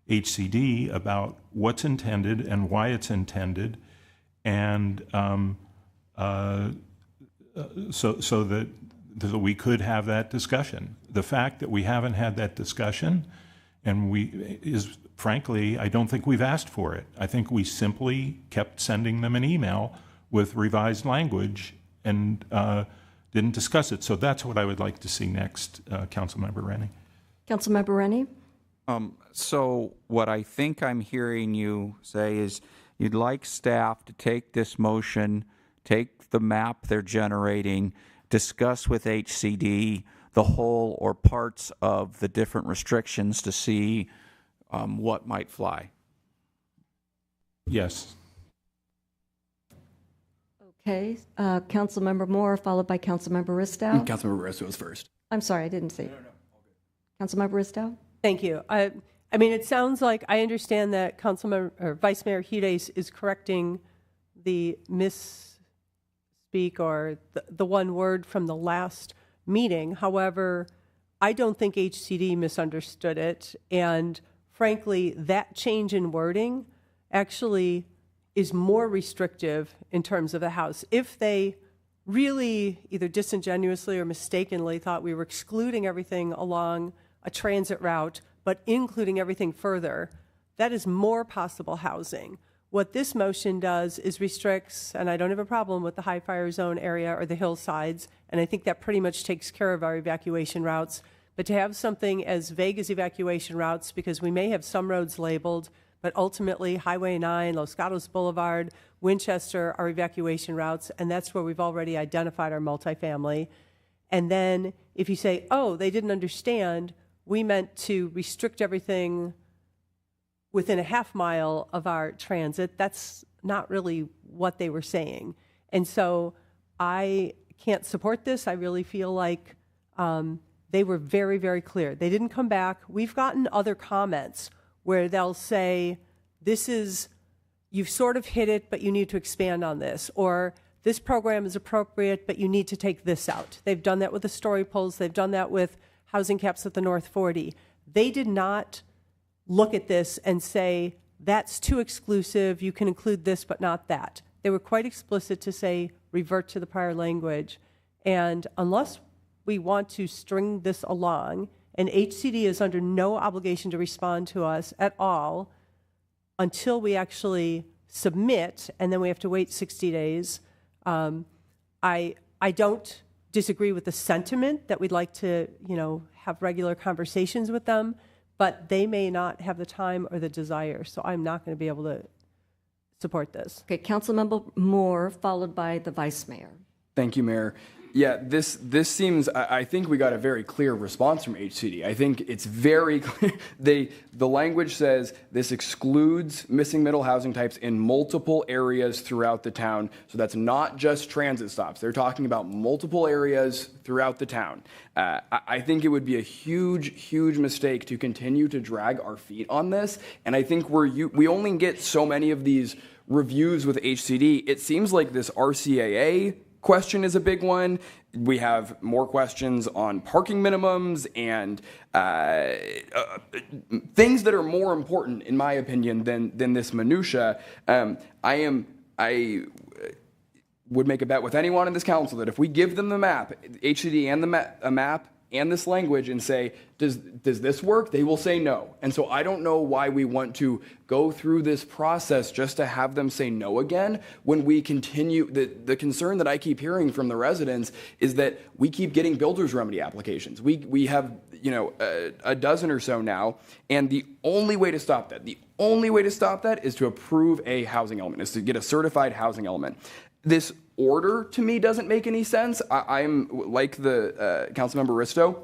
HCD about what's intended and why it's intended, and so that we could have that discussion. The fact that we haven't had that discussion, and is frankly, I don't think we've asked for it. I think we simply kept sending them an email with revised language and didn't discuss it. So that's what I would like to see next, Councilmember Rennie. Councilmember Rennie? So what I think I'm hearing you say is you'd like staff to take this motion, take the map they're generating, discuss with HCD the whole or parts of the different restrictions to see what might fly. Yes. Okay. Councilmember Moore, followed by Councilmember Ristow. Councilmember Ristow was first. I'm sorry, I didn't see. No. Councilmember Ristow? Thank you. I mean, it sounds like I understand that Councilmember or Vice Mayor Hudes is correcting the misspeak or the one word from the last meeting. However, I don't think HCD misunderstood it. And frankly, that change in wording actually is more restrictive in terms of the House. If they really either disingenuously or mistakenly thought we were excluding everything along a transit route, but including everything further, that is more possible housing. What this motion does is restricts, and I don't have a problem with the high fire zone area or the hillsides, and I think that pretty much takes care of our evacuation routes. But to have something as vague as evacuation routes, because we may have some roads labeled, but ultimately Highway 9, Los Gatos Boulevard, Winchester are evacuation routes, and that's where we've already identified our multifamily. And then if you say, oh, they didn't understand, we meant to restrict everything within a half mile of our transit, that's not really what they were saying. And so I can't support this. I really feel like they were very, very clear. They didn't come back. We've gotten other comments where they'll say, this is, you've sort of hit it, but you need to expand on this. Or this program is appropriate, but you need to take this out. They've done that with the story polls. They've done that with housing caps at the North 40. They did not look at this and say, that's too exclusive, you can include this but not that. They were quite explicit to say, revert to the prior language. And unless we want to string this along, and HCD is under no obligation to respond to us at all until we actually submit, and then we have to wait 60 days, I don't disagree with the sentiment, that we'd like to, have regular conversations with them, but they may not have the time or the desire. So I'm not going to be able to support this. Okay, Councilmember Moore, followed by the Vice Mayor. Thank you, Mayor. Yeah, this seems, I think we got a very clear response from HCD. I think it's very clear. The language says this excludes missing middle housing types in multiple areas throughout the town. So that's not just transit stops. They're talking about multiple areas throughout the town. I think it would be a huge, huge mistake to continue to drag our feet on this. And I think we only get so many of these reviews with HCD. It seems like this RCAA question is a big one. We have more questions on parking minimums and things that are more important, in my opinion, than this minutia. I would make a bet with anyone in this council that if we give them the map, HCD and a map and this language, and say, does this work? They will say no. And so I don't know why we want to go through this process just to have them say no again when we continue. The concern that I keep hearing from the residents is that we keep getting builder's remedy applications. We have a dozen or so now, and the only way to stop that is to approve a housing element, is to get a certified housing element. This order to me doesn't make any sense. I'm like the Councilmember Risto.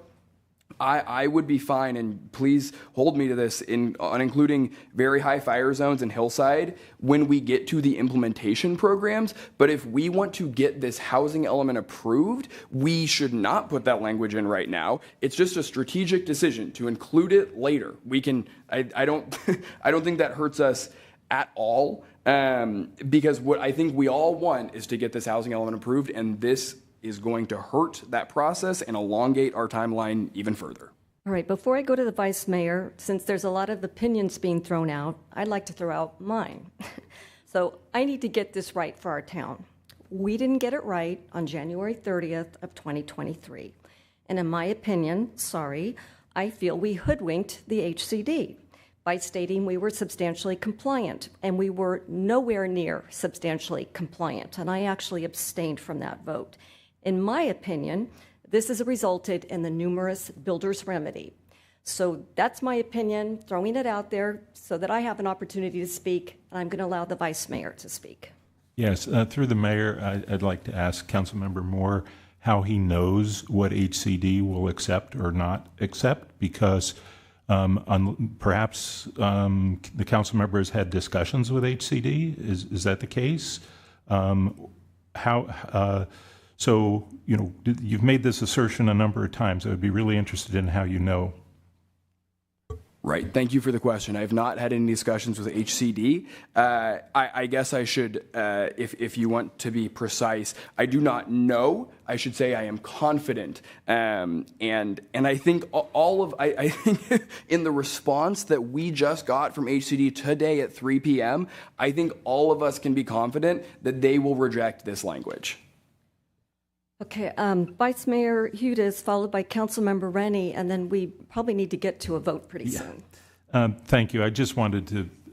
I would be fine, and please hold me to this, on including very high fire zones and hillside when we get to the implementation programs. But if we want to get this housing element approved, we should not put that language in right now. It's just a strategic decision to include it later. We can. I don't. I don't think that hurts us at all. Because what I think we all want is to get this housing element approved, and this is going to hurt that process and elongate our timeline even further. All right, before I go to the Vice Mayor, since there's a lot of opinions being thrown out, I'd like to throw out mine. So I need to get this right for our town. We didn't get it right on January 30th of 2023. And in my opinion, I feel we hoodwinked the HCD by stating we were substantially compliant, and we were nowhere near substantially compliant, and I actually abstained from that vote. In my opinion, this has resulted in the numerous builder's remedy. So that's my opinion, throwing it out there so that I have an opportunity to speak, and I'm going to allow the Vice Mayor to speak. Yes, through the mayor, I'd like to ask Councilmember Moore how he knows what HCD will accept or not accept, because perhaps the council member has had discussions with HCD. Is that the case? So you've made this assertion a number of times. I would be really interested in how you know. Right. Thank you for the question. I have not had any discussions with HCD. I guess I should, if you want to be precise, I do not know. I should say I am confident. And I think I think in the response that we just got from HCD today at 3 p.m., I think all of us can be confident that they will reject this language. Okay, Vice Mayor Hudes, followed by Councilmember Rennie, and then we probably need to get to a vote pretty soon. Thank you. I just wanted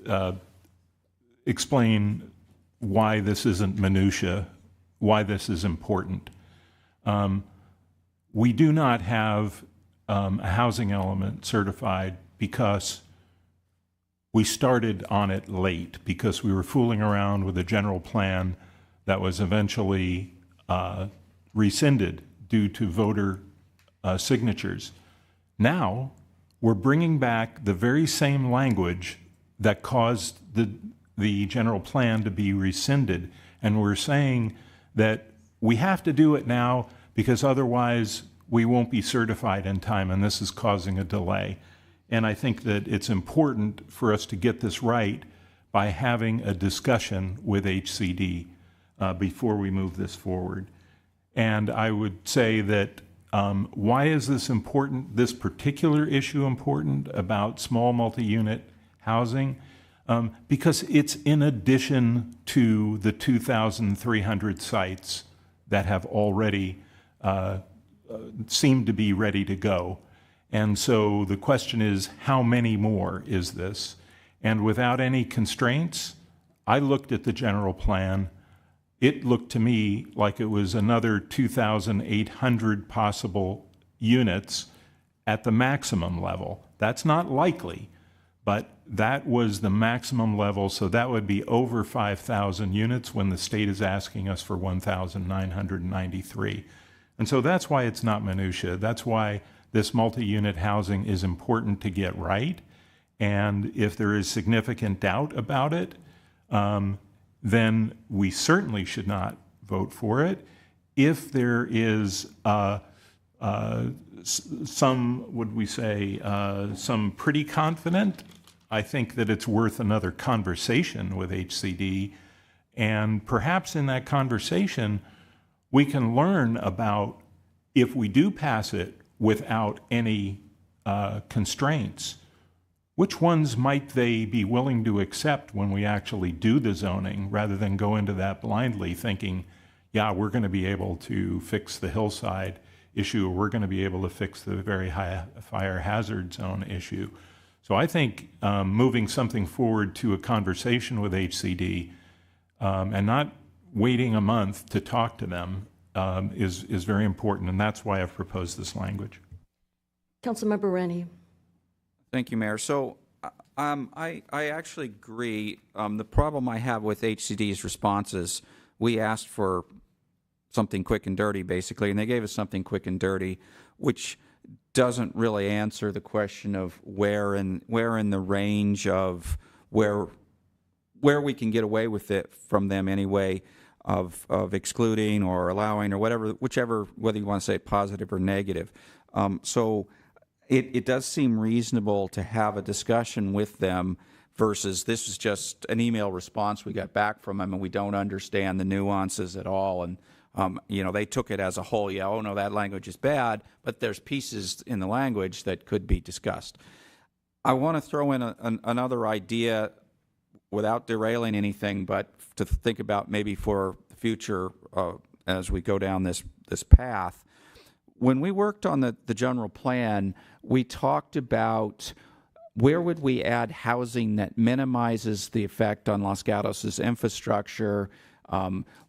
to explain why this isn't minutia, why this is important. We do not have a housing element certified because we started on it late, because we were fooling around with a general plan that was eventually rescinded due to voter signatures. Now, we're bringing back the very same language that caused the general plan to be rescinded, and we're saying that we have to do it now because otherwise we won't be certified in time, and this is causing a delay. And I think that it's important for us to get this right by having a discussion with HCD before we move this forward. And I would say that why is this important, this particular issue important about small multi-unit housing? Because it's in addition to the 2,300 sites that have already seemed to be ready to go. And so the question is, how many more is this? And without any constraints, I looked at the general plan. it looked to me like it was another 2,800 possible units at the maximum level. That's not likely, but that was the maximum level, so that would be over 5,000 units when the state is asking us for 1,993. And so that's why it's not minutia. That's why this multi-unit housing is important to get right. And if there is significant doubt about it, then we certainly should not vote for it. If there is some, would we say, some pretty confident, I think that it's worth another conversation with HCD. And perhaps in that conversation, we can learn about if we do pass it without any constraints, which ones might they be willing to accept when we actually do the zoning, rather than go into that blindly thinking, yeah, we're going to be able to fix the hillside issue, or we're going to be able to fix the very high fire hazard zone issue. So I think moving something forward to a conversation with HCD and not waiting a month to talk to them is very important, and that's why I've proposed this language. Councilmember Rennie. Thank you, Mayor. So I actually agree. The problem I have with HCD's responses, we asked for something quick and dirty, basically, and they gave us something quick and dirty, which doesn't really answer the question of where in the range of where we can get away with it from them anyway, of excluding or allowing or whatever, whichever, whether you want to say positive or negative. So it does seem reasonable to have a discussion with them versus this is just an email response we got back from them and we don't understand the nuances at all. And you know, they took it as a whole. Yeah, oh no, that language is bad, but there's pieces in the language that could be discussed. I want to throw in another idea without derailing anything, but to think about maybe for the future as we go down this path. When we worked on the general plan, we talked about where would we add housing that minimizes the effect on Los Gatos' infrastructure,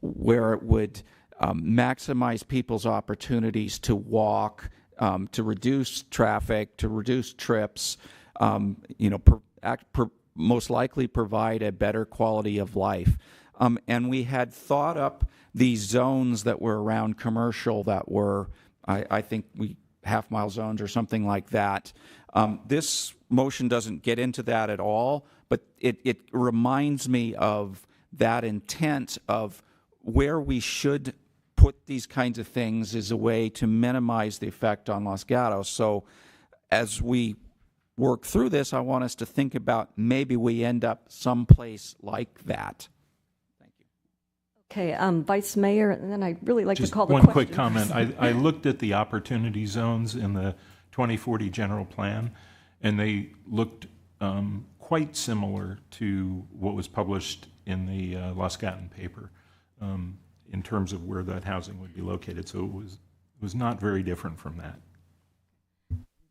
where it would maximize people's opportunities to walk, to reduce traffic, to reduce trips, you know, most likely provide a better quality of life. And we had thought up these zones that were around commercial that were, I think, half-mile zones or something like that. This motion doesn't get into that at all, but it reminds me of that intent of where we should put these kinds of things as a way to minimize the effect on Los Gatos. So as we work through this, I want us to think about maybe we end up someplace like that. Okay, Vice Mayor, and then I'd really like Just to call the one question. quick comment. I looked at the opportunity zones in the 2040 general plan, and they looked quite similar to what was published in the Los Gatos paper in terms of where that housing would be located. So it was not very different from that.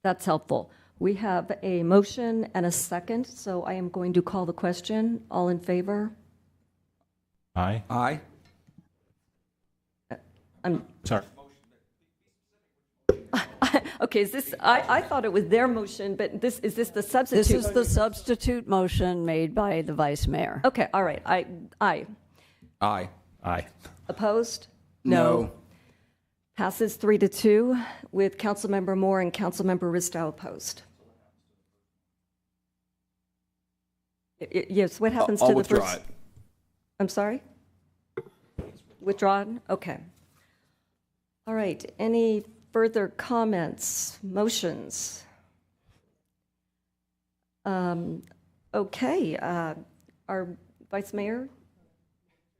That's helpful. We have a motion and a second, so I am going to call the question. All in favor? Aye. Aye. I'm sorry. Okay, is this? I thought it was their motion, but is this the substitute? This is the substitute motion made by the Vice Mayor. Okay, all right. Aye. Aye. Aye. Opposed? No. Passes 3-2 with Councilmember Moore and Councilmember Ristow opposed. Yes, what happens to the withdraw first? it. I'm sorry? Withdrawn? Okay. All right. Any further comments, motions? Okay. Our Vice Mayor?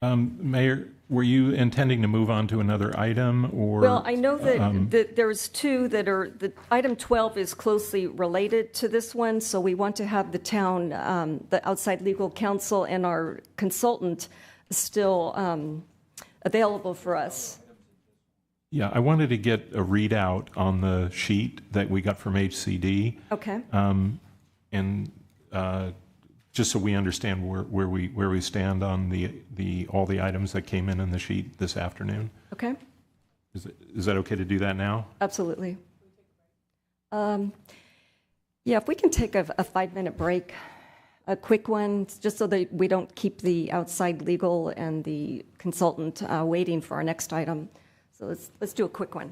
Mayor, were you intending to move on to another item, or? Well, I know that there's two that are, item 12 is closely related to this one, so we want to have the town, the outside legal counsel and our consultant still available for us. Yeah, I wanted to get a readout on the sheet that we got from HCD. Okay. And just so we understand where we stand on all the items that came in the sheet this afternoon. Okay, Is that okay to do that now? absolutely. Yeah, if we can take a 5-minute break, a quick one, just so that we don't keep the outside legal and the consultant waiting for our next item. So let's do a quick one.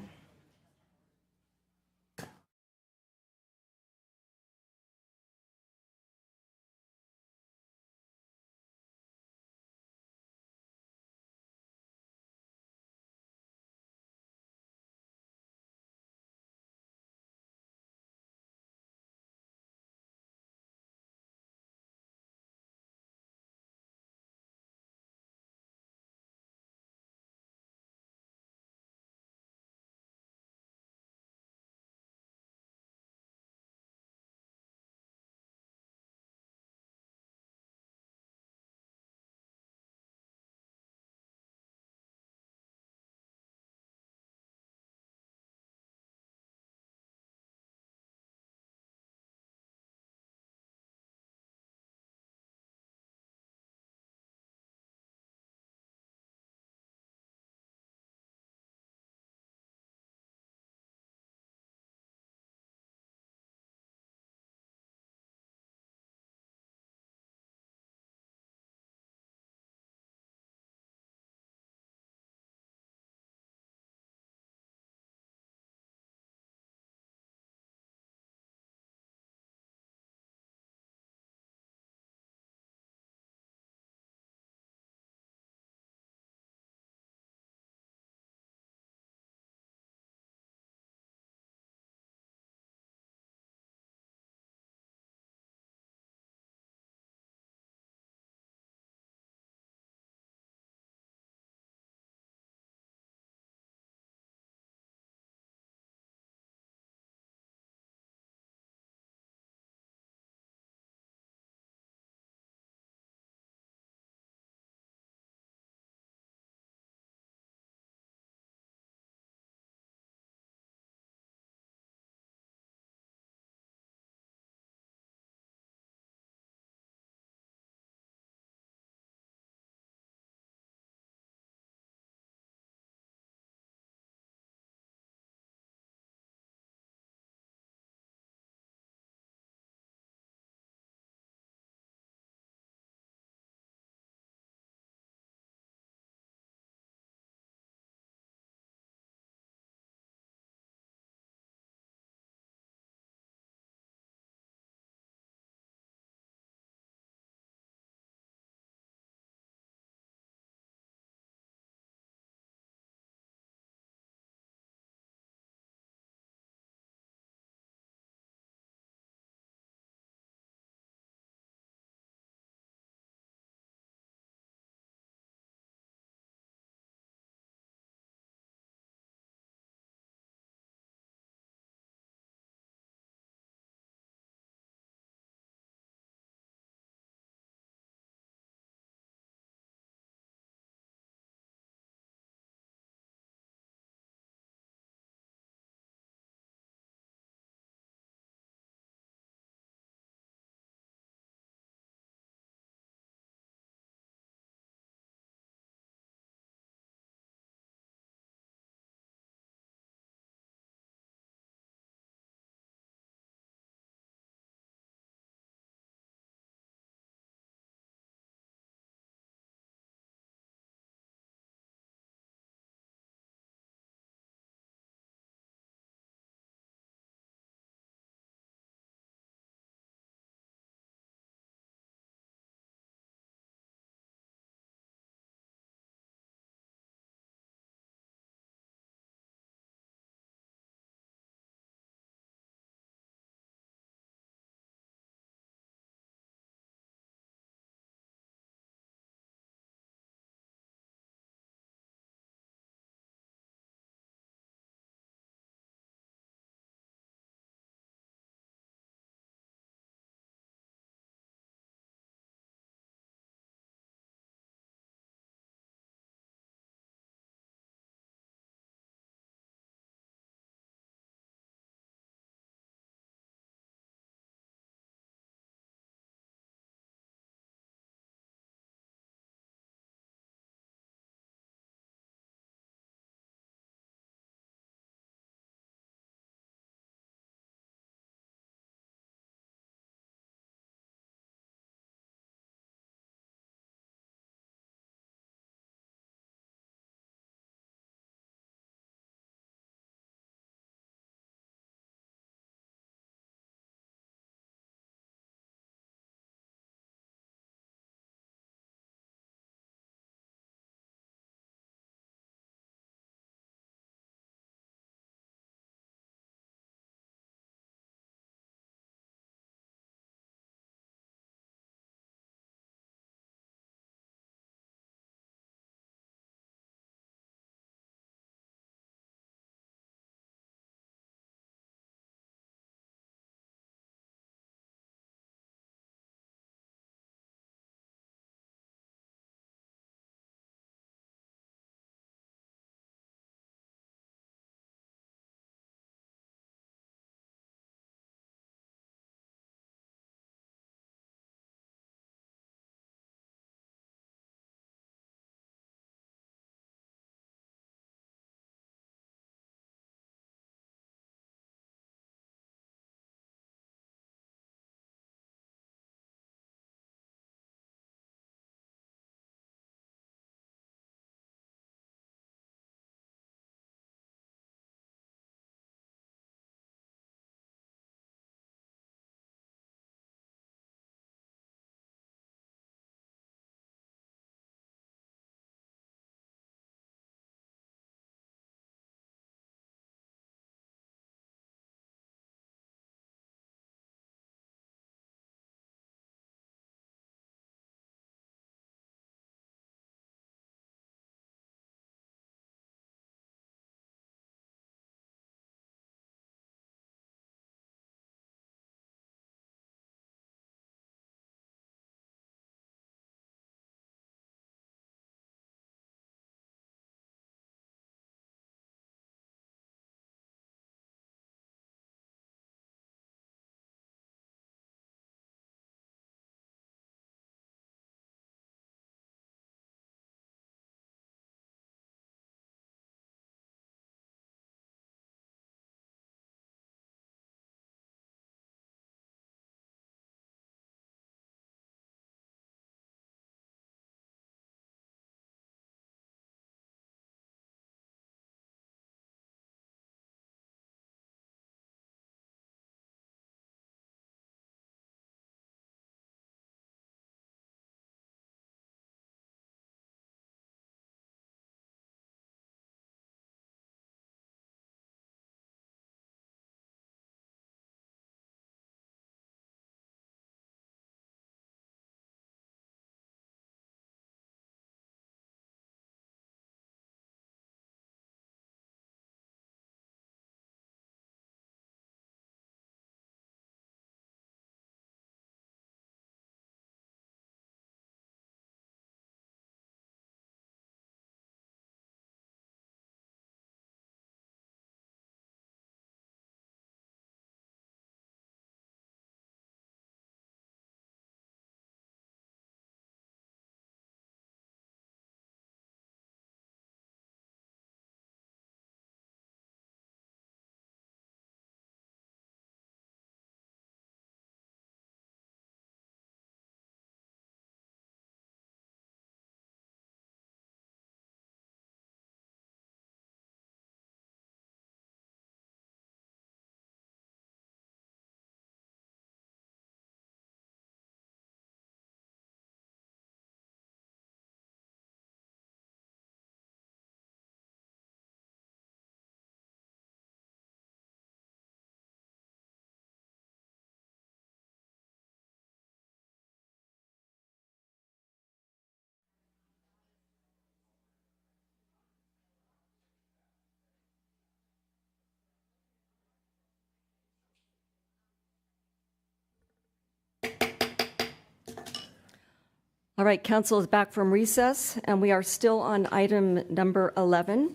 All right, council is back from recess, and we are still on item number 11.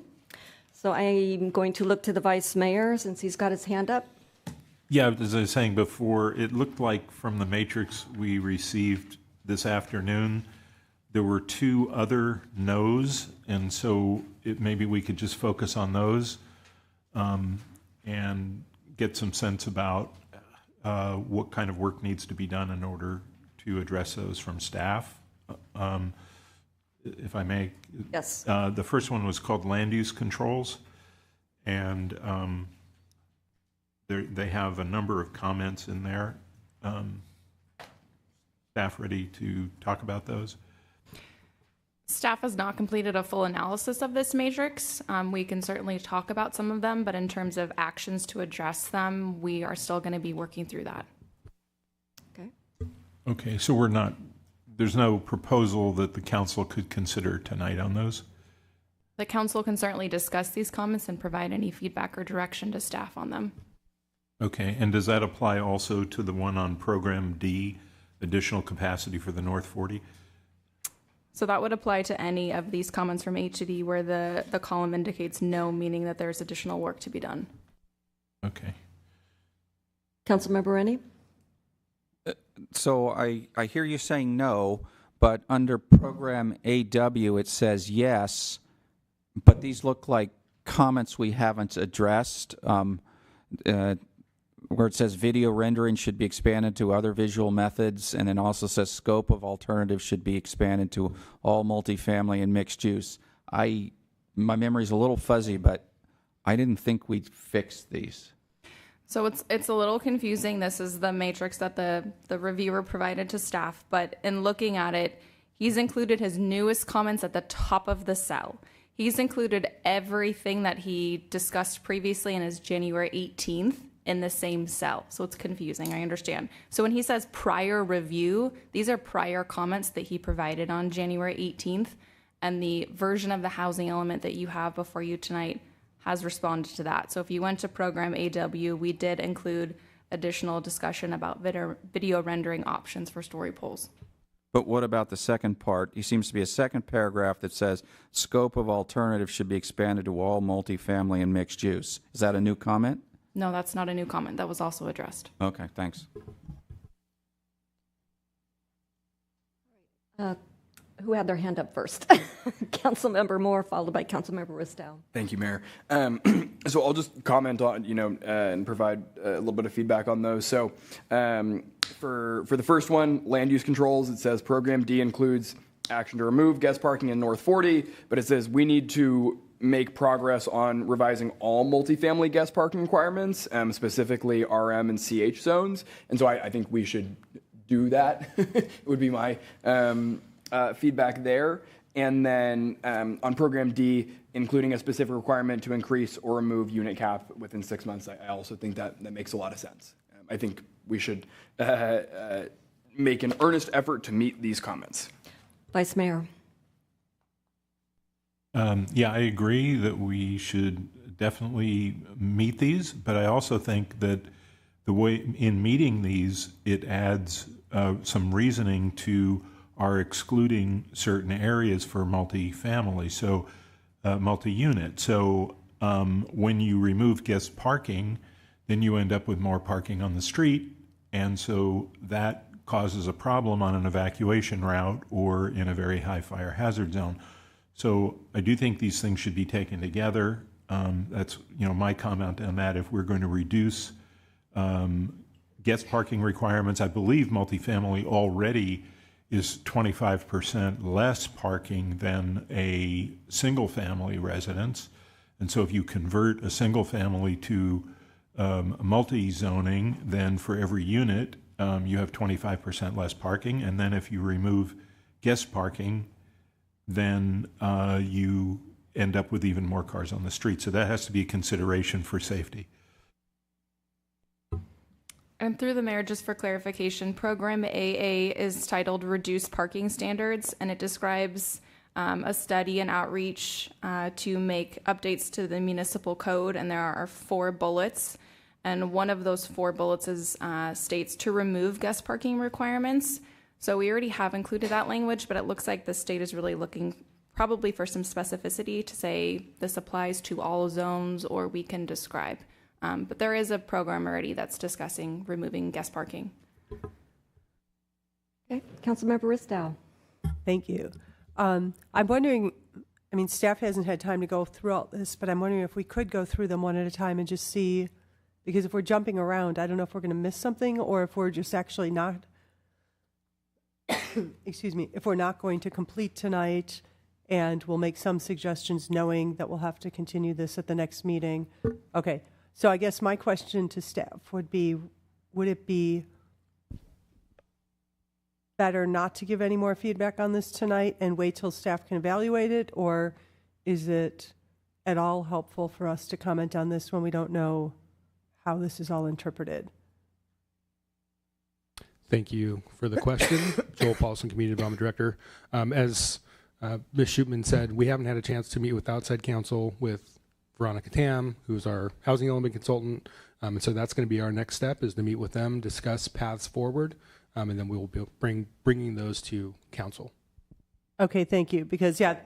So I'm going to look to the vice mayor since he's got his hand up. Yeah, as I was saying before, it looked like from the matrix we received this afternoon, there were 2 other no's, and so maybe we could just focus on those and get some sense about what kind of work needs to be done in order to address those from staff. If I may. Yes. The first one was called land use controls, and they have a number of comments in there. Staff ready to talk about those? Staff has not completed a full analysis of this matrix. We can certainly talk about some of them, but in terms of actions to address them, we are still going to be working through that. Okay, so there's no proposal that the council could consider tonight on those? The council can certainly discuss these comments and provide any feedback or direction to staff on them. Okay, and does that apply also to the one on Program D, additional capacity for the North 40? So that would apply to any of these comments from H to D where the column indicates no, meaning that there's additional work to be done. Okay. Councilmember Rennie? So I hear you saying no, but under Program AW it says yes, but these look like comments we haven't addressed. Where it says video rendering should be expanded to other visual methods, and then also says scope of alternatives should be expanded to all multifamily and mixed use. My memory's a little fuzzy, but I didn't think we'd fixed these. So it's a little confusing. This is the matrix that the reviewer provided to staff, but in looking at it, he's included his newest comments at the top of the cell. He's included everything that he discussed previously in his January 18th in the same cell. So it's confusing, I understand. So when he says prior review, these are prior comments that he provided on January 18th, and the version of the housing element that you have before you tonight has responded to that. So if you went to Program AW, we did include additional discussion about video rendering options for story poles. But what about the second part? There seems to be a second paragraph that says scope of alternatives should be expanded to all multifamily and mixed use. Is that a new comment? No, that's not a new comment. That was also addressed. Okay, thanks. Who had their hand up first? Councilmember Moore, followed by Councilmember Ristow. Thank you, Mayor. So I'll just comment on, and provide a little bit of feedback on those. So for the first one, land use controls, it says Program D includes action to remove guest parking in North 40, but it says we need to make progress on revising all multifamily guest parking requirements, specifically RM and CH zones. And so I think we should do that, would be my feedback there. And then on Program D, including a specific requirement to increase or remove unit cap within 6 months, I also think that makes a lot of sense. I think we should make an earnest effort to meet these comments. Vice Mayor. Yeah, I agree that we should definitely meet these, but I also think that the way in meeting these, it adds some reasoning to our excluding certain areas for multifamily, so multi-unit. So when you remove guest parking, then you end up with more parking on the street, and so that causes a problem on an evacuation route or in a very high fire hazard zone. So I do think these things should be taken together. That's my comment on that. If we're going to reduce guest parking requirements, I believe multifamily already is 25% less parking than a single family residence. And so if you convert a single family to multi-zoning, then for every unit, you have 25% less parking. And then if you remove guest parking, then you end up with even more cars on the street. So that has to be a consideration for safety. And through the mayor, just for clarification, Program AA is titled Reduce Parking Standards, and it describes a study and outreach to make updates to the municipal code, and there are 4 bullets. And one of those 4 bullets is, states to remove guest parking requirements. So we already have included that language, but it looks like the state is really looking probably for some specificity to say this applies to all zones, or we can describe. But there is a program already that's discussing removing guest parking. Okay, Councilmember Ristow. Thank you. I'm wondering, I mean, staff hasn't had time to go through all this, but I'm wondering if we could go through them one at a time and just see, because if we're jumping around, I don't know if we're going to miss something or if we're just actually not, excuse me, if we're not going to complete tonight and we'll make some suggestions knowing that we'll have to continue this at the next meeting. Okay, so I guess my question to staff would be, would it be better not to give any more feedback on this tonight and wait till staff can evaluate it, or is it at all helpful for us to comment on this when we don't know how this is all interpreted? Thank you for the question. Joel Paulson, Community Development Director. As Ms. Shootman said, we haven't had a chance to meet with outside counsel with Veronica Tam, who's our housing element consultant. And so that's going to be our next step, is to meet with them, discuss paths forward, and then we will be bringing those to council. Okay, thank you. Because, yeah,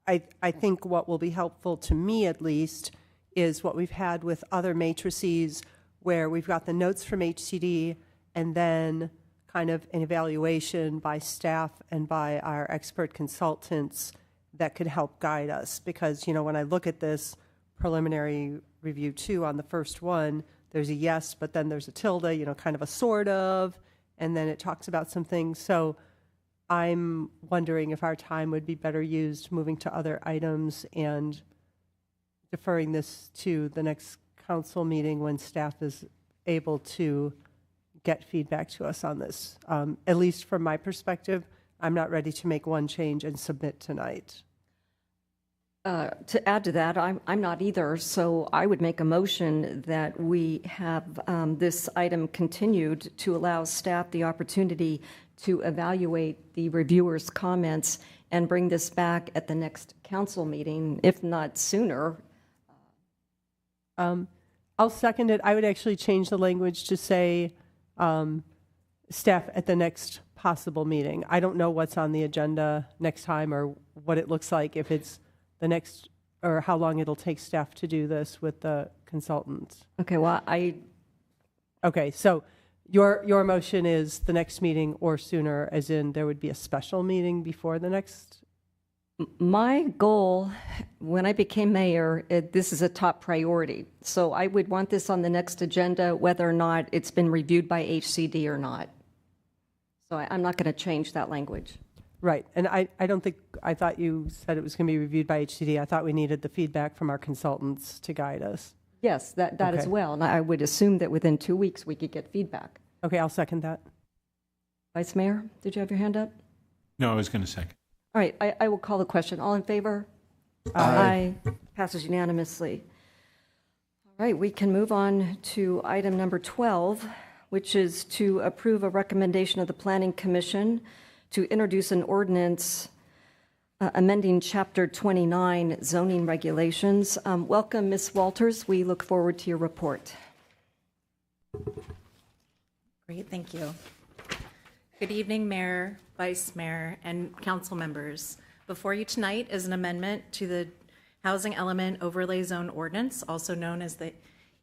I think what will be helpful to me, at least, is what we've had with other matrices where we've got the notes from HCD and then kind of an evaluation by staff and by our expert consultants that could help guide us. Because, you know, when I look at this preliminary review 2 on the first one, there's a yes, but then there's a tilde, you know, kind of a sort of, and then it talks about some things. So I'm wondering if our time would be better used moving to other items and deferring this to the next council meeting when staff is able to get feedback to us on this. At least from my perspective, I'm not ready to make one change and submit tonight. To add to that, I'm not either, so I would make a motion that we have this item continued to allow staff the opportunity to evaluate the reviewers' comments and bring this back at the next council meeting, if not sooner. I'll second it. I would actually change the language to say staff at the next possible meeting. I don't know what's on the agenda next time or what it looks like, if it's the next, or how long it'll take staff to do this with the consultants. Okay, well, Okay, so your motion is the next meeting or sooner, as in there would be a special meeting before the next? My goal, when I became mayor, this is a top priority. So I would want this on the next agenda, whether or not it's been reviewed by HCD or not. So I'm not going to change that language. Right, and I don't think, I thought you said it was going to be reviewed by HCD. I thought we needed the feedback from our consultants to guide us. Yes, that as Okay. well. And I would assume that within 2 weeks we could get feedback. Okay, I'll second that. Vice Mayor, did you have your hand up? No, I was going to second. All right, I will call the question. All in favor? Aye. Passes unanimously. All right, we can move on to item number 12, which is to approve a recommendation of the Planning Commission to introduce an ordinance amending Chapter 29 zoning regulations. Welcome, Ms. Walters. We look forward to your report. Great, thank you. Good evening, Mayor, Vice Mayor, and council members. Before you tonight is an amendment to the Housing Element Overlay Zone Ordinance, also known as the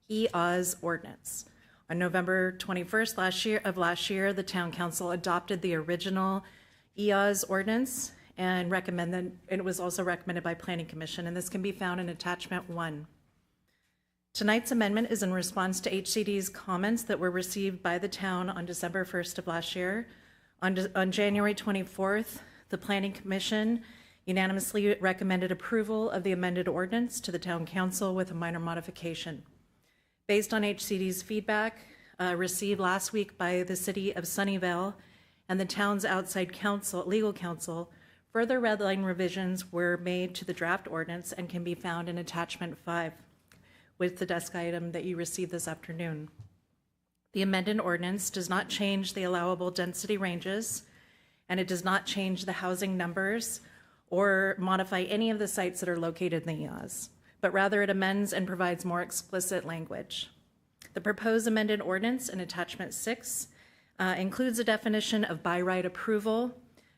EOZ Ordinance. On November 21st last year, the Town Council adopted the original EOZ Ordinance and it was also recommended by Planning Commission, and this can be found in Attachment 1. Tonight's amendment is in response to HCD's comments that were received by the town on December 1st of last year. On January 24th, the Planning Commission unanimously recommended approval of the amended ordinance to the Town Council with a minor modification. Based on HCD's feedback received last week by the City of Sunnyvale and the town's outside counsel, legal counsel, further redline revisions were made to the draft ordinance and can be found in Attachment 5 with the desk item that you received this afternoon. The amended ordinance does not change the allowable density ranges, and it does not change the housing numbers or modify any of the sites that are located in the EOZ, but rather it amends and provides more explicit language. The proposed amended ordinance in Attachment 6 includes a definition of by right approval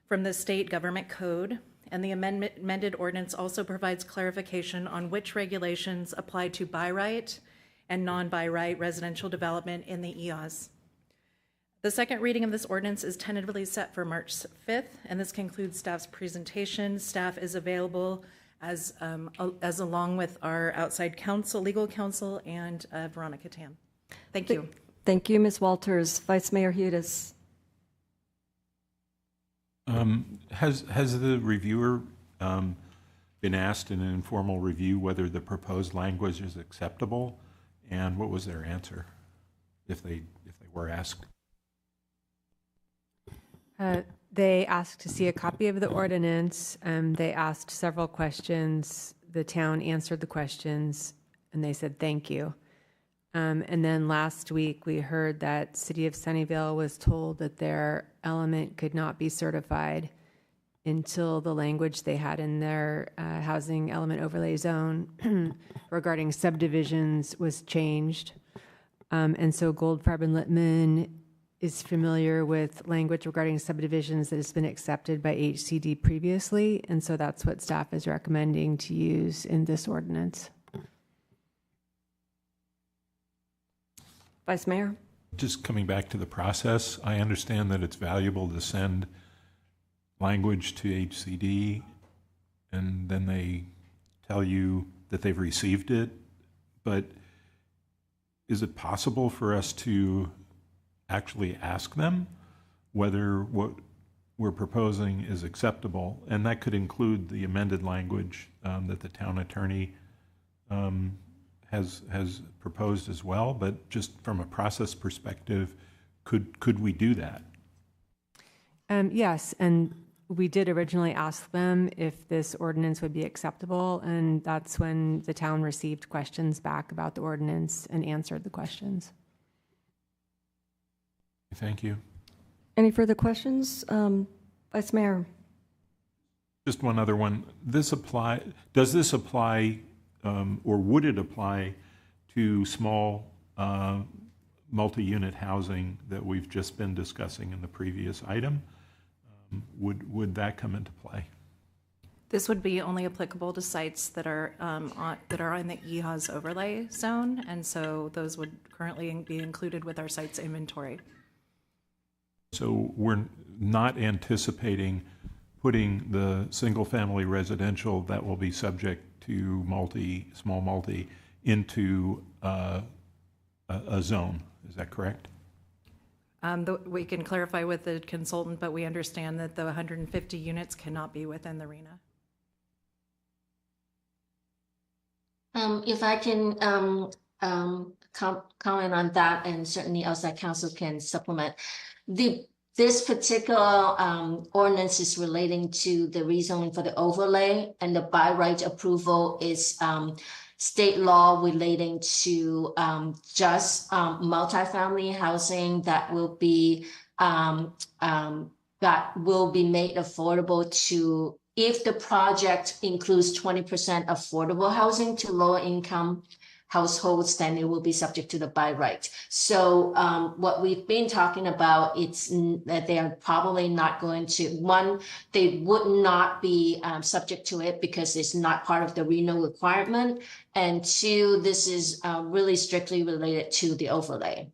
from the state government code, and the amended ordinance also provides clarification on which regulations apply to by right and non-by right residential development in the EOS. The second reading of this ordinance is tentatively set for March 5th, and this concludes staff's presentation. Staff is available as along with our outside counsel, legal counsel, and Veronica Tam. Thank you. Thank you, Ms. Walters. Vice Mayor Hudes. Has the reviewer been asked in an informal review whether the proposed language is acceptable, and what was their answer if they were asked? They asked to see a copy of the ordinance. They asked several questions. The town answered the questions, and they said thank you. And then last week, we heard that City of Sunnyvale was told that their element could not be certified until the language they had in their housing element overlay zone regarding subdivisions was changed. And so Goldfarb and Littman is familiar with language regarding subdivisions that has been accepted by HCD previously, and so that's what staff is recommending to use in this ordinance. Vice Mayor? Just coming back to the process, I understand that it's valuable to send language to HCD, and then they tell you that they've received it, but is it possible for us to actually ask them whether what we're proposing is acceptable? And that could include the amended language that the town attorney has proposed as well, but just from a process perspective, could we do that? Yes, and we did originally ask them if this ordinance would be acceptable, and that's when the town received questions back about the ordinance and answered the questions. Thank you. Any further questions? Vice Mayor? Just one other one. Does this apply, or would it apply to small multi-unit housing that we've just been discussing in the previous item? Would that come into play? This would be only applicable to sites that are in the EHA's overlay zone, and so those would currently be included with our sites inventory. So we're not anticipating putting the single-family residential that will be subject to small multi, into a zone. Is that correct? We can clarify with the consultant, but we understand that the 150 units cannot be within the RENA. If I can comment on that, and certainly outside counsel can supplement. This particular ordinance is relating to the rezoning for the overlay, and the by right approval is state law relating to just multifamily housing that will be made affordable to, if the project includes 20% affordable housing to lower income households, then it will be subject to the by right. So what we've been talking about, it's that they are probably not going to, they would not be subject to it because it's not part of the RENA requirement. And two, this is really strictly related to the overlay.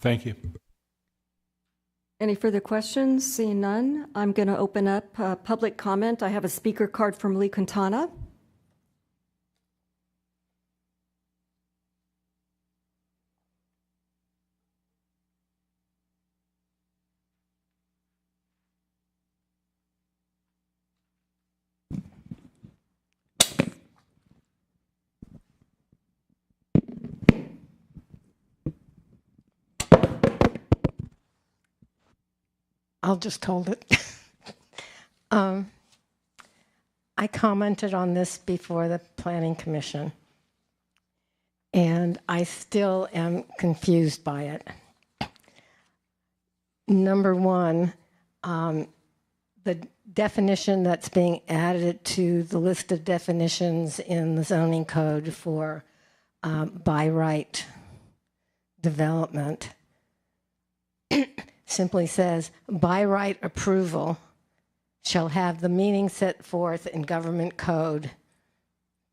Thank you. Any further questions? Seeing none, I'm going to open up public comment. I have a speaker card from Lee Quintana. I'll just hold it. I commented on this before the Planning Commission, and I still am confused by it. Number one, the definition that's being added to the list of definitions in the zoning code for by right development simply says, by right approval shall have the meaning set forth in government code.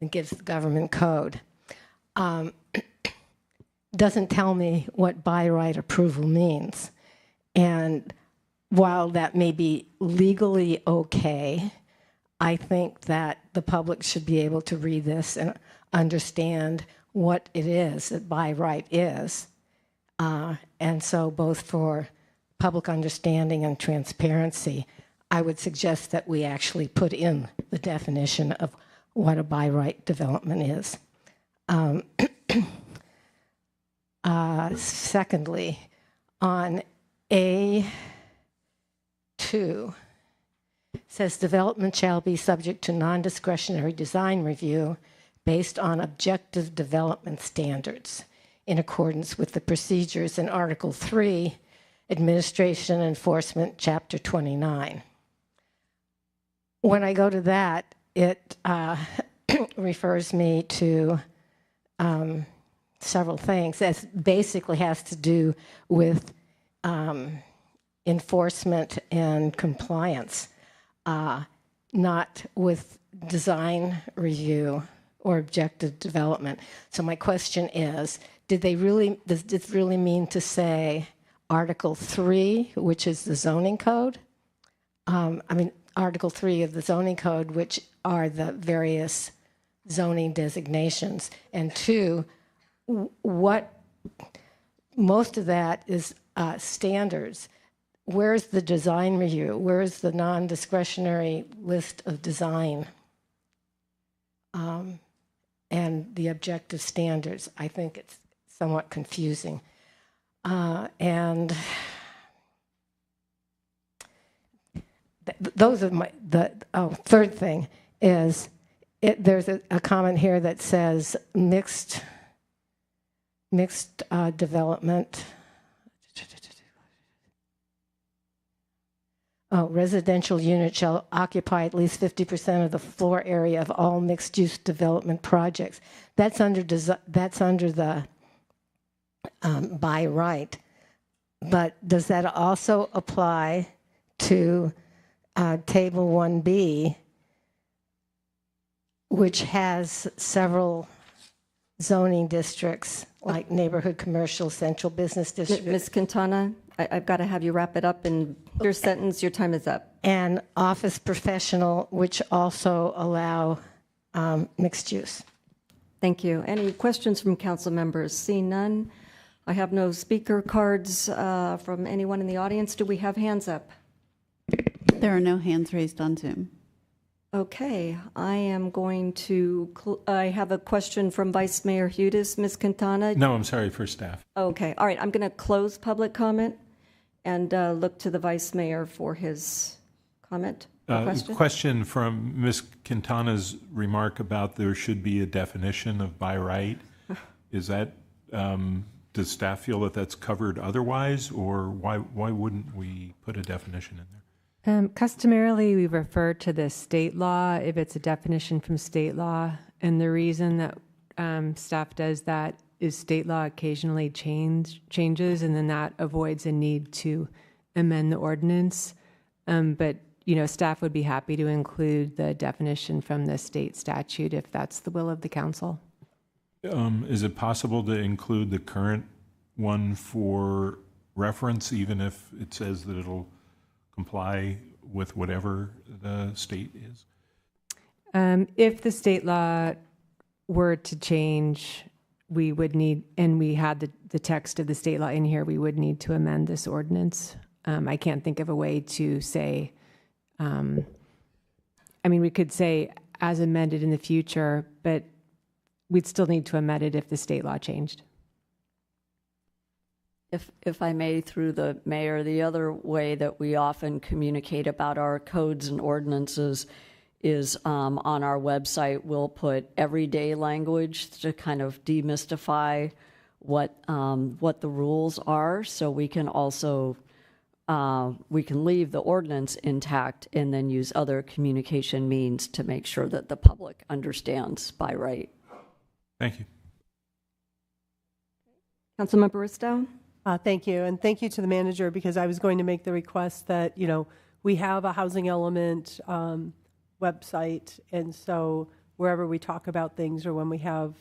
It gives the government code. Doesn't tell me what by right approval means. And while that may be legally okay, I think that the public should be able to read this and understand what it is that by right is. And so both for public understanding and transparency, I would suggest that we actually put in the definition of what a by right development is. Secondly, on A2, says development shall be subject to non-discretionary design review based on objective development standards in accordance with the procedures in Article 3, Administration Enforcement, Chapter 29. When I go to that, it refers me to several things. That basically has to do with enforcement and compliance, not with design review or objective development. So my question is, does this really mean to say Article 3, which is the zoning code? Article 3 of the zoning code, which are the various zoning designations. And 2, what most of that is standards. Where's the design review? Where's the non-discretionary list of design and the objective standards? I think it's somewhat confusing. And those are third thing is there's a comment here that says mixed development. Residential units shall occupy at least 50% of the floor area of all mixed-use development projects. That's under the by right. But does that also apply to Table 1B, which has several zoning districts like neighborhood, commercial, central business district? Ms. Quintana, I've got to have you wrap it up in your sentence. Your time is up. And office professional, which also allow mixed use. Thank you. Any questions from council members? Seeing none, I have no speaker cards from anyone in the audience. Do we have hands up? There are no hands raised on Zoom. Okay, I am going to, I have a question from Vice Mayor Hudes. Ms. Quintana? No, I'm sorry, for staff. Okay, all right, I'm going to close public comment and look to the Vice Mayor for his comment or question. Question from Ms. Quintana's remark about there should be a definition of by right. Is that, does staff feel that that's covered otherwise, or why wouldn't we put a definition in there? Customarily, we refer to the state law if it's a definition from state law. And the reason that staff does that is state law occasionally changes, and then that avoids a need to amend the ordinance. But, staff would be happy to include the definition from the state statute if that's the will of the council. Is it possible to include the current one for reference, even if it says that it'll comply with whatever the state is? If the state law were to change, we would need, and we had the text of the state law in here, we would need to amend this ordinance. I can't think of a way to say, we could say as amended in the future, but we'd still need to amend it if the state law changed. If I may, through the mayor, the other way that we often communicate about our codes and ordinances is on our website. We'll put everyday language to kind of demystify what the rules are, so we can also we can leave the ordinance intact and then use other communication means to make sure that the public understands by right. Thank you. Councilmember Bristow? Thank you, and thank you to the manager, because I was going to make the request that, we have a housing element website, and so wherever we talk about things or when we have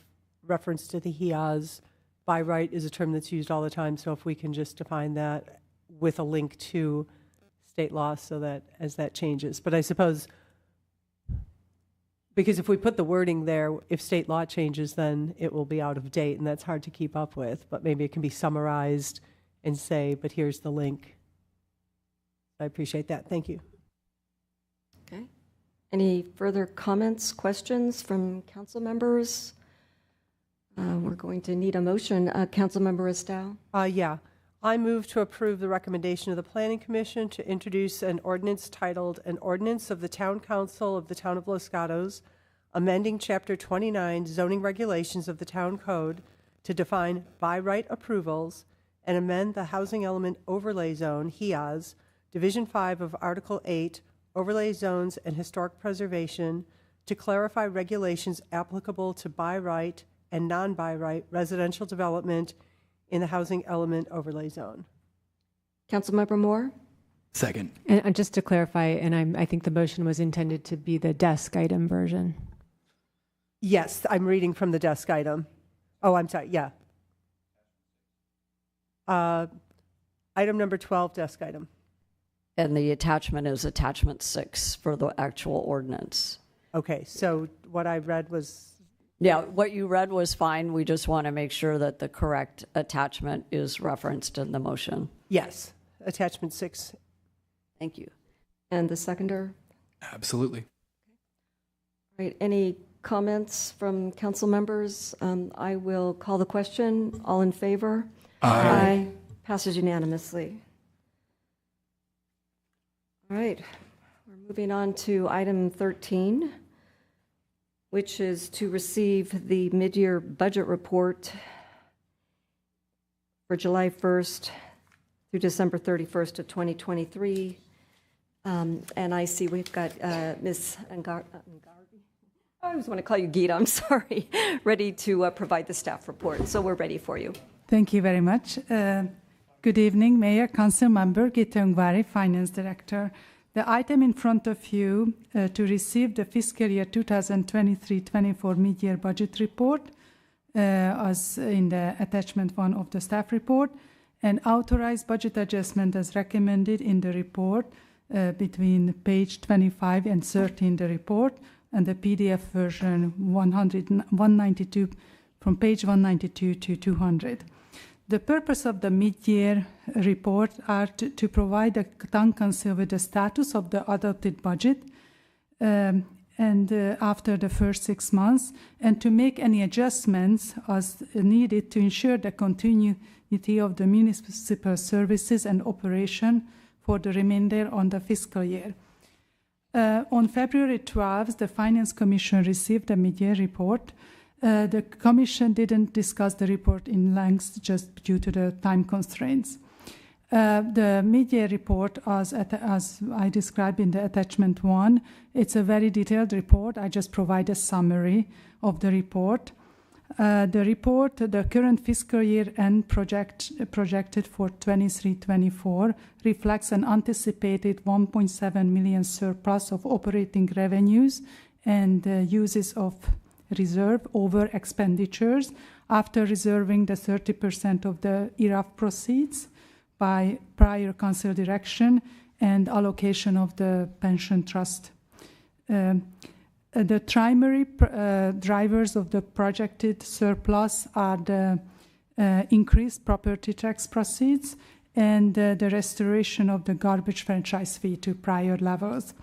reference to the HIAs, by right is a term that's used all the time, so if we can just define that with a link to state law so that as that changes. But I suppose, because if we put the wording there, if state law changes, then it will be out of date, and that's hard to keep up with. But maybe it can be summarized and say, but here's the link. I appreciate that. Thank you. Okay. Any further comments, questions from council members? We're going to need a motion. Councilmember Estow? Yeah. I move to approve the recommendation of the Planning Commission to introduce an ordinance titled An Ordinance of the Town Council of the Town of Los Gatos, amending Chapter 29 zoning regulations of the Town Code to define by right approvals and amend the Housing Element Overlay Zone, HIAS, Division 5 of Article 8, Overlay Zones and Historic Preservation, to clarify regulations applicable to by right and non-by right residential development in the Housing Element Overlay Zone. Councilmember Moore? Second. And just to clarify, and I think the motion was intended to be the desk item version. Yes, I'm reading from the desk item. Oh, I'm sorry, yeah. Item number 12, desk item. And the attachment is attachment 6 for the actual ordinance. Okay, so what I read was... Yeah, what you read was fine. We just want to make sure that the correct attachment is referenced in the motion. Yes, attachment 6. Thank you. And the seconder? Absolutely. All right, any comments from council members? I will call the question. All in favor? Aye. Passes unanimously. All right, we're moving on to item 13, which is to receive the mid-year budget report for July 1st through December 31st of 2023. And I see we've got Ms. Angardi. I always want to call you Gita, I'm sorry, ready to provide the staff report. So we're ready for you. Thank you very much. Good evening, Mayor, Council Member, Gita Ungvari, Finance Director. The item in front of you to receive the fiscal year 2023-24 mid-year budget report, as in the attachment 1 of the staff report, and authorized budget adjustment as recommended in the report between page 25 and 30 in the report, and the PDF version 192 from page 192 to 200. The purpose of the mid-year report are to provide the Town Council with the status of the adopted budget and after the first 6 months, and to make any adjustments as needed to ensure the continuity of the municipal services and operation for the remainder on the fiscal year. On February 12th, the Finance Commission received a mid-year report. The Commission didn't discuss the report in length just due to the time constraints. The mid-year report, as I described in the attachment 1, it's a very detailed report. I just provide a summary of the report. The current fiscal year end projected for 23-24 reflects an anticipated 1.7 million surplus of operating revenues and uses of reserve over expenditures after reserving the 30% of the IRAF proceeds by prior council direction and allocation of the pension trust. The primary drivers of the projected surplus are the increased property tax proceeds and the restoration of the garbage franchise fee to prior levels.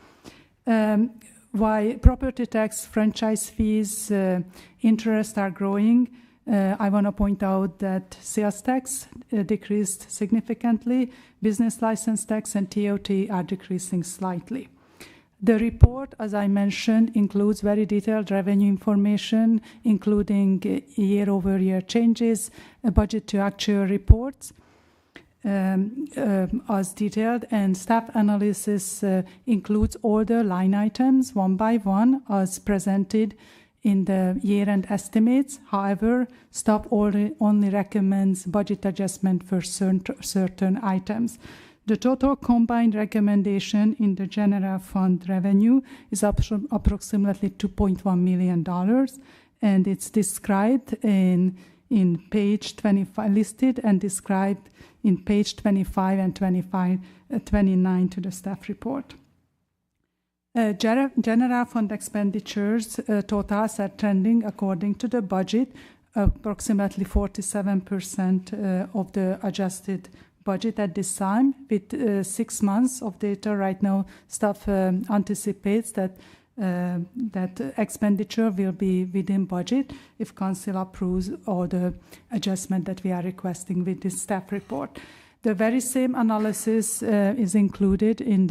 While property tax franchise fees interest are growing, I want to point out that sales tax decreased significantly, business license tax and TOT are decreasing slightly. The report, as I mentioned, includes very detailed revenue information, including year-over-year changes, budget to actual reports, as detailed, and staff analysis includes all the line items one by one as presented in the year-end estimates. However, staff only recommends budget adjustment for certain items. The total combined recommendation in the general fund revenue is approximately $2.1 million, and it's described in page 25, listed and described in page 25 and 29 to the staff report. General fund expenditures totals are trending according to the budget, approximately 47% of the adjusted budget at this time. With 6 months of data right now, staff anticipates that expenditure will be within budget if council approves all the adjustment that we are requesting with this staff report. The very same analysis is included in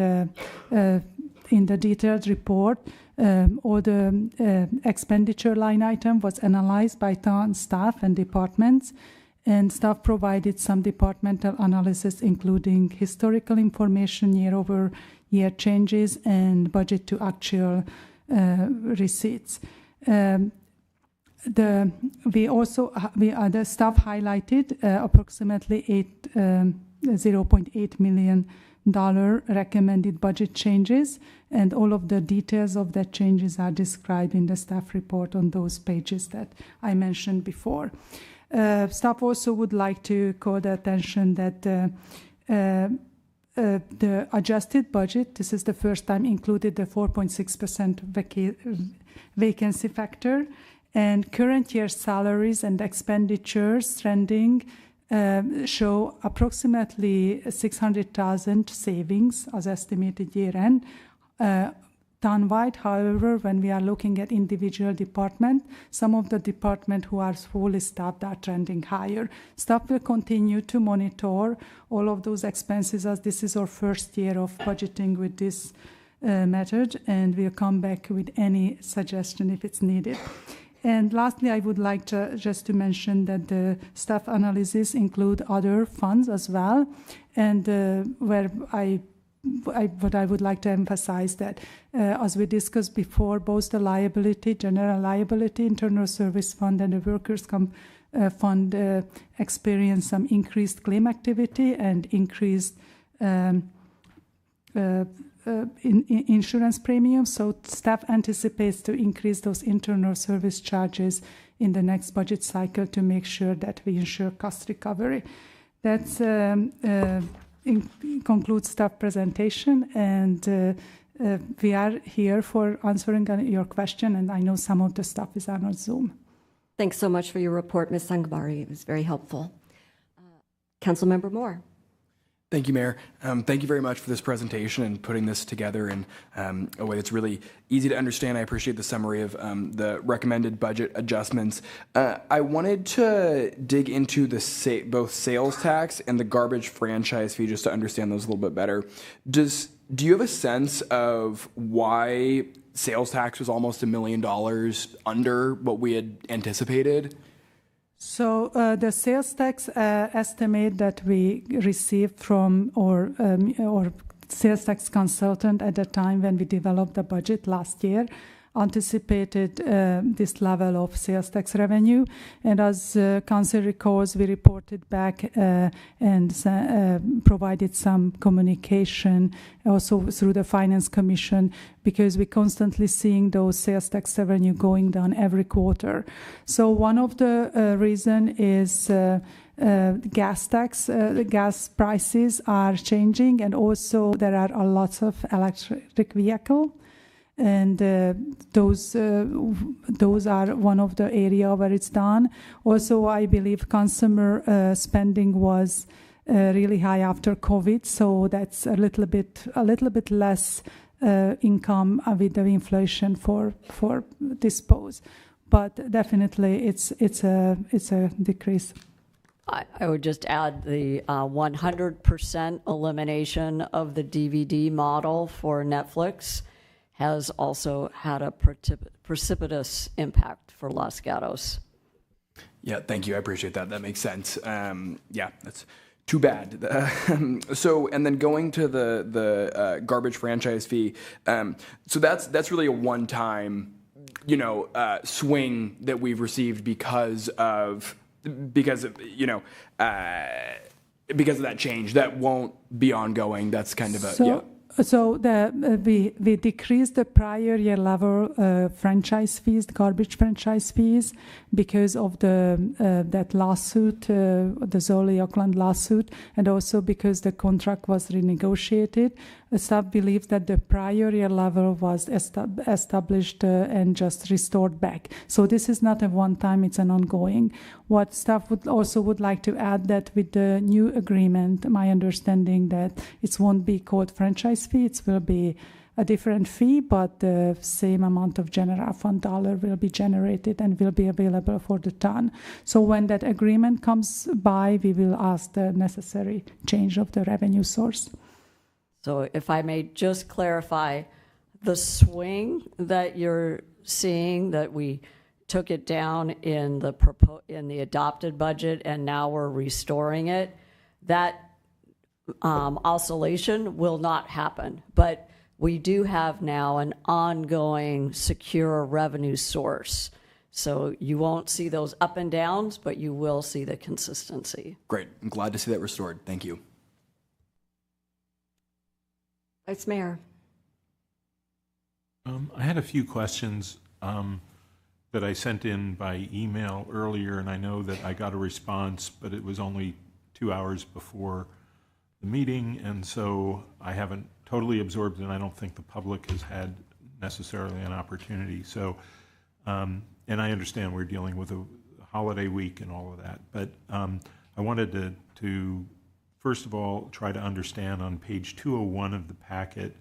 the detailed report. All the expenditure line item was analyzed by town staff and departments, and staff provided some departmental analysis, including historical information, year-over-year changes, and budget to actual receipts. The staff highlighted approximately $0.8 million recommended budget changes, and all of the details of that changes are described in the staff report on those pages that I mentioned before. Staff also would like to call the attention that the adjusted budget, this is the first time, included the 4.6% vacancy factor, and current year salaries and expenditures trending show approximately $600,000 savings as estimated year-end. Townwide, however, when we are looking at individual department, some of the department who are fully staffed are trending higher. Staff will continue to monitor all of those expenses, as this is our first year of budgeting with this method, and we'll come back with any suggestion if it's needed. And lastly, I would like just to mention that the staff analysis include other funds as well, and what I would like to emphasize that, as we discussed before, both the general liability, internal service fund, and the workers' comp fund experience some increased claim activity and increased insurance premiums. So staff anticipates to increase those internal service charges in the next budget cycle to make sure that we ensure cost recovery. That's concludes staff presentation, and we are here for answering your question, and I know some of the staff is on Zoom. Thanks so much for your report, Ms. Sangbari. It was very helpful. Councilmember Moore. Thank you, Mayor. Thank you very much for this presentation and putting this together in a way that's really easy to understand. I appreciate the summary of the recommended budget adjustments. I wanted to dig into both sales tax and the garbage franchise fee just to understand those a little bit better. Do you have a sense of why sales tax was almost $1 million under what we had anticipated? So the sales tax estimate that we received from our sales tax consultant at the time when we developed the budget last year anticipated this level of sales tax revenue. And as Council recalls, we reported back and provided some communication also through the Finance Commission, because we're constantly seeing those sales tax revenue going down every quarter. So one of the reason is gas tax. The gas prices are changing, and also there are a lot of electric vehicle. And those are one of the area where it's done. Also, I believe consumer spending was really high after COVID, so that's a little bit less income with the inflation for dispose. But definitely, it's a decrease. I would just add the 100% elimination of the DVD model for Netflix has also had a precipitous impact for Los Gatos. Yeah, thank you. I appreciate that. That makes sense. Yeah, that's too bad. So, and then going to the garbage franchise fee. So that's really a one-time swing that we've received because of that change that won't be ongoing. That's kind of So we decreased the prior year level franchise fees, the garbage franchise fees, because of that lawsuit, the Zoley Oakland lawsuit, and also because the contract was renegotiated. Staff believes that the prior year level was established and just restored back. So this is not a one-time; it's an ongoing. What staff would like to add that with the new agreement, my understanding that it won't be called franchise fee; it will be a different fee, but the same amount of general fund dollar will be generated and will be available for the town. So when that agreement comes by, we will ask the necessary change of the revenue source. So if I may just clarify, the swing that you're seeing, that we took it down in the adopted budget and now we're restoring it, that oscillation will not happen. But we do have now an ongoing secure revenue source. So you won't see those up and downs, but you will see the consistency. Great. I'm glad to see that restored. Thank you. Vice Mayor. I had a few questions that I sent in by email earlier, and I know that I got a response, but it was only 2 hours before the meeting, and so I haven't totally absorbed it, and I don't think the public has had necessarily an opportunity. So, and I understand we're dealing with a holiday week and all of that, but I wanted to first of all try to understand on page 201 of the packet,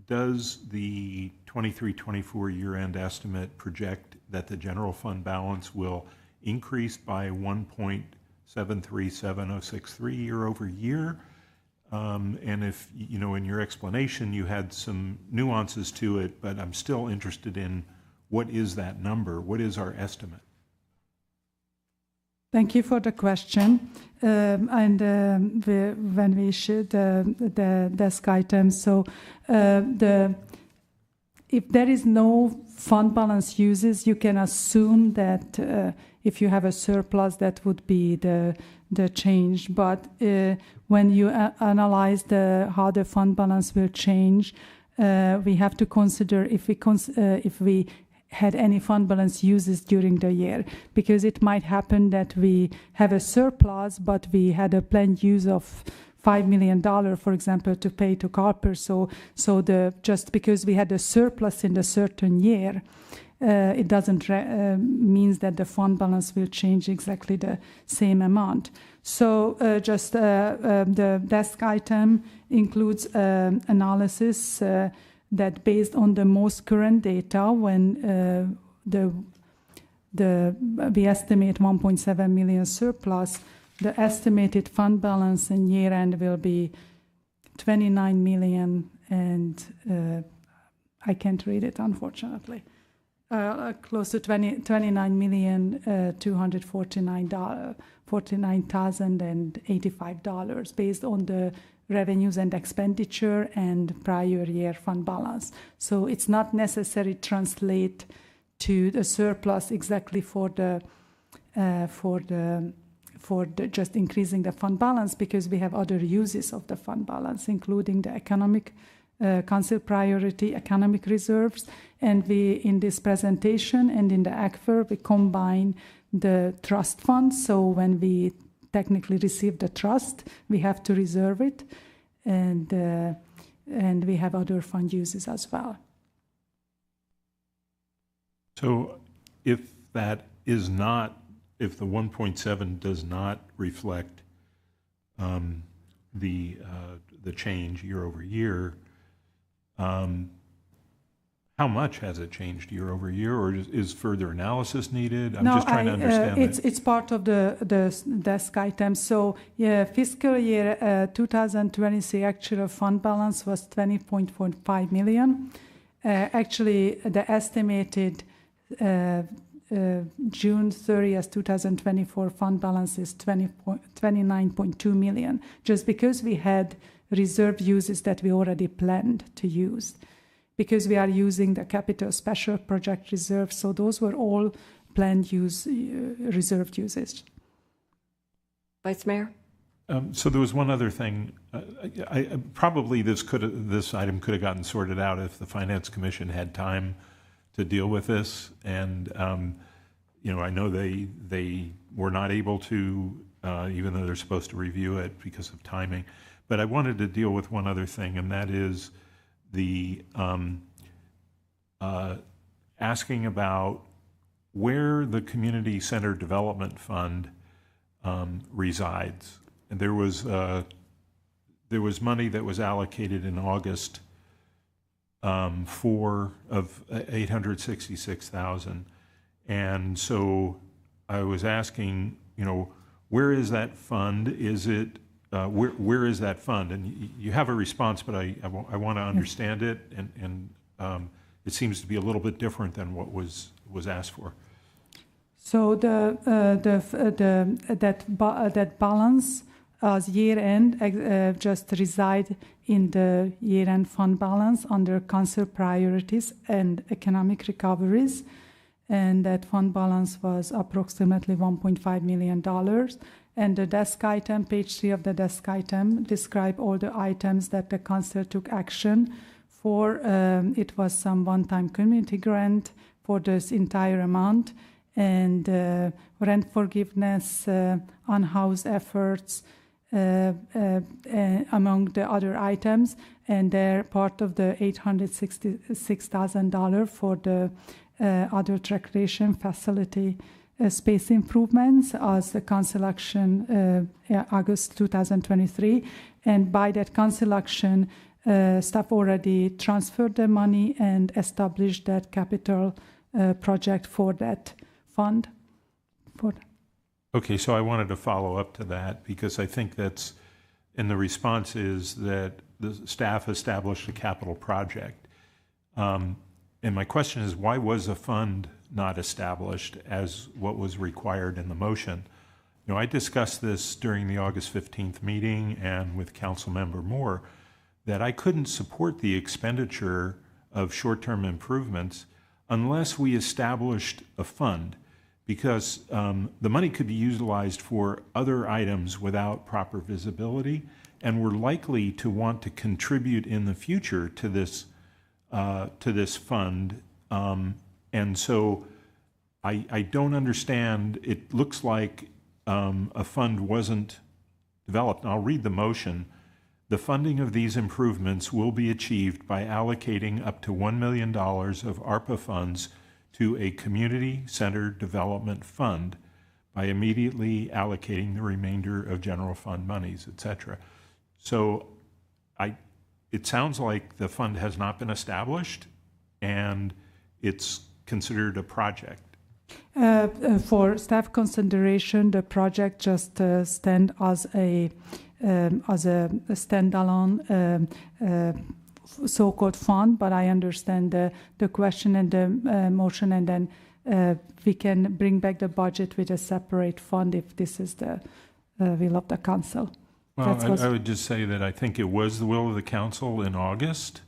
does the 23-24 year-end estimate project that the general fund balance will increase by 1.737063 year over year? And if, in your explanation, you had some nuances to it, but I'm still interested in what is that number? What is our estimate? Thank you for the question. When we issued the desk items, so if there is no fund balance uses, you can assume that if you have a surplus, that would be the change. But when you analyze how the fund balance will change, we have to consider if we had any fund balance uses during the year, because it might happen that we have a surplus, but we had a planned use of $5 million, for example, to pay to CalPERS. So just because we had a surplus in a certain year, it doesn't means that the fund balance will change exactly the same amount. So the desk item includes analysis that based on the most current data, when we estimate 1.7 million surplus, the estimated fund balance in year end will be 29 million, and I can't read it, unfortunately. Close to 29,249,085 based on the revenues and expenditure and prior year fund balance. So it's not necessary to translate to the surplus exactly for just increasing the fund balance, because we have other uses of the fund balance, including the economic council priority economic reserves. And we, in this presentation and in the ACFR, we combine the trust funds. So when we technically receive the trust, we have to reserve it, and we have other fund uses as well. So if that is not, if the 1.7 does not reflect the change year over year, how much has it changed year over year, or is further analysis needed? I'm just trying to understand that. It's part of the desk item. So yeah, fiscal year 2023 actual fund balance was 20.45 million. Actually, the estimated June 30th, 2024 fund balance is 29.2 million, just because we had reserve uses that we already planned to use. because we are using the capital special project reserve. So those were all planned use, reserved usage. Vice Mayor? So there was one other thing. Probably this item could have gotten sorted out if the Finance Commission had time to deal with this. And I know they were not able to, even though they're supposed to review it because of timing. But I wanted to deal with one other thing, and that is the asking about where the Community Center Development Fund resides. And there was money that was allocated in August of $866,000, and so I was asking, where is that fund? Is it where is that fund? And you have a response, but I want to understand it, and it seems to be a little bit different than what was asked for. So that balance as year-end just reside in the year-end fund balance under council priorities and economic recoveries, and that fund balance was approximately $1.5 million. And the desk item, page 3 of the desk item, describe all the items that the council took action for. It was some one-time community grant for this entire amount, and rent forgiveness, unhoused efforts, among the other items, and they're part of the $866,000 for the adult recreation facility space improvements as the council action August 2023. And by that council action, staff already transferred the money and established that capital project for that fund. Okay, so I wanted to follow up to that because I think that's, and the response is that the staff established a capital project. And my question is, why was a fund not established as what was required in the motion? I discussed this during the August 15th meeting and with Councilmember Moore, that I couldn't support the expenditure of short-term improvements unless we established a fund, because the money could be utilized for other items without proper visibility, and we're likely to want to contribute in the future to this fund. And so I don't understand. It looks like a fund wasn't developed. And I'll read the motion. The funding of these improvements will be achieved by allocating up to $1 million of ARPA funds to a community-centered development fund by immediately allocating the remainder of general fund monies, etc. So it sounds like the fund has not been established and it's considered a project. For staff consideration, the project just stand as a standalone so-called fund, but I understand the question and the motion, and then we can bring back the budget with a separate fund if this is the will of the council. Well, I would just say that I think it was the will of the council in August.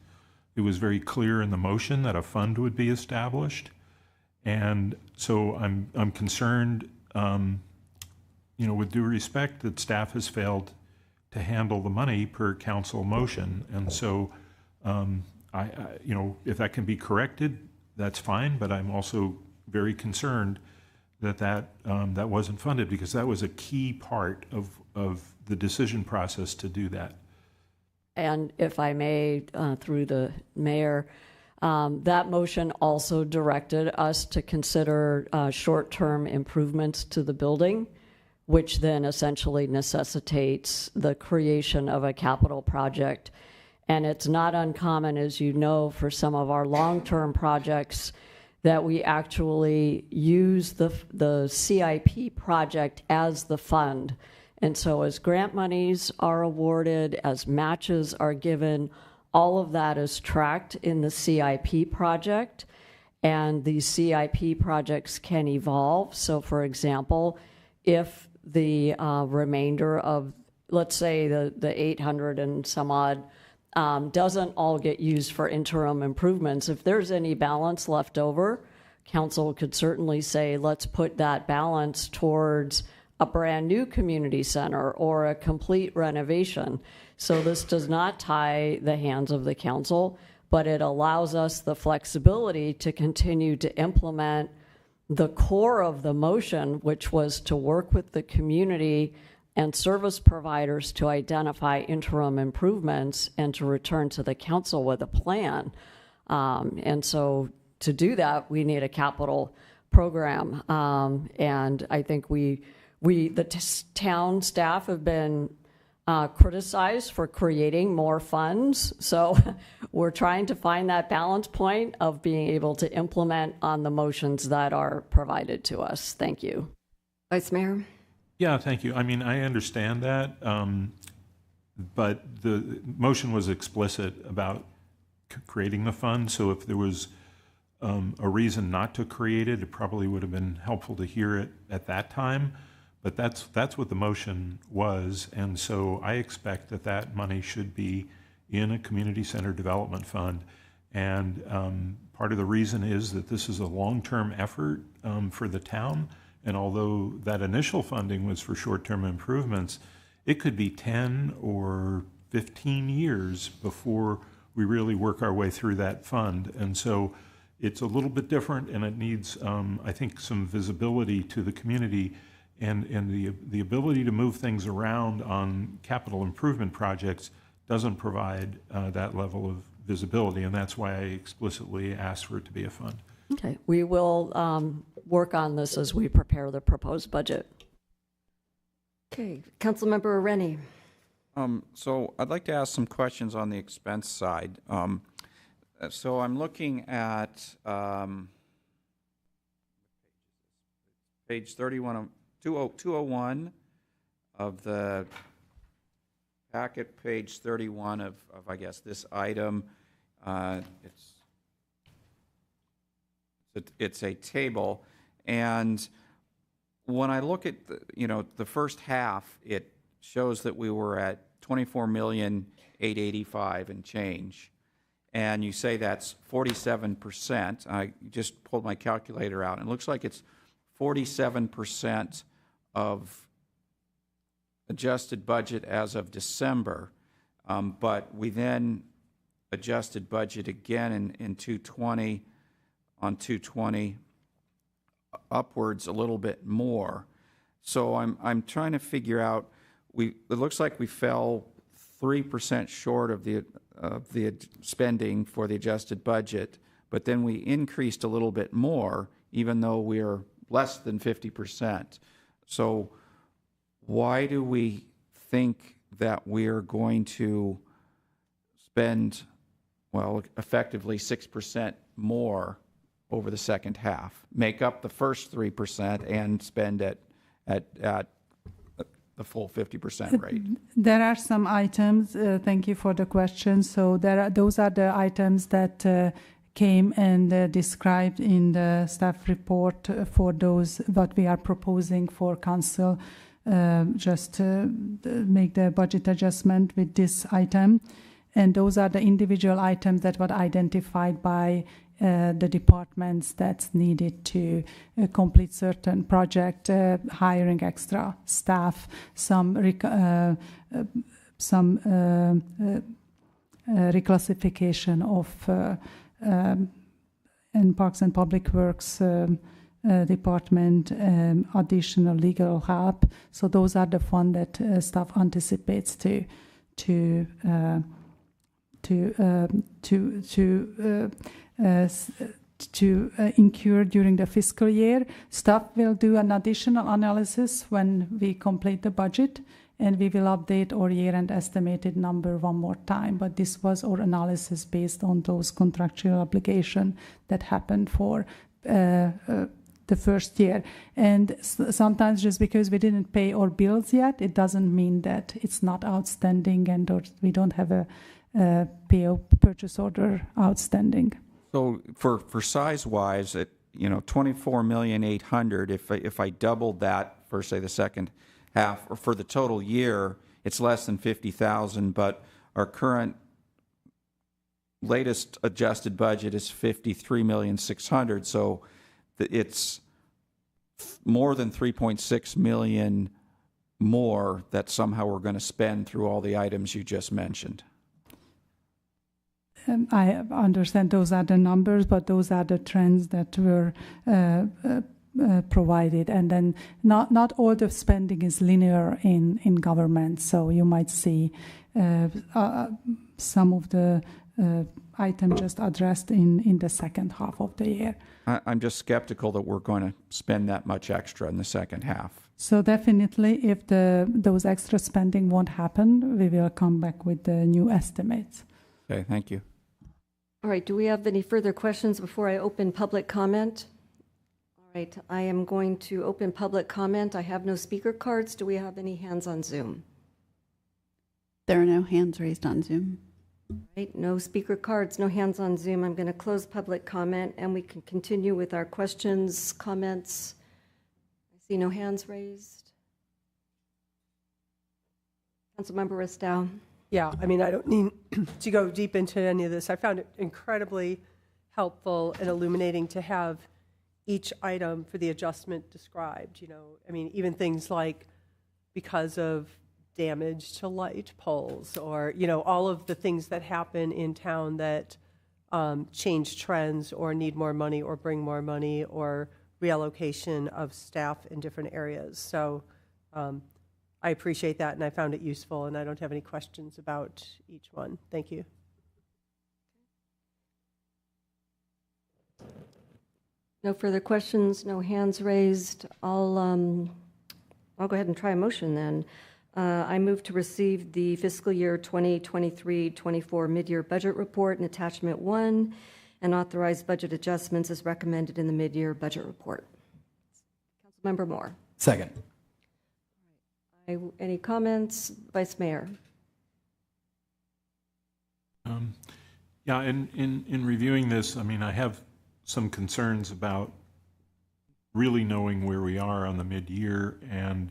It was very clear in the motion that a fund would be established, and so I'm concerned, with due respect, that staff has failed to handle the money per council motion, and so. If that can be corrected, that's fine, but I'm also very concerned that wasn't funded, because that was a key part of the decision process to do that. And if I may, through the mayor, that motion also directed us to consider short-term improvements to the building, which then essentially necessitates the creation of a capital project. And it's not uncommon, as you know, for some of our long-term projects that we actually use the CIP project as the fund. And so as grant monies are awarded, as matches are given, all of that is tracked in the CIP project. And these CIP projects can evolve. So for example, if the remainder of, let's say the 800 and some odd doesn't all get used for interim improvements. If there's any balance left over, council could certainly say, let's put that balance towards a brand new community center or a complete renovation. So this does not tie the hands of the council, but it allows us the flexibility to continue to implement the core of the motion, which was to work with the community and service providers to identify interim improvements and to return to the council with a plan. And so to do that, we need a capital program. And I think the town staff have been criticized for creating more funds. So we're trying to find that balance point of being able to implement on the motions that are provided to us. Thank you. Vice Mayor? Yeah, thank you. I mean, I understand that, but the motion was explicit about creating the fund. So if there was a reason not to create it, it probably would have been helpful to hear it at that time. But that's what the motion was, and so I expect that money should be in a community center development fund. And part of the reason is that this is a long-term effort for the town, and although that initial funding was for short-term improvements, it could be 10 or 15 years before we really work our way through that fund. And so it's a little bit different, and it needs, I think, some visibility to the community. And the ability to move things around on capital improvement projects doesn't provide that level of visibility, and that's why I explicitly asked for it to be a fund. Okay, we will work on this as we prepare the proposed budget. Okay, Councilmember Rennie. So I'd like to ask some questions on the expense side. So I'm looking at page 201 of the packet, page 31 of I guess, this item. It's a table, and when I look at the first half, it shows that we were at 24,885,000 and change, and you say that's 47%. I just pulled my calculator out, and it looks like it's 47% of adjusted budget as of December, but we then adjusted budget again in 220 on 220 upwards a little bit more. So I'm trying to figure out. It looks like we fell 3% short of the spending for the adjusted budget, but then we increased a little bit more, even though we're less than 50%. So why do we think that we're going to spend, well, effectively 6% more over the second half, make up the first 3% and spend at the full 50% rate? There are some items, thank you for the question. So those are the items that came and described in the staff report for those what we are proposing for council, just to make the budget adjustment with this item. And those are the individual items that were identified by the departments that's needed to complete certain project, hiring extra staff, some reclassification of in Parks and Public Works department, additional legal help. So those are the funds that staff anticipates to incur during the fiscal year. Staff will do an additional analysis when we complete the budget, and we will update our year-end estimated number one more time. But this was our analysis based on those contractual obligations that happened for the first year. And sometimes just because we didn't pay our bills yet, it doesn't mean that it's not outstanding and or we don't have a PO, purchase order, outstanding. So for size-wise, at 24,800,000, if I doubled that for say the second half, or for the total year, it's less than 50,000. But our current latest adjusted budget is 53,600,000, so it's more than 3.6 million more that somehow we're going to spend through all the items you just mentioned. I understand those are the numbers, but those are the trends that were provided. And then not all the spending is linear in government. So you might see some of the items just addressed in the second half of the year. I'm just skeptical that we're going to spend that much extra in the second half. So definitely, if those extra spending won't happen, we will come back with the new estimates. Okay, thank you. All right, do we have any further questions before I open public comment? All right, I am going to open public comment. I have no speaker cards. Do we have any hands on Zoom? There are no hands raised on Zoom. All right, no speaker cards, no hands on Zoom. I'm going to close public comment, and we can continue with our questions, comments. I see no hands raised. Councilmember Ristow. Yeah, I mean, I don't need to go deep into any of this. I found it incredibly helpful and illuminating to have each item for the adjustment described. You know, I mean, even things like because of damage to light poles, or, you know, all of the things that happen in town that change trends or need more money or bring more money or reallocation of staff in different areas. So I appreciate that, and I found it useful, and I don't have any questions about each one. Thank you. No further questions, no hands raised. I'll go ahead and try a motion then. I move to receive the fiscal year 2023-24 mid-year budget report in attachment 1 and authorize budget adjustments as recommended in the mid-year budget report. Councilmember Moore. Second. Any comments? Vice Mayor. Yeah, in reviewing this, I mean, I have some concerns about really knowing where we are on the mid-year, and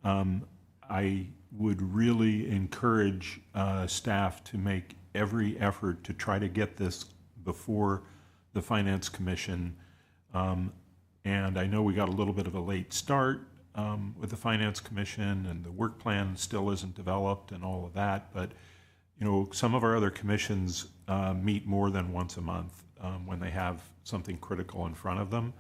I would really encourage staff to make every effort to try to get this before the Finance Commission. And I know we got a little bit of a late start with the Finance Commission, and the work plan still isn't developed and all of that, but you know, some of our other commissions meet more than once a month when they have something critical in front of them.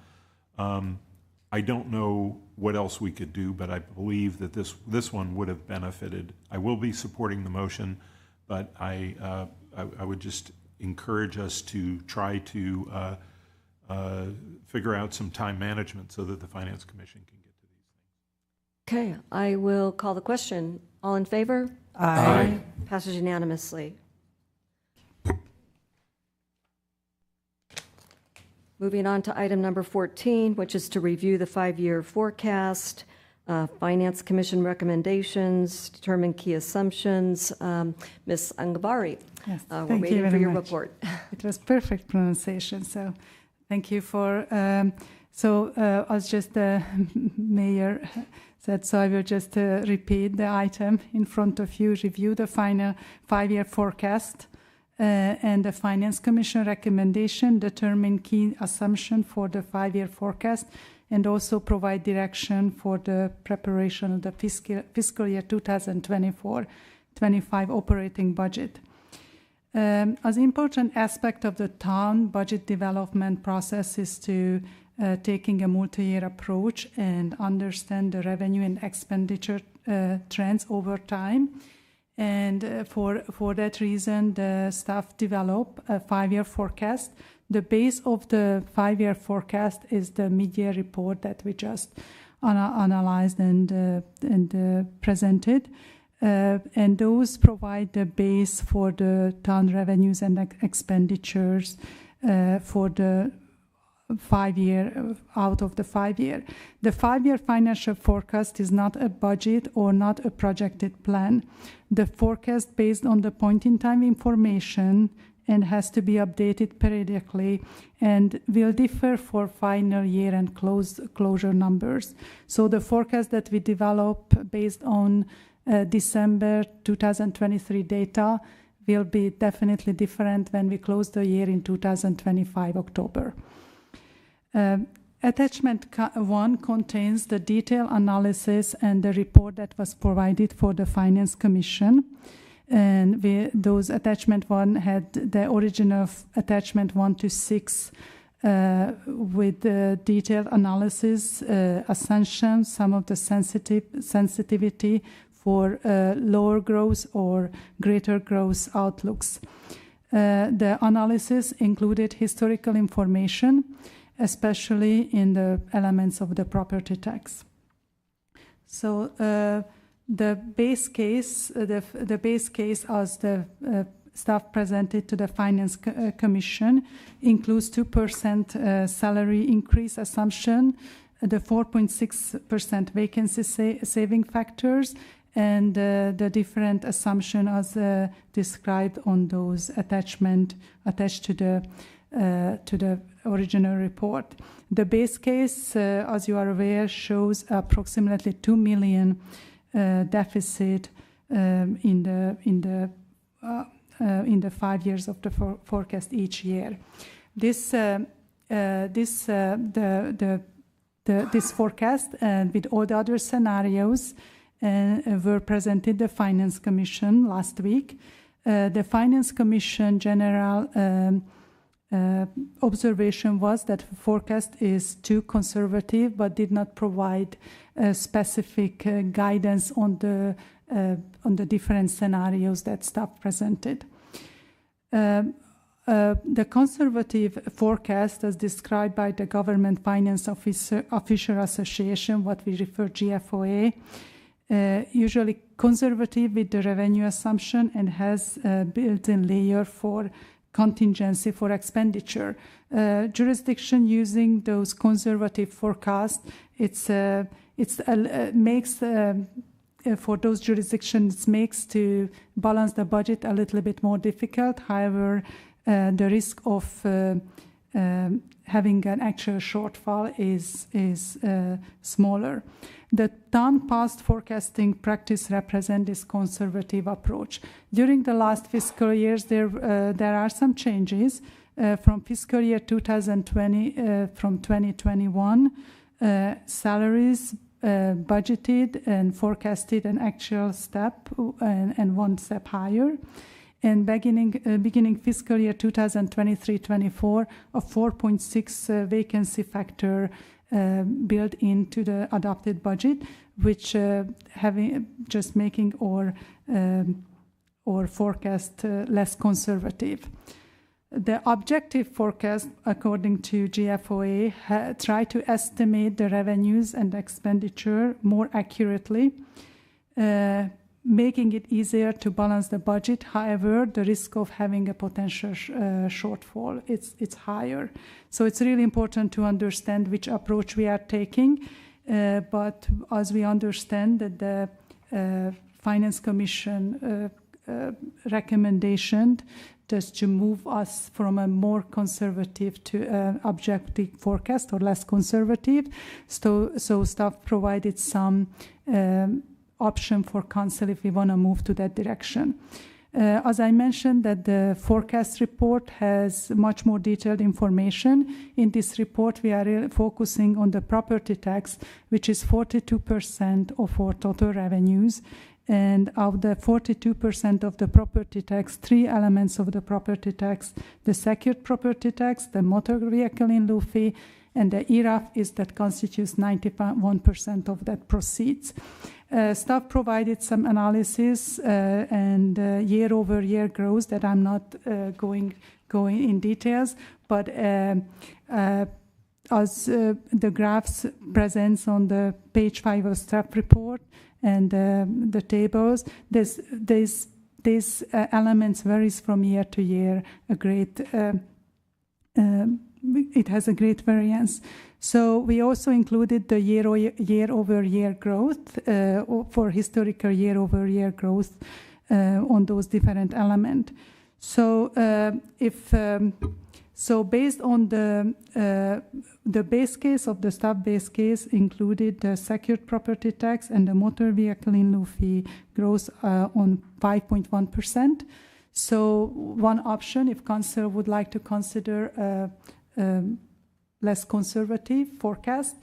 I don't know what else we could do, but I believe that this one would have benefited. I will be supporting the motion, but I would just encourage us to try to figure out some time management so that the Finance Commission can get to these things. Okay, I will call the question. All in favor? Aye. Passes unanimously. Moving on to item number 14, which is to review the 5-year forecast, Finance Commission recommendations, determine key assumptions. Ms. Angabari, Yes, we're thank you waiting very for your much. report. It was perfect pronunciation, so thank you for. As just the mayor said, so I will just repeat the item in front of you. Review the final 5-year forecast and the Finance Commission recommendation. Determine key assumption for the 5-year forecast, and also provide direction for the preparation of the fiscal year 2024-25 operating budget. As important aspect of the town budget development process is to taking a multi-year approach and understand the revenue and expenditure trends over time. And for that reason, the staff develop a 5-year forecast. The base of the 5-year forecast is the mid-year report that we just analyzed and presented. And those provide the base for the town revenues and expenditures for the 5-year, out of the 5-year. The 5-year financial forecast is not a budget or not a projected plan. The forecast based on the point-in-time information and has to be updated periodically and will differ for final year and closure numbers. So the forecast that we develop based on December 2023 data will be definitely different when we close the year in 2025 October. Attachment 1 contains the detailed analysis and the report that was provided for the Finance Commission. And those attachment 1 had the origin of attachment 1 to 6 with the detailed analysis, assumptions, some of the sensitivity for lower growth or greater growth outlooks. The analysis included historical information, especially in the elements of the property tax. So the base case, the base case as the staff presented to the Finance Commission includes 2% salary increase assumption, the 4.6% vacancy saving factors, and the different assumption as described on those attachment attached to the original report. The base case, as you are aware, shows approximately 2 million deficit in the 5 years of the forecast each year. This forecast with all the other scenarios were presented to the Finance Commission last week. The Finance Commission general observation was that the forecast is too conservative, but did not provide specific guidance on the different scenarios that staff presented. The conservative forecast, as described by the Government Finance Official Association, what we refer GFOA, usually conservative with the revenue assumption and has a built-in layer for contingency for expenditure. Jurisdiction using those conservative forecasts, makes for those jurisdictions makes to balance the budget a little bit more difficult. However, the risk of having an actual shortfall is smaller. The past forecasting practice represents this conservative approach. During the last fiscal years, there are some changes from fiscal year 2020, from 2021. Salaries budgeted and forecasted an actual step and one step higher. And beginning fiscal year 2023-24, a 4.6 vacancy factor built into the adopted budget, which making or forecast less conservative. The objective forecast, according to GFOA, try to estimate the revenues and expenditure more accurately, making it easier to balance the budget. However, the risk of having a potential shortfall, it's higher. So it's really important to understand which approach we are taking. But as we understand that the Finance Commission recommendation just to move us from a more conservative to objective forecast or less conservative. So staff provided some option for council if we want to move to that direction. As I mentioned, that the forecast report has much more detailed information. In this report, we are really focusing on the property tax, which is 42% of our total revenues. And of the 42% of the property tax, 3 elements of the property tax: the secured property tax, the motor vehicle in lieu fee, and the ERAF is that constitutes 91% of that proceeds. Staff provided some analysis and year-over-year growth that I'm not going in details, but as the graphs presents on the page 5 of staff report and the tables, these elements varies from year to year. It has a great variance. So we also included the year-over-year growth for historical year-over-year growth on those different elements. So so based on the base case of the staff base case included the secured property tax and the motor vehicle in lieu fee growth on 5.1%. So one option, if council would like to consider a less conservative forecast,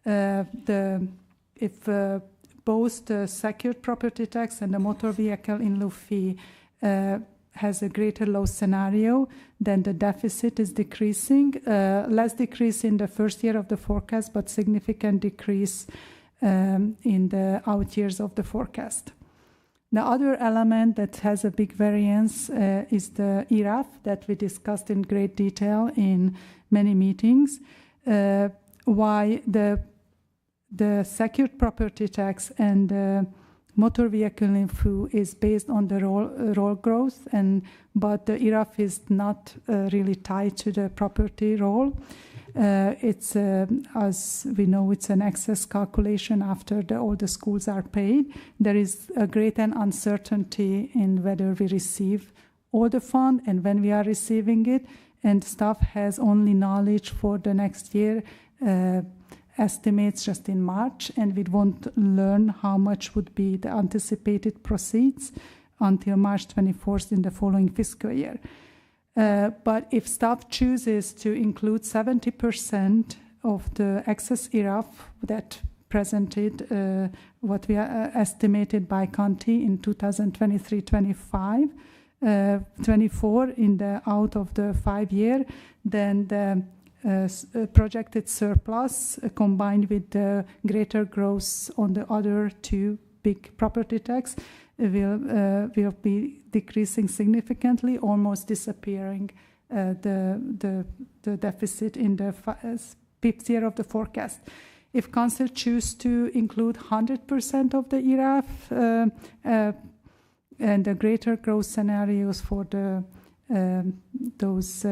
if both the secured property tax and the motor vehicle in lieu fee has a greater loss scenario, then the deficit is decreasing. Less decrease in the first year of the forecast, but significant decrease in the out years of the forecast. The other element that has a big variance is the ERAF that we discussed in great detail in many meetings. Why the secured property tax and the motor vehicle in lieu is based on the roll growth, but the ERAF is not really tied to the property roll. It's, as we know, it's an excess calculation after all the schools are paid. There is a great uncertainty in whether we receive all the fund and when we are receiving it, and staff has only knowledge for the next year estimates just in March, and we won't learn how much would be the anticipated proceeds until March 24th in the following fiscal year. But if staff chooses to include 70% of the excess ERAF that presented what we estimated by county in 2023-25, 24 in the out of the 5 year, then the projected surplus combined with the greater growth on the other two big property tax will be decreasing significantly, almost disappearing the deficit in the fifth year of the forecast. If council choose to include 100% of the ERAF and the greater growth scenarios for those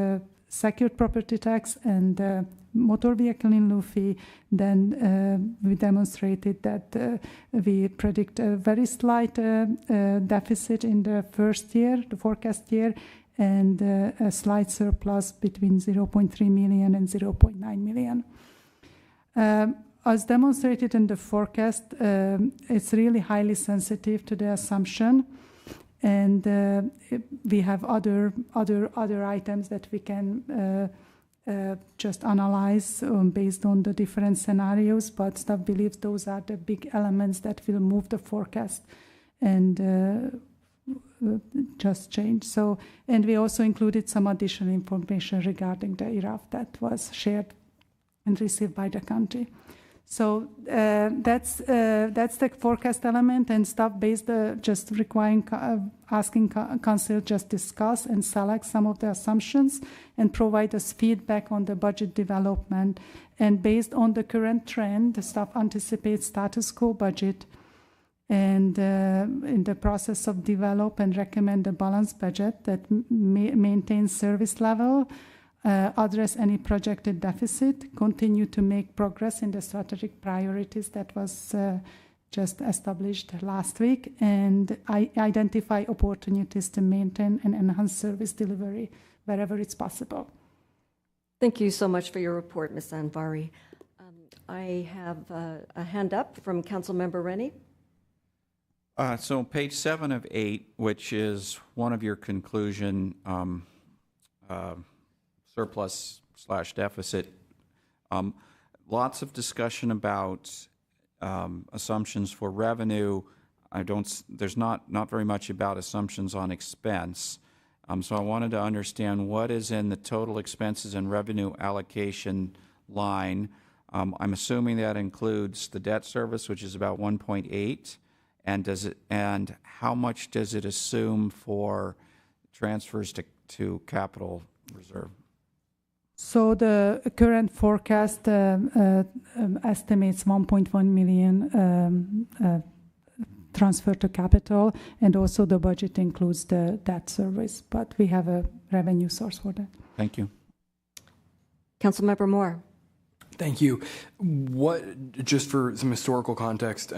secured property tax and motor vehicle in lieu fee, then we demonstrated that we predict a very slight deficit in the first year, the forecast year, and a slight surplus between 0.3 million and 0.9 million. As demonstrated in the forecast, it's really highly sensitive to the assumption, and we have other items that we can just analyze based on the different scenarios, but staff believes those are the big elements that will move the forecast and just change. So, and we also included some additional information regarding the ERAF that was shared and received by the county. So that's the forecast element, and staff based just requiring asking council just discuss and select some of the assumptions and provide us feedback on the budget development. And based on the current trend, the staff anticipates status quo budget, and in the process of develop and recommend a balanced budget that maintains service level, address any projected deficit, continue to make progress in the strategic priorities that was just established last week, and identify opportunities to maintain and enhance service delivery wherever it's possible. Thank you so much for your report, Ms. Anvari. I have a hand up from Councilmember Rennie. So page 7 of 8, which is one of your conclusion surplus/deficit. Lots of discussion about assumptions for revenue. There's not very much about assumptions on expense. So I wanted to understand what is in the total expenses and revenue allocation line. I'm assuming that includes the debt service, which is about 1.8, and how much does it assume for transfers to capital reserve? So the current forecast estimates 1.1 million transfer to capital, and also the budget includes the debt service, but we have a revenue source for that. Thank you. Councilmember Moore. Thank you. Just for some historical context,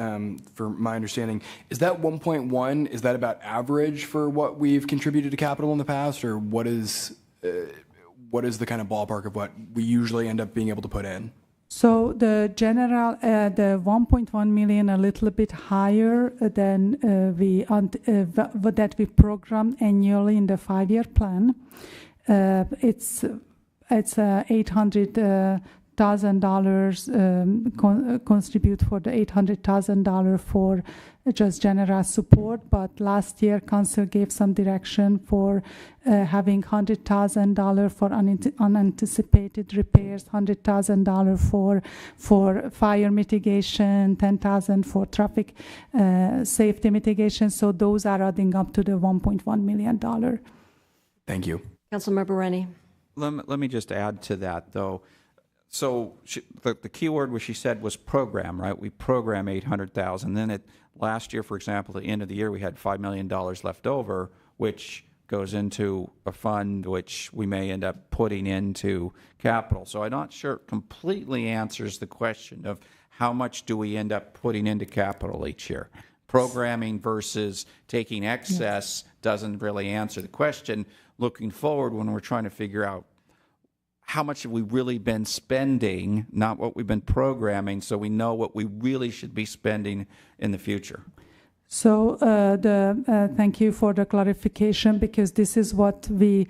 for my understanding, is that 1.1, is that about average for what we've contributed to capital in the past, or what is the kind of ballpark of what we usually end up being able to put in? So the general, the 1.1 million, a little bit higher than that we program annually in the 5-year plan. It's $800,000 contribute for the $800,000 for just general support, but last year council gave some direction for having $100,000 for unanticipated repairs, $100,000 for fire mitigation, $10,000 for traffic safety mitigation. So those are adding up to the $1.1 million. Thank you. Councilmember Rennie. Let me just add to that, though. So the key word she said was program, right? We program 800,000. Then last year, for example, at the end of the year, we had $5 million left over, which goes into a fund which we may end up putting into capital. So I'm not sure it completely answers the question of how much do we end up putting into capital each year. Programming versus taking excess doesn't really answer the question. Looking forward, when we're trying to figure out how much have we really been spending, not what we've been programming, so we know what we really should be spending in the future. So thank you for the clarification, because this is what we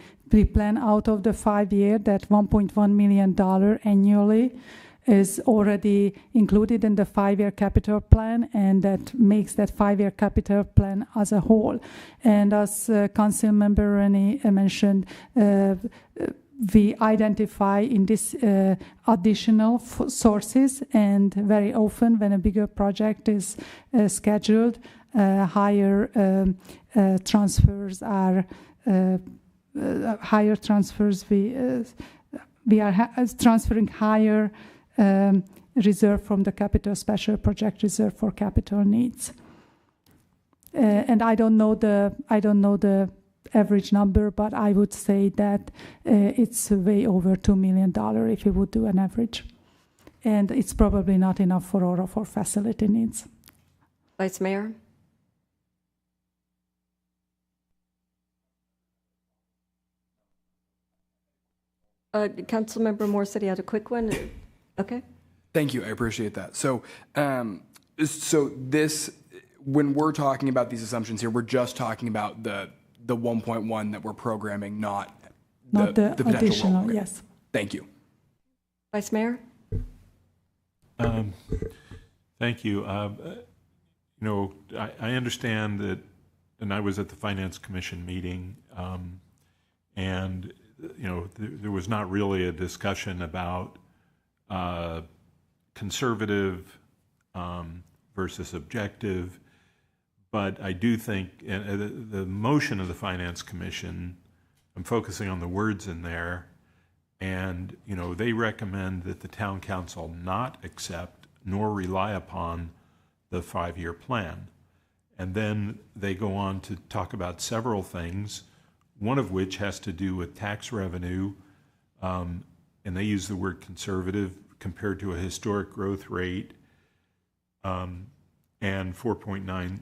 plan out of the 5-year, that $1.1 million annually is already included in the 5-year capital plan, and that makes that 5-year capital plan as a whole. And as Councilmember Rennie mentioned, we identify in this additional sources, and very often when a bigger project is scheduled, higher transfers are higher transfers. We are transferring higher reserve from the capital special project reserve for capital needs. And I don't know the average number, but I would say that it's way over $2 million if we would do an average. And it's probably not enough for all of our facility needs. Vice Mayor? Councilmember Moore said he had a quick one. Okay. Thank you. I appreciate that. So, this, when we're talking about these assumptions here, we're just talking about the 1.1 that we're programming, not the potential additional. roll. Yes. Thank you. Vice Mayor? Thank you. I understand that, and I was at the Finance Commission meeting, and there was not really a discussion about conservative versus objective. But I do think the motion of the Finance Commission, I'm focusing on the words in there, and they recommend that the Town Council not accept nor rely upon the 5-year plan. And then they go on to talk about several things, one of which has to do with tax revenue, and they use the word conservative compared to a historic growth rate, and 4.9%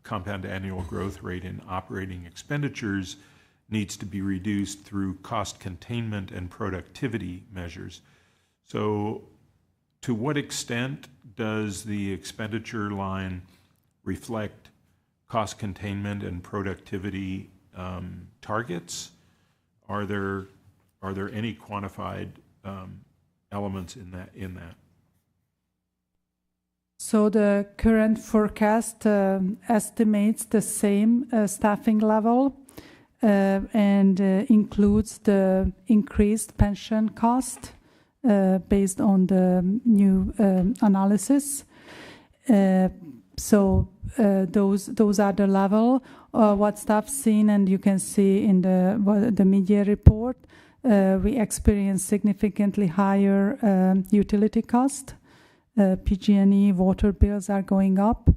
compound annual growth rate in operating expenditures needs to be reduced through cost containment and productivity measures. So to what extent does the expenditure line reflect cost containment and productivity targets? Are there any quantified elements in that? So the current forecast estimates the same staffing level and includes the increased pension cost based on the new analysis. So those are the level. What staff's seen, and you can see in the mid-year report, we experience significantly higher utility cost. PG&E water bills are going up,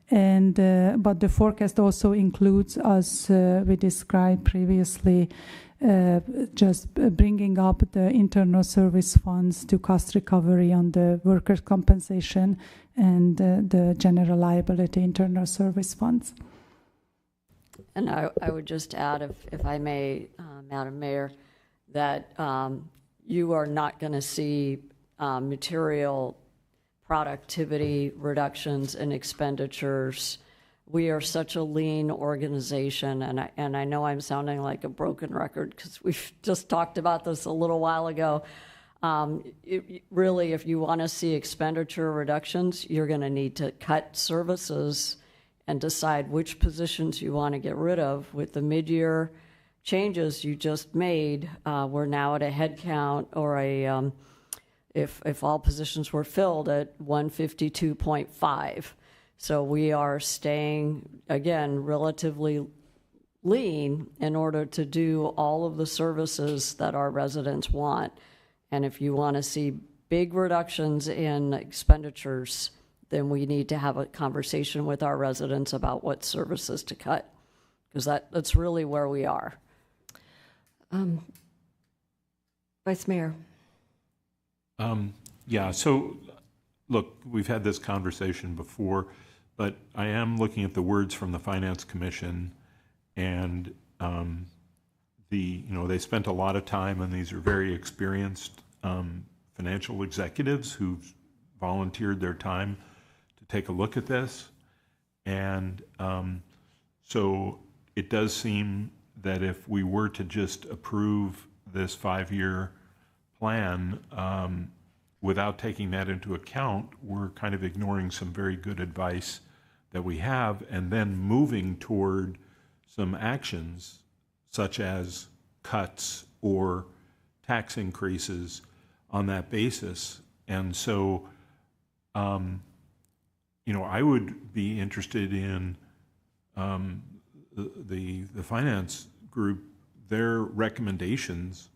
and but the forecast also includes, as we described previously, just bringing up the internal service funds to cost recovery on the workers' compensation and the general liability internal service funds. And I would just add, if I may, Madam Mayor, that you are not going to see material productivity reductions in expenditures. We are such a lean organization, and I know I'm sounding like a broken record because we've just talked about this a little while ago. Really, if you want to see expenditure reductions, you're going to need to cut services and decide which positions you want to get rid of. With the mid-year changes you just made, we're now at a head count or a, if all positions were filled, at 152.5. So we are staying, again, relatively lean in order to do all of the services that our residents want. And if you want to see big reductions in expenditures, then we need to have a conversation with our residents about what services to cut, because that's really where we are. Vice Mayor. Yeah, so look, we've had this conversation before, but I am looking at the words from the Finance Commission, and they spent a lot of time, and these are very experienced financial executives who've volunteered their time to take a look at this. And so it does seem that if we were to just approve this 5-year plan without taking that into account, we're kind of ignoring some very good advice that we have, and then moving toward some actions such as cuts or tax increases on that basis. And so, I would be interested in the finance group, their recommendations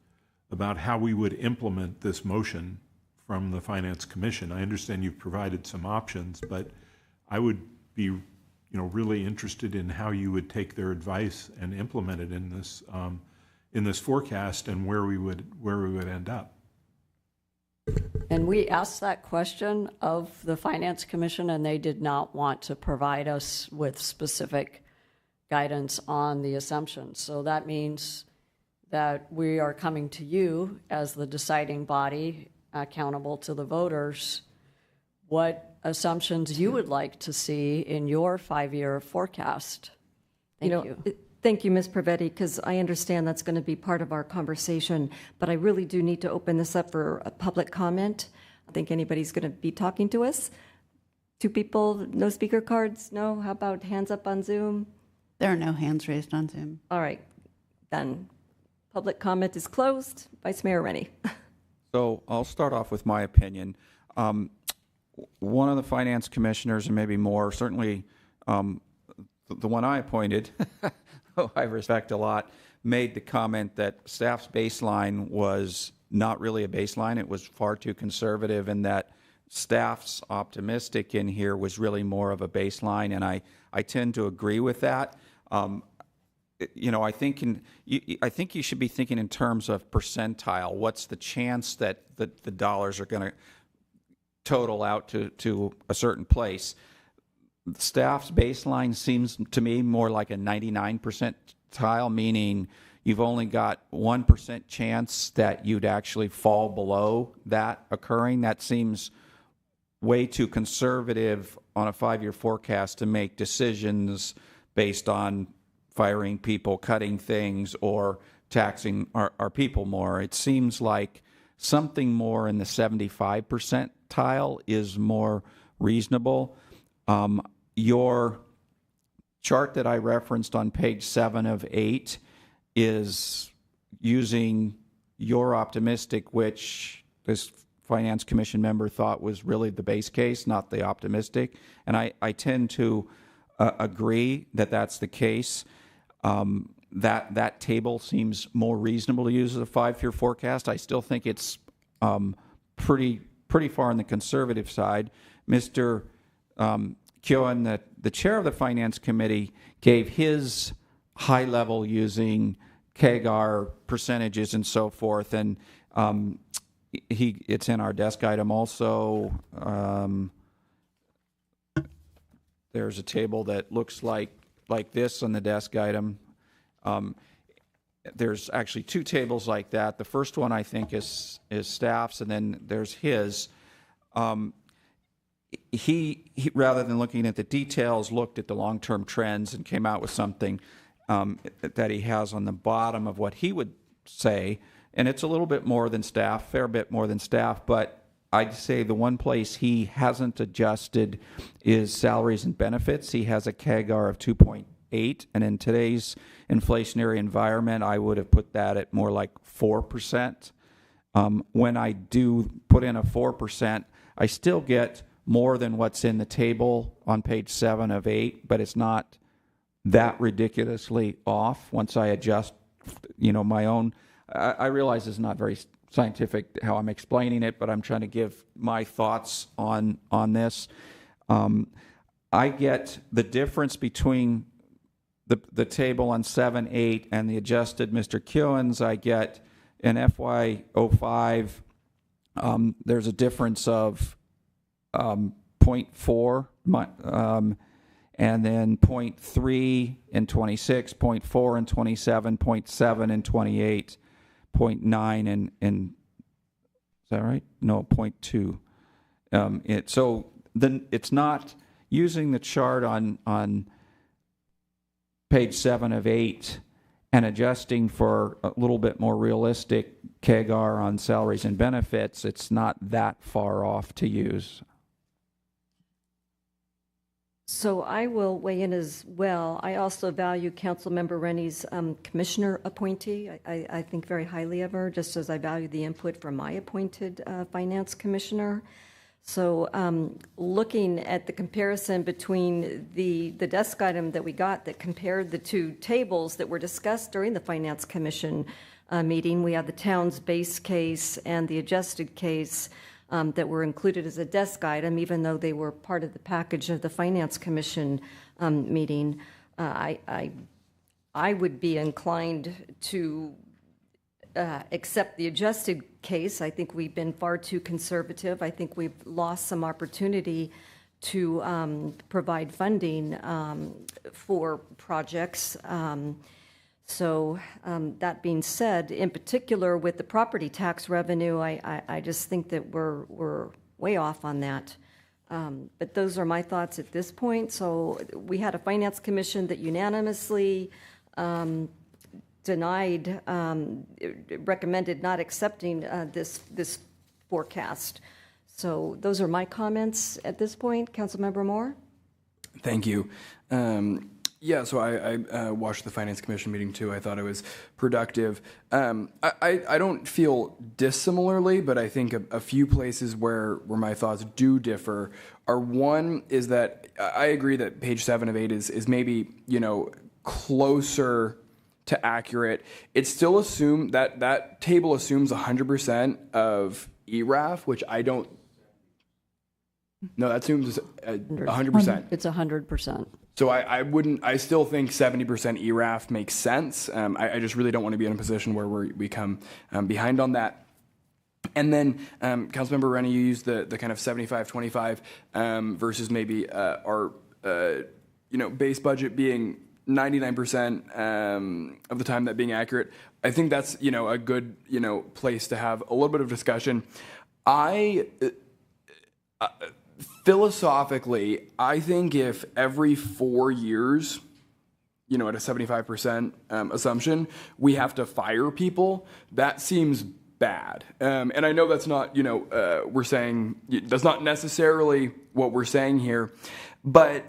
about how we would implement this motion from the Finance Commission. I understand you've provided some options, but I would be, really interested in how you would take their advice and implement it in this forecast and where we would end up. And we asked that question of the Finance Commission, and they did not want to provide us with specific guidance on the assumptions. So that means that we are coming to you as the deciding body, accountable to the voters, what assumptions you would like to see in your 5-year forecast. Thank you. Thank you, Ms. Pravetti, because I understand that's going to be part of our conversation, but I really do need to open this up for a public comment. I think anybody's going to be talking to us. 2 people, no speaker cards? No? How about hands up on Zoom? There are no hands raised on Zoom. All right, then public comment is closed. Vice Mayor Rennie. So I'll start off with my opinion. One of the finance commissioners, and maybe more, certainly the one I appointed, who I respect a lot, made the comment that staff's baseline was not really a baseline. It was far too conservative, and that staff's optimistic in here was really more of a baseline, and I tend to agree with that. I think you should be thinking in terms of percentile. What's the chance that the dollars are going to total out to a certain place? The staff's baseline seems to me more like a 99 percentile, meaning you've only got 1% chance that you'd actually fall below that occurring. That seems way too conservative on a 5-year forecast to make decisions based on firing people, cutting things, or taxing our people more. It seems like something more in the 75 percentile is more reasonable. Your chart that I referenced on page 7 of 8 is using your optimistic, which this Finance Commission member thought was really the base case, not the optimistic. And I tend to agree that that's the case. That table seems more reasonable to use as a 5-year forecast. I still think it's pretty far on the conservative side. Mr. Keown, the chair of the Finance Committee, gave his high level using CAGR percentages and so forth, and it's in our desk item also. There's a table that looks like like this on the desk item. There's actually two tables like that. The first one I think is staff's, and then there's his. He rather than looking at the details, looked at the long-term trends and came out with something that he has on the bottom of what he would say, and it's a little bit more than staff, fair bit more than staff, but I'd say the one place he hasn't adjusted is salaries and benefits. He has a CAGR of 2.8, and in today's inflationary environment, I would have put that at more like 4%. When I do put in a 4%, I still get more than what's in the table on page 7 of 8, but it's not that ridiculously off once I adjust, my own. I realize it's not very scientific how I'm explaining it, but I'm trying to give my thoughts on this. I get the difference between the table on 7-8 and the adjusted Mr. Keown's. I get in FY05, there's a difference of 0.4, and then 0.3 in 26, 0.4 in 27, 0.7 in 28, 0.9 in is that right? No, 0.2. So then it's not using the chart on page 7 of 8 and adjusting for a little bit more realistic CAGR on salaries and benefits. It's not that far off to use. So I will weigh in as well. I also value Councilmember Rennie's commissioner appointee. I think very highly of her, just as I value the input from my appointed finance commissioner. So looking at the comparison between the desk item that we got that compared the two tables that were discussed during the Finance Commission meeting, we have the town's base case and the adjusted case that were included as a desk item, even though they were part of the package of the Finance Commission meeting. I would be inclined to accept the adjusted case. I think we've been far too conservative. I think we've lost some opportunity to provide funding for projects. So that being said, in particular with the property tax revenue, I just think that we're way off on that. But those are my thoughts at this point. So we had a Finance Commission that unanimously recommended not accepting this forecast. So those are my comments at this point. Councilmember Moore? Thank you. Yeah, so I watched the Finance Commission meeting too. I thought it was productive. I don't feel dissimilarly, but I think a few places where my thoughts do differ are, one is that I agree that page 7 of 8 is maybe, closer to accurate. It still assumes that table assumes 100% of ERAF, which I don't. No, that assumes 100%. It's 100%. So I still think 70% ERAF makes sense. I just really don't want to be in a position where we come behind on that. And then, Councilmember Rennie, you used the kind of 75-25 versus maybe our base budget being 99% of the time that being accurate. I think that's a good place to have a little bit of discussion. Philosophically, I think if every 4 years, at a 75% assumption, we have to fire people, that seems bad. And I know that's not, we're saying, that's not necessarily what we're saying here, but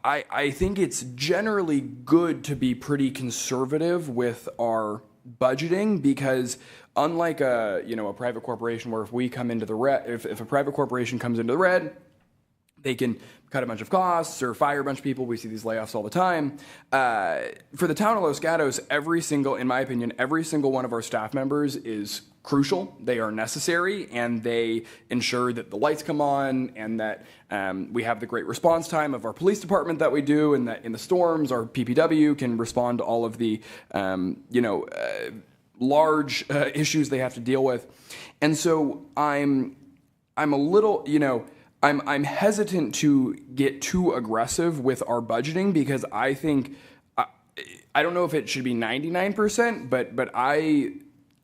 I think it's generally good to be pretty conservative with our budgeting, because unlike a private corporation where if we come into the red, if a private corporation comes into the red, they can cut a bunch of costs or fire a bunch of people. We see these layoffs all the time. For the town of Los Gatos, in my opinion, every single one of our staff members is crucial. They are necessary, and they ensure that the lights come on and that we have the great response time of our police department that we do, and that in the storms, our PPW can respond to all of the, large issues they have to deal with. And so I'm a little, I'm hesitant to get too aggressive with our budgeting because I think I don't know if it should be 99%, but I,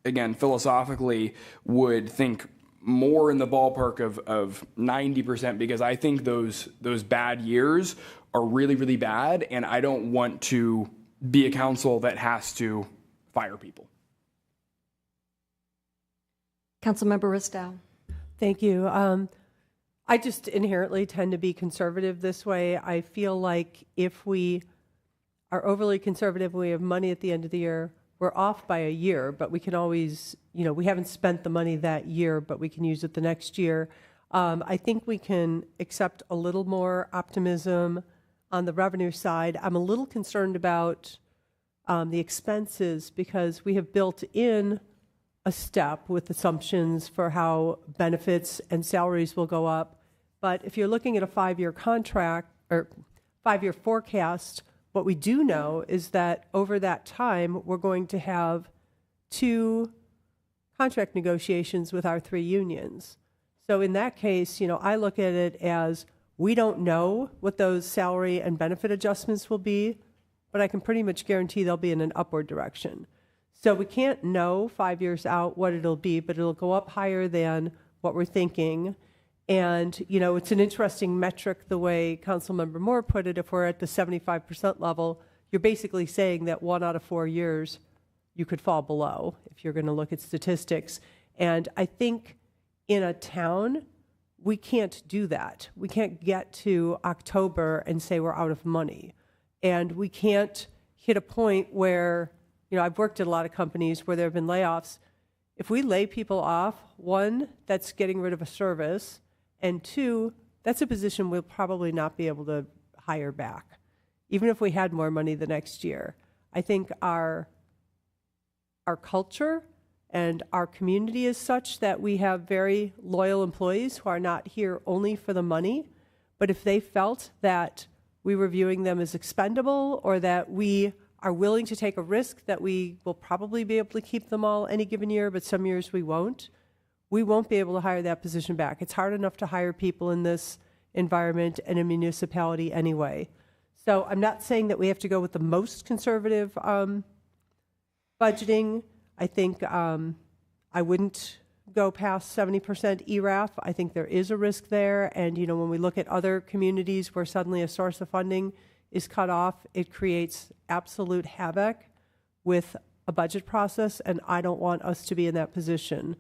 again, philosophically would think more in the ballpark of 90% because I think those bad years are really, really bad, and I don't want to be a council that has to fire people. Councilmember Ristow. Thank you. I just inherently tend to be conservative this way. I feel like if we are overly conservative, we have money at the end of the year, we're off by a year, but we can always, we haven't spent the money that year, but we can use it the next year. I think we can accept a little more optimism on the revenue side. I'm a little concerned about the expenses because we have built in a step with assumptions for how benefits and salaries will go up. But if you're looking at a 5-year contract or 5-year forecast, what we do know is that over that time, we're going to have 2 contract negotiations with our 3 unions. So in that case, I look at it as we don't know what those salary and benefit adjustments will be, but I can pretty much guarantee they'll be in an upward direction. So we can't know 5 years out what it'll be, but it'll go up higher than what we're thinking. And, it's an interesting metric the way Councilmember Moore put it. If we're at the 75% level, you're basically saying that 1 out of 4 years you could fall below if you're going to look at statistics. And I think in a town, we can't do that. We can't get to October and say we're out of money. And we can't hit a point where, I've worked at a lot of companies where there have been layoffs. If we lay people off, 1, that's getting rid of a service, and 2, that's a position we'll probably not be able to hire back, even if we had more money the next year. I think our culture and our community is such that we have very loyal employees who are not here only for the money, but if they felt that we were viewing them as expendable or that we are willing to take a risk that we will probably be able to keep them all any given year, but some years we won't be able to hire that position back. It's hard enough to hire people in this environment and a municipality anyway. So I'm not saying that we have to go with the most conservative budgeting. I think I wouldn't go past 70% ERAF. I think there is a risk there. And, when we look at other communities where suddenly a source of funding is cut off, it creates absolute havoc with a budget process, and I don't want us to be in that position.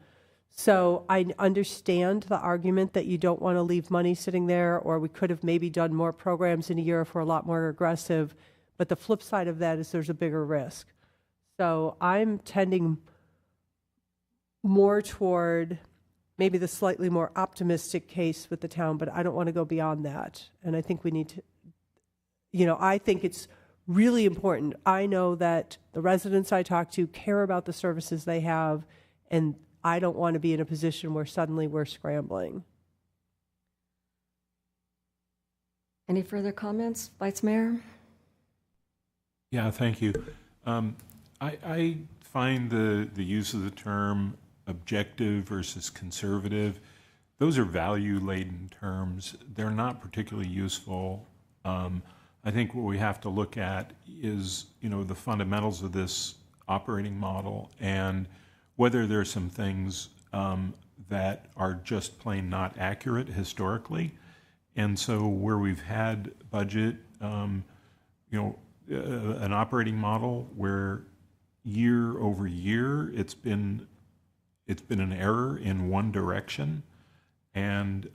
So I understand the argument that you don't want to leave money sitting there, or we could have maybe done more programs in a year if we're a lot more aggressive. But the flip side of that is there's a bigger risk. So I'm tending more toward maybe the slightly more optimistic case with the town, but I don't want to go beyond that. And I think we need to, I think it's really important. I know that the residents I talk to care about the services they have, and I don't want to be in a position where suddenly we're scrambling. Any further comments, Vice Mayor? Yeah, thank you. I find the use of the term objective versus conservative, those are value-laden terms. They're not particularly useful. I think what we have to look at is, the fundamentals of this operating model and whether there's some things that are just plain not accurate historically. And so where we've had budget, an operating model where year over year it's been an error in one direction, and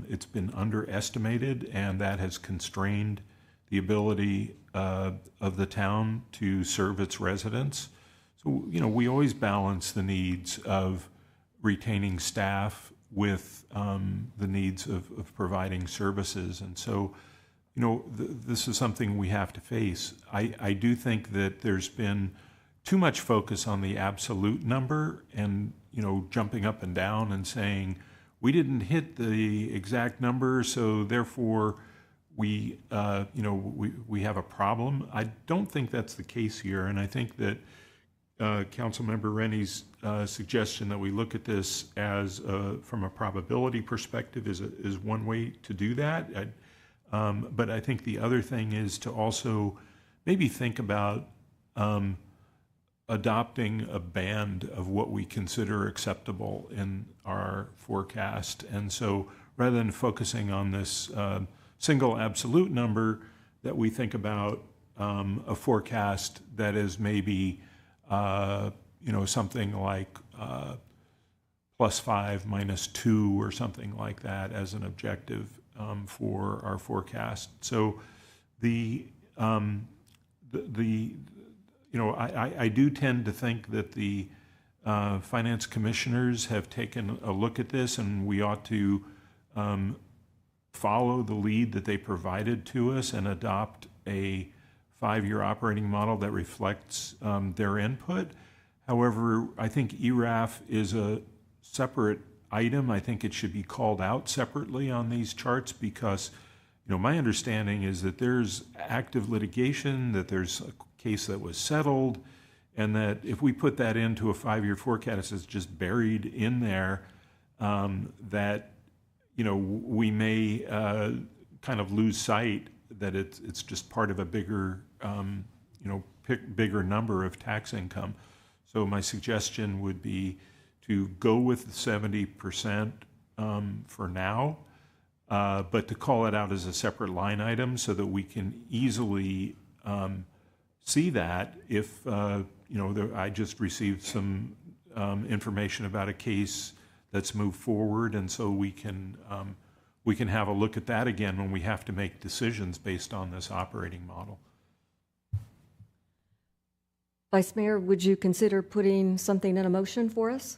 it's been underestimated, and that has constrained the ability of the town to serve its residents. So, we always balance the needs of retaining staff with the needs of providing services. And so, this is something we have to face. I do think that there's been too much focus on the absolute number and, jumping up and down and saying, we didn't hit the exact number, so therefore we have a problem. I don't think that's the case here, and I think that Councilmember Rennie's suggestion that we look at this as from a probability perspective is one way to do that. But I think the other thing is to also maybe think about adopting a band of what we consider acceptable in our forecast. And so rather than focusing on this single absolute number, that we think about a forecast that is maybe something like +5, -2, or something like that as an objective for our forecast. So I do tend to think that the finance commissioners have taken a look at this, and we ought to follow the lead that they provided to us and adopt a 5-year operating model that reflects their input. However, I think ERAF is a separate item. I think it should be called out separately on these charts because, my understanding is that there's active litigation, that there's a case that was settled, and that if we put that into a 5-year forecast, it's just buried in there, that, we may kind of lose sight that it's just part of a bigger, bigger number of tax income. So my suggestion would be to go with the 70% for now, but to call it out as a separate line item so that we can easily see that if, I just received some information about a case that's moved forward, and so we can have a look at that again when we have to make decisions based on this operating model. Vice Mayor, would you consider putting something in a motion for us?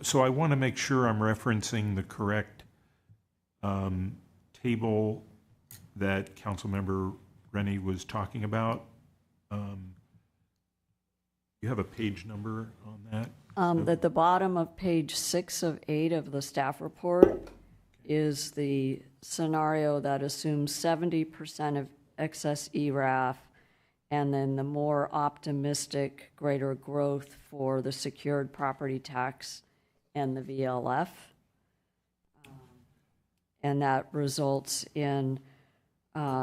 So I want to make sure I'm referencing the correct table that Councilmember Rennie was talking about. You have a page number on that? At the bottom of page 6 of 8 of the staff report is the scenario that assumes 70% of excess ERAF, and then the more optimistic greater growth for the secured property tax and the VLF. And that results in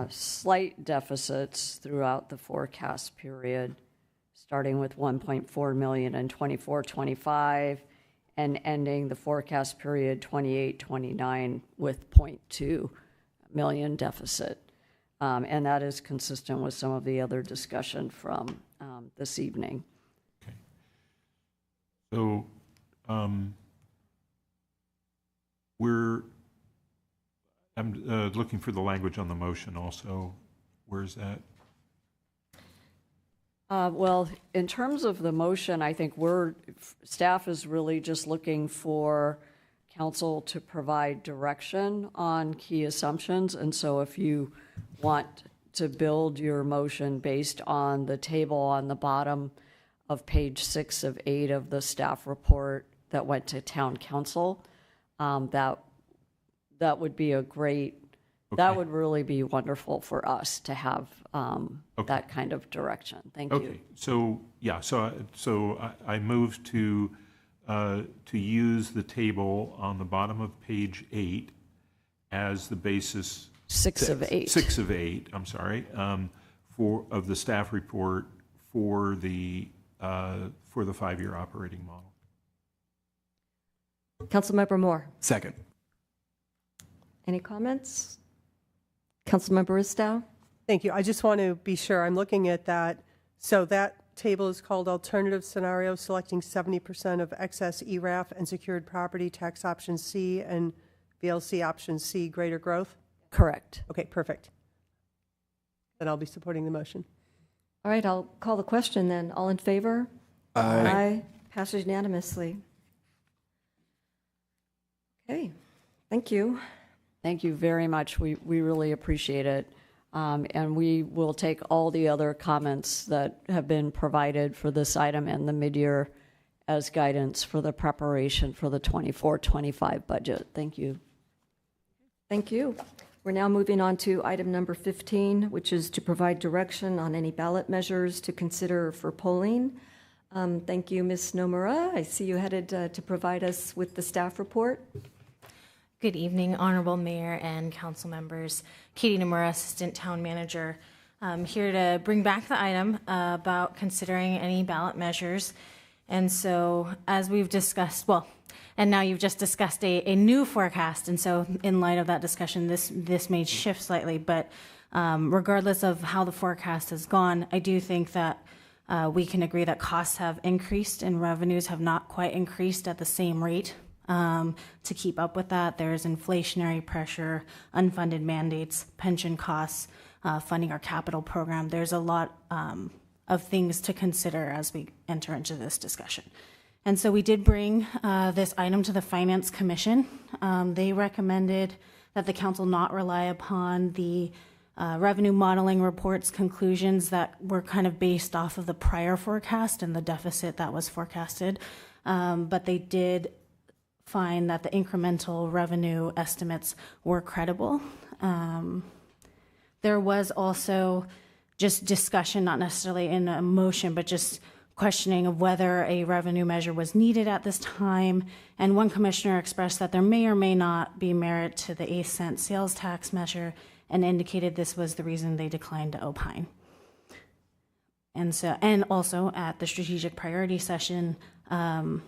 slight deficits throughout the forecast period, starting with 1.4 million in 24-25 and ending the forecast period 28-29 with 0.2 million deficit. And that is consistent with some of the other discussion from this evening. Okay. So I'm looking for the language on the motion also. Where's that? Well, in terms of the motion, I think staff is really just looking for council to provide direction on key assumptions. And so if you want to build your motion based on the table on the bottom of page 6 of 8 of the staff report that went to town council, that would be a great, that would really be wonderful for us to have that kind of direction. Thank you. Okay, so yeah, so I move to use the table on the bottom of page 8 as the basis. 6 of 8. 6 of 8. I'm sorry, of the staff report for the 5-year operating model. Councilmember Moore. Second. Any comments? Councilmember Istow? Thank you. I just want to be sure I'm looking at that. So that table is called Alternative Scenario, selecting 70% of excess ERAF and secured property tax option C and VLC option C, greater growth? Correct. Okay, perfect. Then I'll be supporting the motion. All right, I'll call the question then. All in favor? Aye. Aye. Passes unanimously. Okay, thank you. Thank you very much. We really appreciate it. And we will take all the other comments that have been provided for this item and the midyear as guidance for the preparation for the 24-25 budget. Thank you. Thank you. We're now moving on to item number 15, which is to provide direction on any ballot measures to consider for polling. Thank you, Ms. Nomura. I see you headed to provide us with the staff report. Good evening, Honorable Mayor and Council members. Katie Nomura, Assistant Town Manager. I'm here to bring back the item about considering any ballot measures. And so, as we've discussed, and now you've just discussed a new forecast. And so, in light of that discussion, this may shift slightly. But regardless of how the forecast has gone, I do think that we can agree that costs have increased and revenues have not quite increased at the same rate. To keep up with that, there's inflationary pressure, unfunded mandates, pension costs, funding our capital program. There's a lot of things to consider as we enter into this discussion. And so we did bring this item to the Finance Commission. They recommended that the council not rely upon the revenue modeling report's conclusions that were kind of based off of the prior forecast and the deficit that was forecasted. But they did find that the incremental revenue estimates were credible. There was also just discussion, not necessarily in a motion, but just questioning of whether a revenue measure was needed at this time. And one commissioner expressed that there may or may not be merit to the 8-cent sales tax measure and indicated this was the reason they declined to opine. And also at the strategic priority session, develop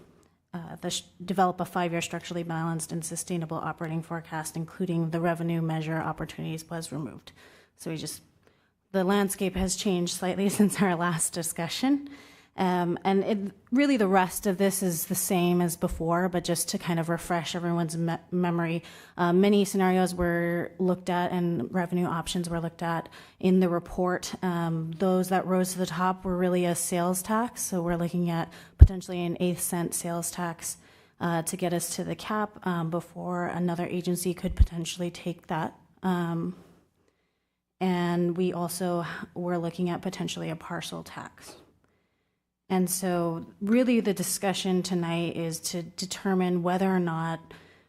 a 5-year structurally balanced and sustainable operating forecast, including the revenue measure opportunities, was removed. So the landscape has changed slightly since our last discussion. And really the rest of this is the same as before, but just to kind of refresh everyone's memory, many scenarios were looked at and revenue options were looked at in the report. Those that rose to the top were really a sales tax. So we're looking at potentially an 8-cent sales tax to get us to the cap before another agency could potentially take that. And we also were looking at potentially a parcel tax. And so really the discussion tonight is to determine whether or not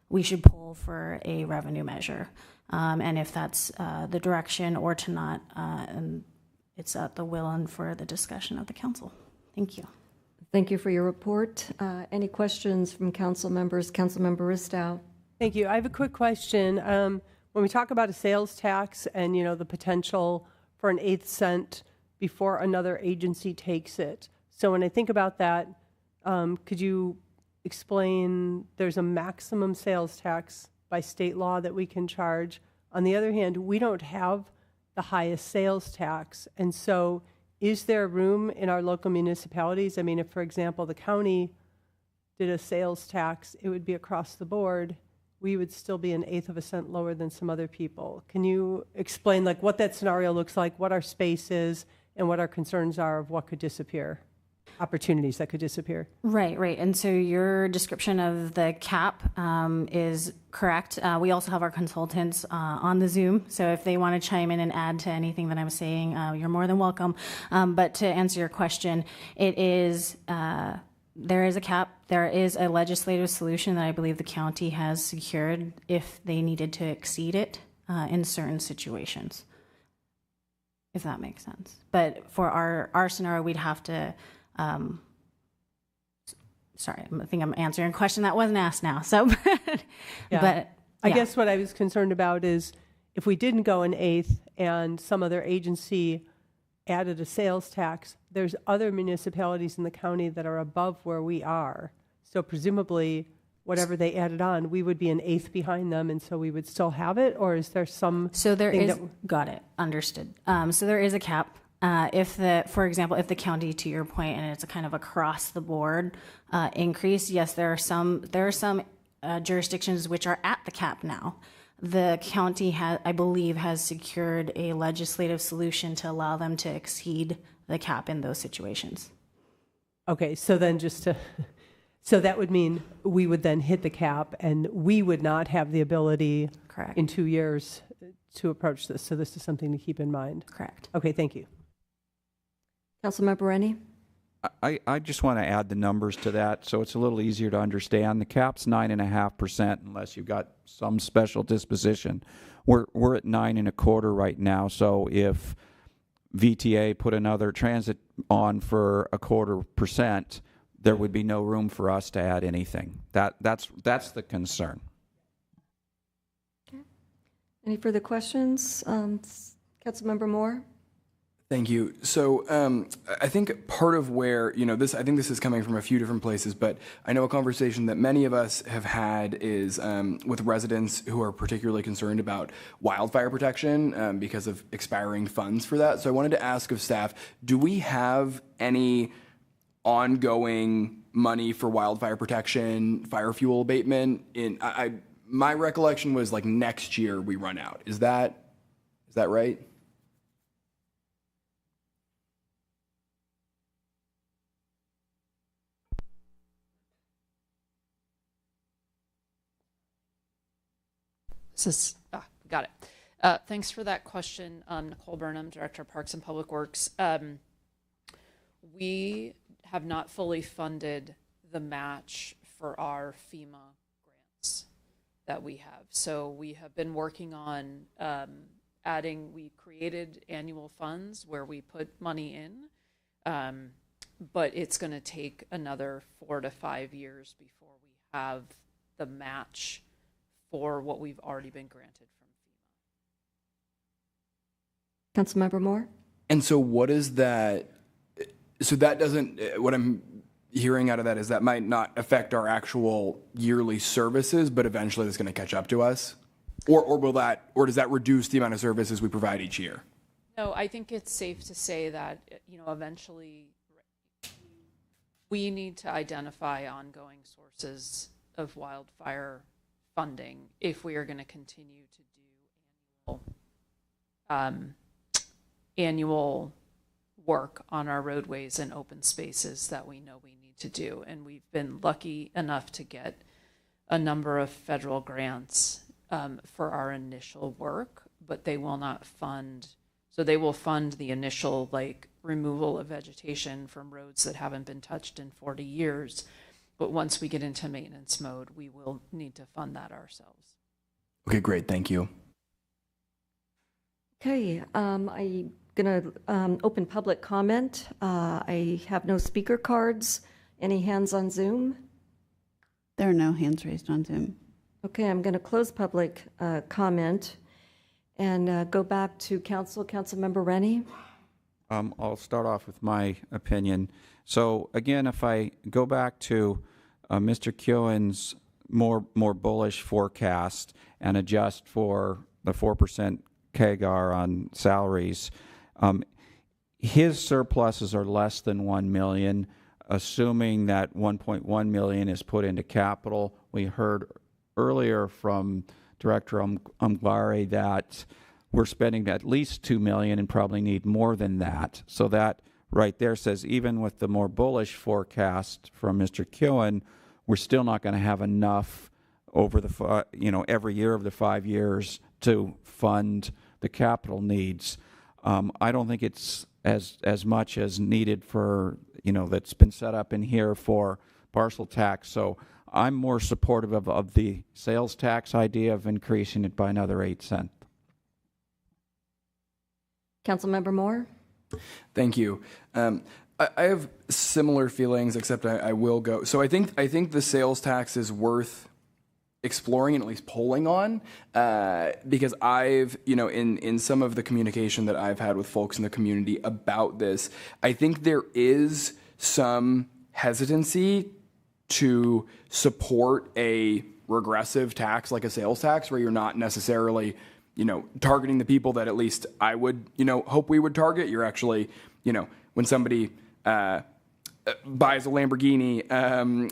we should pull for a revenue measure, and if that's the direction or to not. And it's at the will and for the discussion of the council. Thank you. Thank you for your report. Any questions from council members? Councilmember Ristow. Thank you. I have a quick question. When we talk about a sales tax and, the potential for an 8th cent before another agency takes it, so when I think about that, could you explain there's a maximum sales tax by state law that we can charge? On the other hand, we don't have the highest sales tax. And so is there room in our local municipalities? I mean, if, for example, the county did a sales tax, it would be across the board. We would still be 1/8 of a cent lower than some other people. Can you explain what that scenario looks like, what our space is, and what our concerns are of what could disappear? Opportunities that could disappear. Right. And so your description of the cap is correct. We also have our consultants on the Zoom, so if they want to chime in and add to anything that I'm saying, you're more than welcome. But to answer your question, it is there is a cap. There is a legislative solution that I believe the county has secured if they needed to exceed it in certain situations, if that makes sense. But for our scenario, we'd have to sorry, I think I'm answering a question that wasn't asked now. So, but I guess what I was concerned about is if we didn't go 1/8 and some other agency added a sales tax, there's other municipalities in the county that are above where we are. So presumably, whatever they added on, we would be 1/8 behind them, and so we would still have it. Or is there some? So there is. Got it. Understood. So there is a cap. For example, if the county, to your point, and it's a kind of across the board increase, yes, there are some jurisdictions which are at the cap now. The county I believe has secured a legislative solution to allow them to exceed the cap in those situations. Okay, so then so that would mean we would then hit the cap, and we would not have the ability, correct, in 2 years to approach this. So this is something to keep in mind. Correct. Okay, thank you. Councilmember Rennie? I just want to add the numbers to that so it's a little easier to understand. The cap's 9.5% unless you've got some special disposition. We're at 9.25% right now. So if VTA put another transit on for 0.25%, there would be no room for us to add anything. That's the concern. Okay. Any further questions? Councilmember Moore? Thank you. So I think part of where, I think this is coming from a few different places, but I know a conversation that many of us have had is with residents who are particularly concerned about wildfire protection because of expiring funds for that. So I wanted to ask of staff, do we have any ongoing money for wildfire protection, fire fuel abatement? My recollection was like next year we run out. Is that right? Got it. Thanks for that question, Nicole Burnham, Director of Parks and Public Works. We have not fully funded the match for our FEMA grants that we have. So we have been working on we created annual funds where we put money in, but it's going to take another 4 to 5 years before we have the match for what we've already been granted from FEMA. Councilmember Moore? And so what is that? So that doesn't, what I'm hearing out of that is that might not affect our actual yearly services, but eventually it's going to catch up to us? Or does that reduce the amount of services we provide each year? No, I think it's safe to say that, eventually we need to identify ongoing sources of wildfire funding if we are going to continue to do annual work on our roadways and open spaces that we know we need to do. And we've been lucky enough to get a number of federal grants for our initial work, but they will not fund. So they will fund the initial removal of vegetation from roads that haven't been touched in 40 years. But once we get into maintenance mode, we will need to fund that ourselves. Okay, great. Thank you. Okay, I'm going to open public comment. I have no speaker cards. Any hands on Zoom? There are no hands raised on Zoom. Okay, I'm going to close public comment and go back to Councilmember Rennie. I'll start off with my opinion. So again, if I go back to Mr. Keown's more bullish forecast and adjust for the 4% CAGR on salaries, his surpluses are less than $1 million, assuming that $1.1 million is put into capital. We heard earlier from Director Umgari that we're spending at least $2 million and probably need more than that. So that right there says even with the more bullish forecast from Mr. Keown, we're still not going to have enough over the every year of the 5 years to fund the capital needs. I don't think it's as much as needed for that's been set up in here for parcel tax. So I'm more supportive of the sales tax idea of increasing it by another 8 cents. Councilmember Moore? Thank you. I have similar feelings, except I will go. So I think the sales tax is worth exploring and at least polling on, because I've, in some of the communication that I've had with folks in the community about this, I think there is some hesitancy to support a regressive tax like a sales tax where you're not necessarily, targeting the people that at least I would, hope we would target. You're actually, when somebody buys a Lamborghini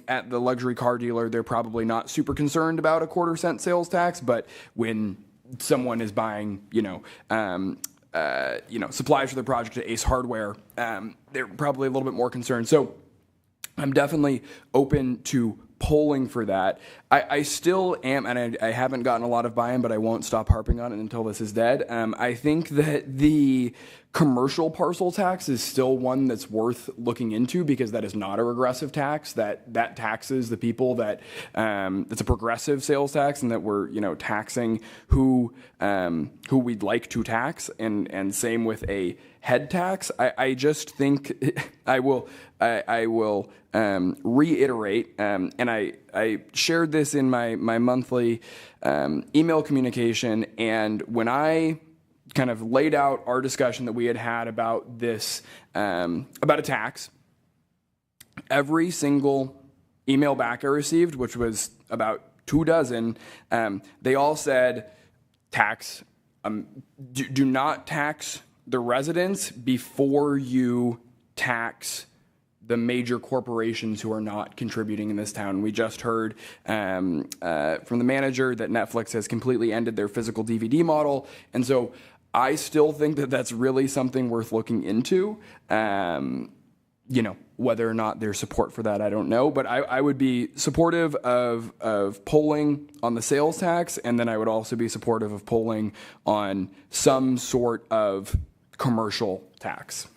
at the luxury car dealer, they're probably not super concerned about a 1/4 cent sales tax. But when someone is buying, supplies for their project at Ace Hardware, they're probably a little bit more concerned. So I'm definitely open to polling for that. I still am, and I haven't gotten a lot of buy-in, but I won't stop harping on it until this is dead. I think that the commercial parcel tax is still one that's worth looking into, because that is not a regressive tax. That taxes the people that it's a progressive sales tax, and that we're taxing who we'd like to tax, and same with a head tax. I just think I will reiterate, and I shared this in my monthly email communication, and when I kind of laid out our discussion that we had about this, about a tax, every single email back I received, which was about 24, they all said, tax, do not tax the residents before you tax the major corporations who are not contributing in this town. We just heard from the manager that Netflix has completely ended their physical DVD model. And so I still think that that's really something worth looking into. Whether or not there's support for that, I don't know. But I would be supportive of polling on the sales tax, and then I would also be supportive of polling on some sort of commercial tax.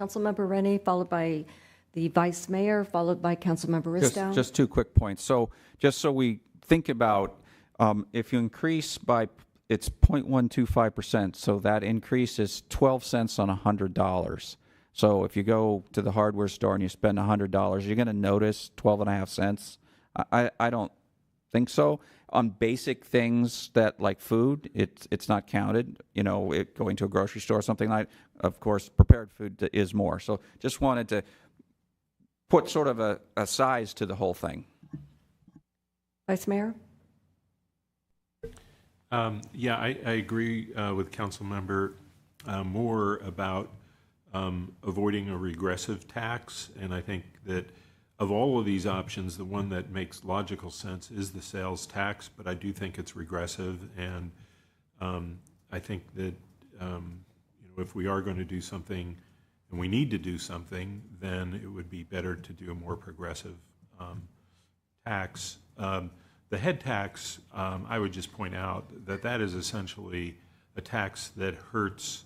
Councilmember Rennie, followed by the Vice Mayor, followed by Councilmember Ristow. Just 2 quick points. So just so we think about, if you increase by, it's 0.125%, so that increase is 12 cents on $100. So if you go to the hardware store and you spend $100, you're going to notice 12.5 cents. I don't think so. On basic things that like food, it's not counted. Going to a grocery store or something like, of course, prepared food is more. So just wanted to put sort of a size to the whole thing. Vice Mayor? Yeah, I agree with Councilmember Moore about avoiding a regressive tax, and I think that of all of these options, the one that makes logical sense is the sales tax, but I do think it's regressive, and I think that if we are going to do something, and we need to do something, then it would be better to do a more progressive tax. The head tax, I would just point out that is essentially a tax that hurts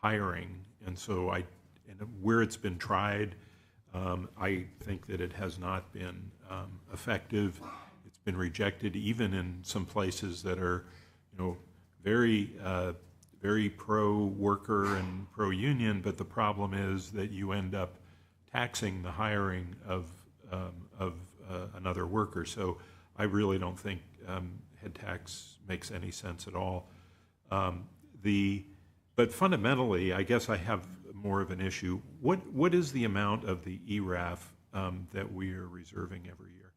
hiring, and so where it's been tried, I think that it has not been effective. It's been rejected even in some places that are, very pro-worker and pro-union, but the problem is that you end up taxing the hiring of another worker. So I really don't think head tax makes any sense at all. But fundamentally, I guess I have more of an issue. What is the amount of the ERAF that we are reserving every year?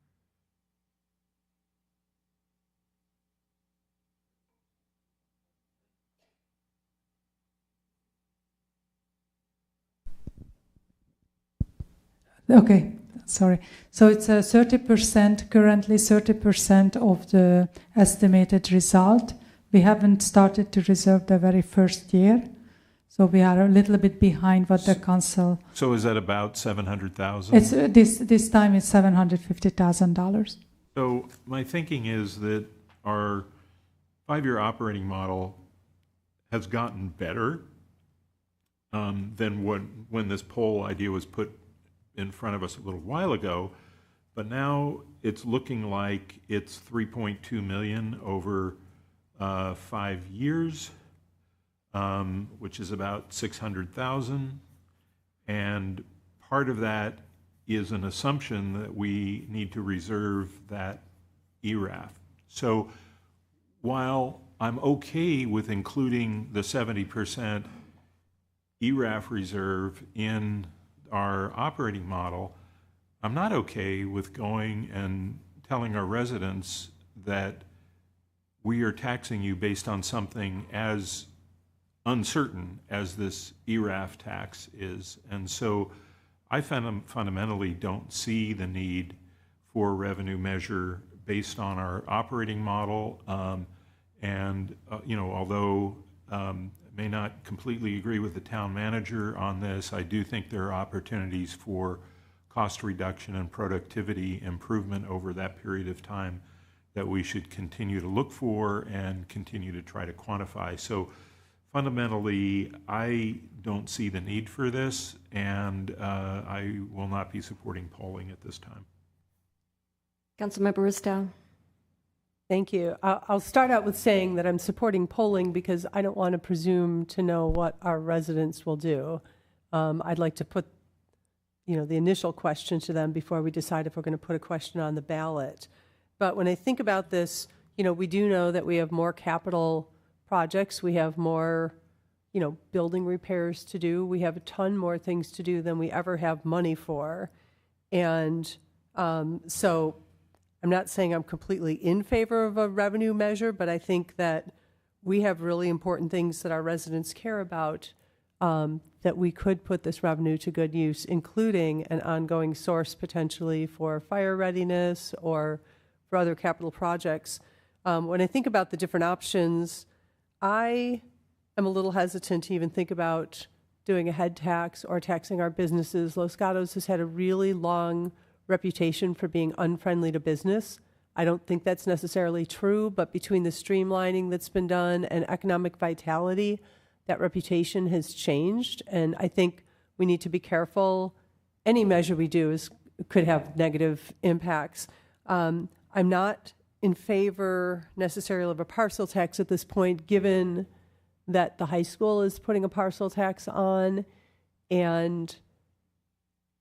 Okay, sorry. So it's 30%, currently 30% of the estimated result. We haven't started to reserve the very first year. So we are a little bit behind what the council. So is that about $700,000? It's this time it's $750,000. So my thinking is that our 5-year operating model has gotten better than when this poll idea was put in front of us a little while ago, but now it's looking like it's 3.2 million over 5 years. Which is about 600,000, and part of that is an assumption that we need to reserve that ERAF. So while I'm okay with including the 70% ERAF reserve in our operating model, I'm not okay with going and telling our residents that we are taxing you based on something as uncertain as this ERAF tax is. And so I fundamentally don't see the need for a revenue measure based on our operating model. Although I may not completely agree with the town manager on this, I do think there are opportunities for cost reduction and productivity improvement over that period of time that we should continue to look for and continue to try to quantify. So fundamentally, I don't see the need for this, and I will not be supporting polling at this time. Councilmember Ristow. Thank you. I'll start out with saying that I'm supporting polling because I don't want to presume to know what our residents will do. I'd like to put, the initial question to them before we decide if we're going to put a question on the ballot. But when I think about this, we do know that we have more capital projects. We have more, building repairs to do. We have a ton more things to do than we ever have money for. And so I'm not saying I'm completely in favor of a revenue measure, but I think that we have really important things that our residents care about that we could put this revenue to good use, including an ongoing source potentially for fire readiness or for other capital projects. When I think about the different options, I am a little hesitant to even think about doing a head tax or taxing our businesses. Los Gatos has had a really long reputation for being unfriendly to business. I don't think that's necessarily true, but between the streamlining that's been done and economic vitality, that reputation has changed. And I think we need to be careful. Any measure we do could have negative impacts. I'm not in favor necessarily of a parcel tax at this point, given that the high school is putting a parcel tax on. And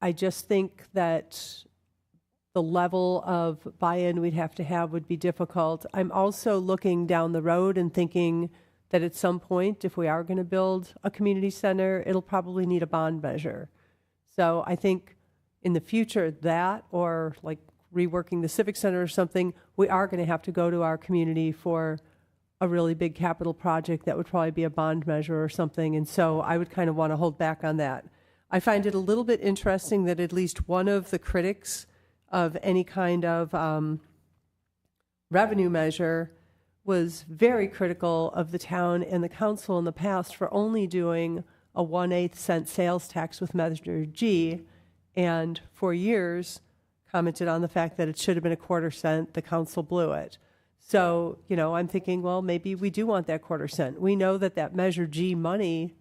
I just think that the level of buy-in we'd have to have would be difficult. I'm also looking down the road and thinking that at some point, if we are going to build a community center, it'll probably need a bond measure. So I think in the future, that or like reworking the Civic Center or something, we are going to have to go to our community for a really big capital project that would probably be a bond measure or something. And so I would kind of want to hold back on that. I find it a little bit interesting that at least one of the critics of any kind of revenue measure was very critical of the town and the council in the past for only doing a 1/8 cent sales tax with Measure G, and for years commented on the fact that it should have been a 1/4 cent. The council blew it. So, I'm thinking, well, maybe we do want that 1/4 cent. We know that Measure G money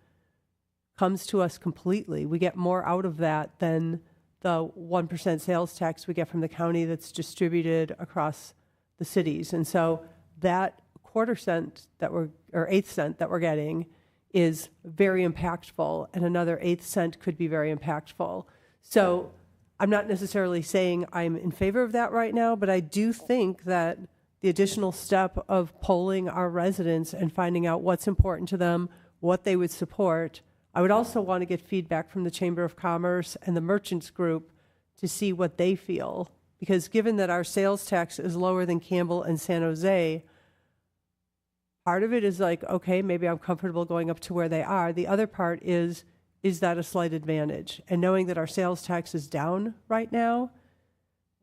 comes to us completely. We get more out of that than the 1% sales tax we get from the county that's distributed across the cities. And so that 1/4 cent or 1/8 cent that we're getting is very impactful, and another 1/8 cent could be very impactful. So I'm not necessarily saying I'm in favor of that right now, but I do think that the additional step of polling our residents and finding out what's important to them, what they would support. I would also want to get feedback from the Chamber of Commerce and the Merchants Group to see what they feel. Because given that our sales tax is lower than Campbell and San Jose, part of it is like, okay, maybe I'm comfortable going up to where they are. The other part is that a slight advantage? And knowing that our sales tax is down right now,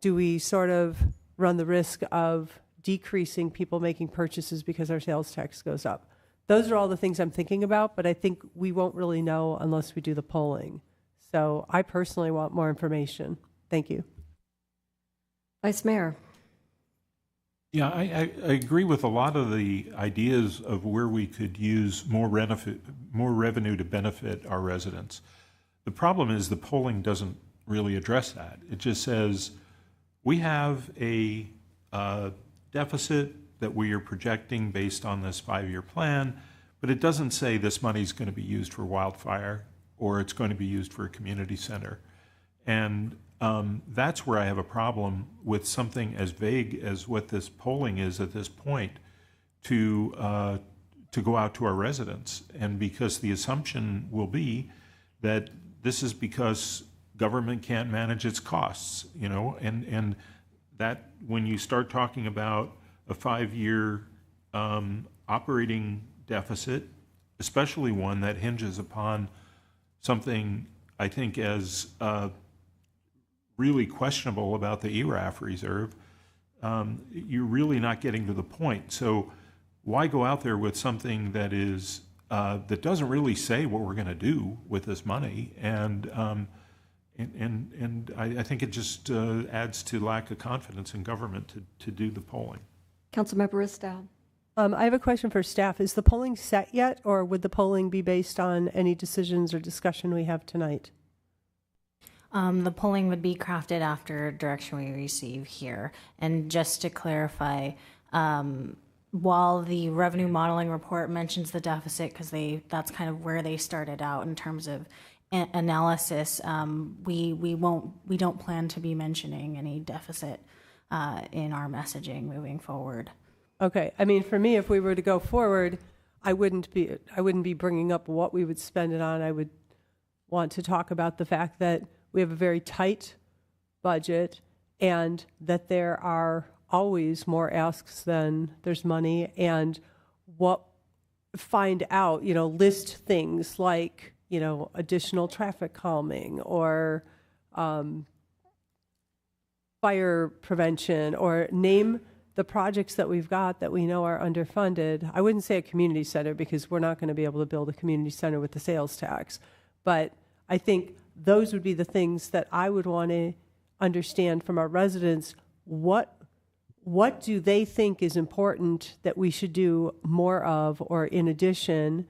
do we sort of run the risk of decreasing people making purchases because our sales tax goes up? Those are all the things I'm thinking about, but I think we won't really know unless we do the polling. So I personally want more information. Thank you. Vice Mayor. Yeah, I agree with a lot of the ideas of where we could use more revenue to benefit our residents. The problem is the polling doesn't really address that. It just says we have a deficit that we are projecting based on this 5-year plan, but it doesn't say this money is going to be used for wildfire or it's going to be used for a community center. And that's where I have a problem with something as vague as what this polling is at this point to go out to our residents. And because the assumption will be that this is because government can't manage its costs, and that when you start talking about a 5-year operating deficit, especially one that hinges upon something I think as really questionable about the ERAF reserve, you're really not getting to the point. So why go out there with something that is that doesn't really say what we're going to do with this money? And And I think it just adds to lack of confidence in government to do the polling. Councilmember Ristow. I have a question for staff. Is the polling set yet, or would the polling be based on any decisions or discussion we have tonight? The polling would be crafted after direction we receive here. And just to clarify, while the revenue modeling report mentions the deficit, because that's kind of where they started out in terms of analysis, we don't plan to be mentioning any deficit in our messaging moving forward. Okay. I mean, for me, if we were to go forward, I wouldn't be bringing up what we would spend it on. I would want to talk about the fact that we have a very tight budget and that there are always more asks than there's money, and find out, list things like, additional traffic calming or fire prevention, or name the projects that we've got that we know are underfunded. I wouldn't say a community center because we're not going to be able to build a community center with the sales tax, but I think those would be the things that I would want to understand from our residents. What do they think is important that we should do more of or in addition,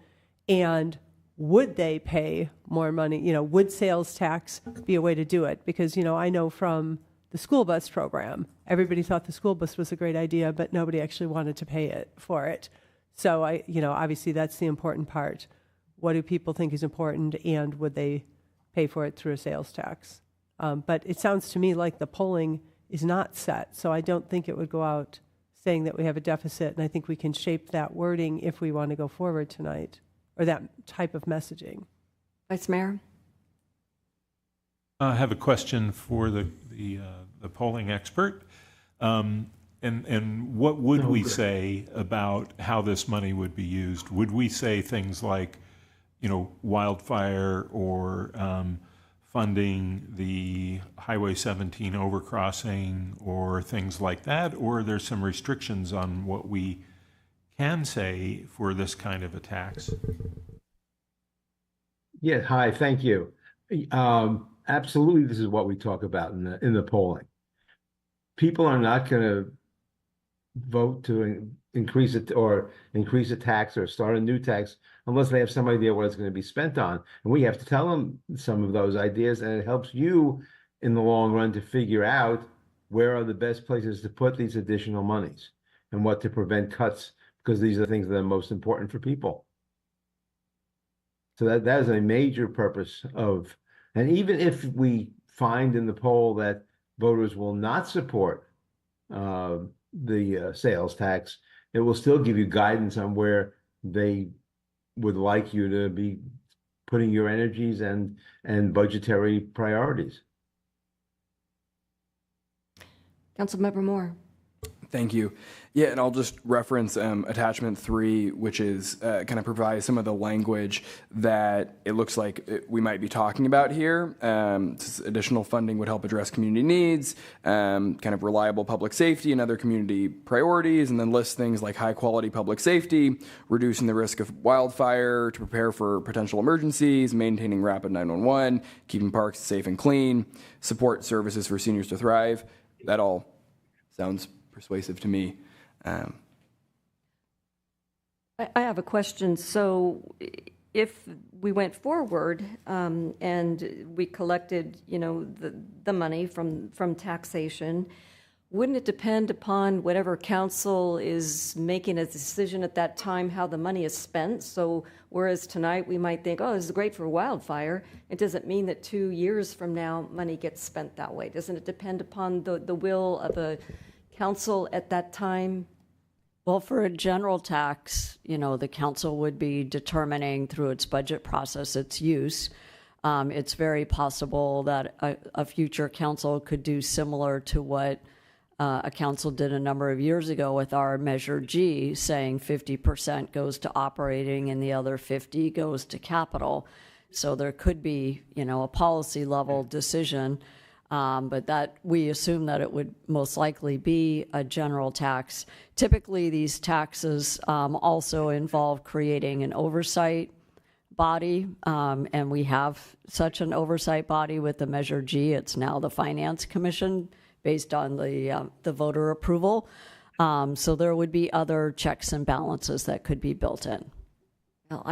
and would they pay more money? Would sales tax be a way to do it? Because, I know from the school bus program, everybody thought the school bus was a great idea, but nobody actually wanted to pay for it. So obviously that's the important part. What do people think is important, and would they pay for it through a sales tax? But it sounds to me like the polling is not set, so I don't think it would go out saying that we have a deficit, and I think we can shape that wording if we want to go forward tonight, or that type of messaging. Vice Mayor? I have a question for the polling expert. And what would we say about how this money would be used? Would we say things like, wildfire or funding the Highway 17 overcrossing or things like that? Or are there some restrictions on what we can say for this kind of a tax? Yeah, hi, thank you. Absolutely, this is what we talk about in the polling. People are not going to vote to increase it or increase a tax or start a new tax unless they have some idea what it's going to be spent on. And we have to tell them some of those ideas, and it helps you in the long run to figure out where are the best places to put these additional monies and what to prevent cuts, because these are things that are most important for people. So that is a major purpose of, and even if we find in the poll that voters will not support the sales tax, it will still give you guidance on where they would like you to be putting your energies and budgetary priorities. Councilmember Moore. Thank you. Yeah, and I'll just reference attachment 3, which is kind of provides some of the language that it looks like we might be talking about here. Additional funding would help address community needs, kind of reliable public safety and other community priorities, and then lists things like high quality public safety, reducing the risk of wildfire to prepare for potential emergencies, maintaining rapid 911, keeping parks safe and clean, support services for seniors to thrive. That all sounds persuasive to me. I have a question. So if we went forward and we collected, the money from taxation, wouldn't it depend upon whatever council is making a decision at that time how the money is spent? So whereas tonight we might think, oh, this is great for wildfire, it doesn't mean that 2 years from now money gets spent that way. Doesn't it depend upon the will of a council at that time? Well, for a general tax, the council would be determining through its budget process its use. It's very possible that a future council could do similar to what a council did a number of years ago with our Measure G, saying 50% goes to operating and the other 50 goes to capital. So there could be, a policy level decision. But that we assume that it would most likely be a general tax. Typically, these taxes also involve creating an oversight body, and we have such an oversight body with the Measure G. It's now the Finance Commission based on the voter approval. So there would be other checks and balances that could be built in. Well,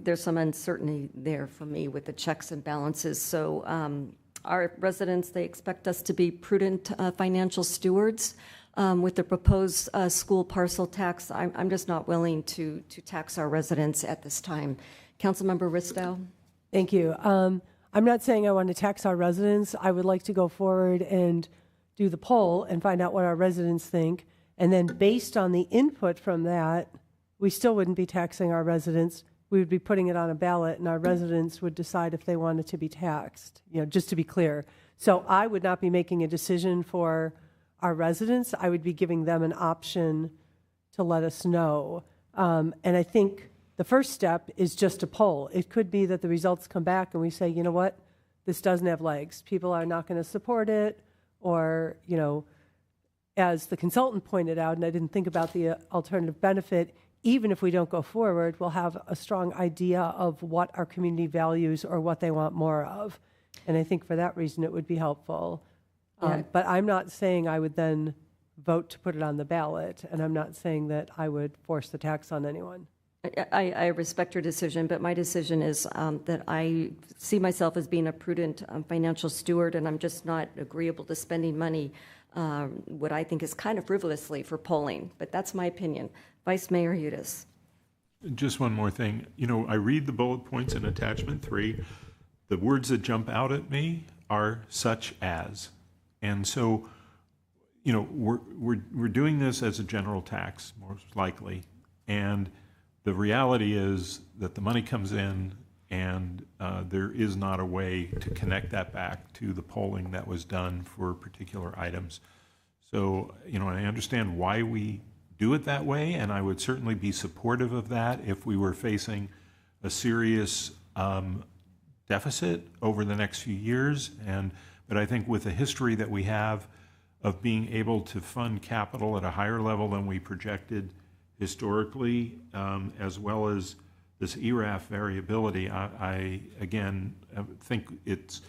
there's some uncertainty there for me with the checks and balances. So our residents, they expect us to be prudent financial stewards. With the proposed school parcel tax, I'm just not willing to tax our residents at this time. Councilmember Ristow. Thank you. I'm not saying I want to tax our residents. I would like to go forward and do the poll and find out what our residents think. And then based on the input from that, we still wouldn't be taxing our residents. We would be putting it on a ballot and our residents would decide if they wanted to be taxed, just to be clear. So I would not be making a decision for our residents. I would be giving them an option to let us know. And I think the first step is just a poll. It could be that the results come back and we say, you know what, this doesn't have legs. People are not going to support it. Or, as the consultant pointed out, and I didn't think about the alternative benefit, even if we don't go forward, we'll have a strong idea of what our community values or what they want more of. And I think for that reason, it would be helpful. But I'm not saying I would then vote to put it on the ballot, and I'm not saying that I would force the tax on anyone. I respect your decision, but my decision is that I see myself as being a prudent financial steward, and I'm just not agreeable to spending money, what I think is kind of frivolously for polling. But that's my opinion. Vice Mayor Hudes. Just one more thing. I read the bullet points in attachment 3. The words that jump out at me are such as. And so, we're doing this as a general tax, most likely. And the reality is that the money comes in and there is not a way to connect that back to the polling that was done for particular items. So, I understand why we do it that way, and I would certainly be supportive of that if we were facing a serious deficit over the next few years. But I think with the history that we have of being able to fund capital at a higher level than we projected historically, as well as this ERAF variability, I again think it's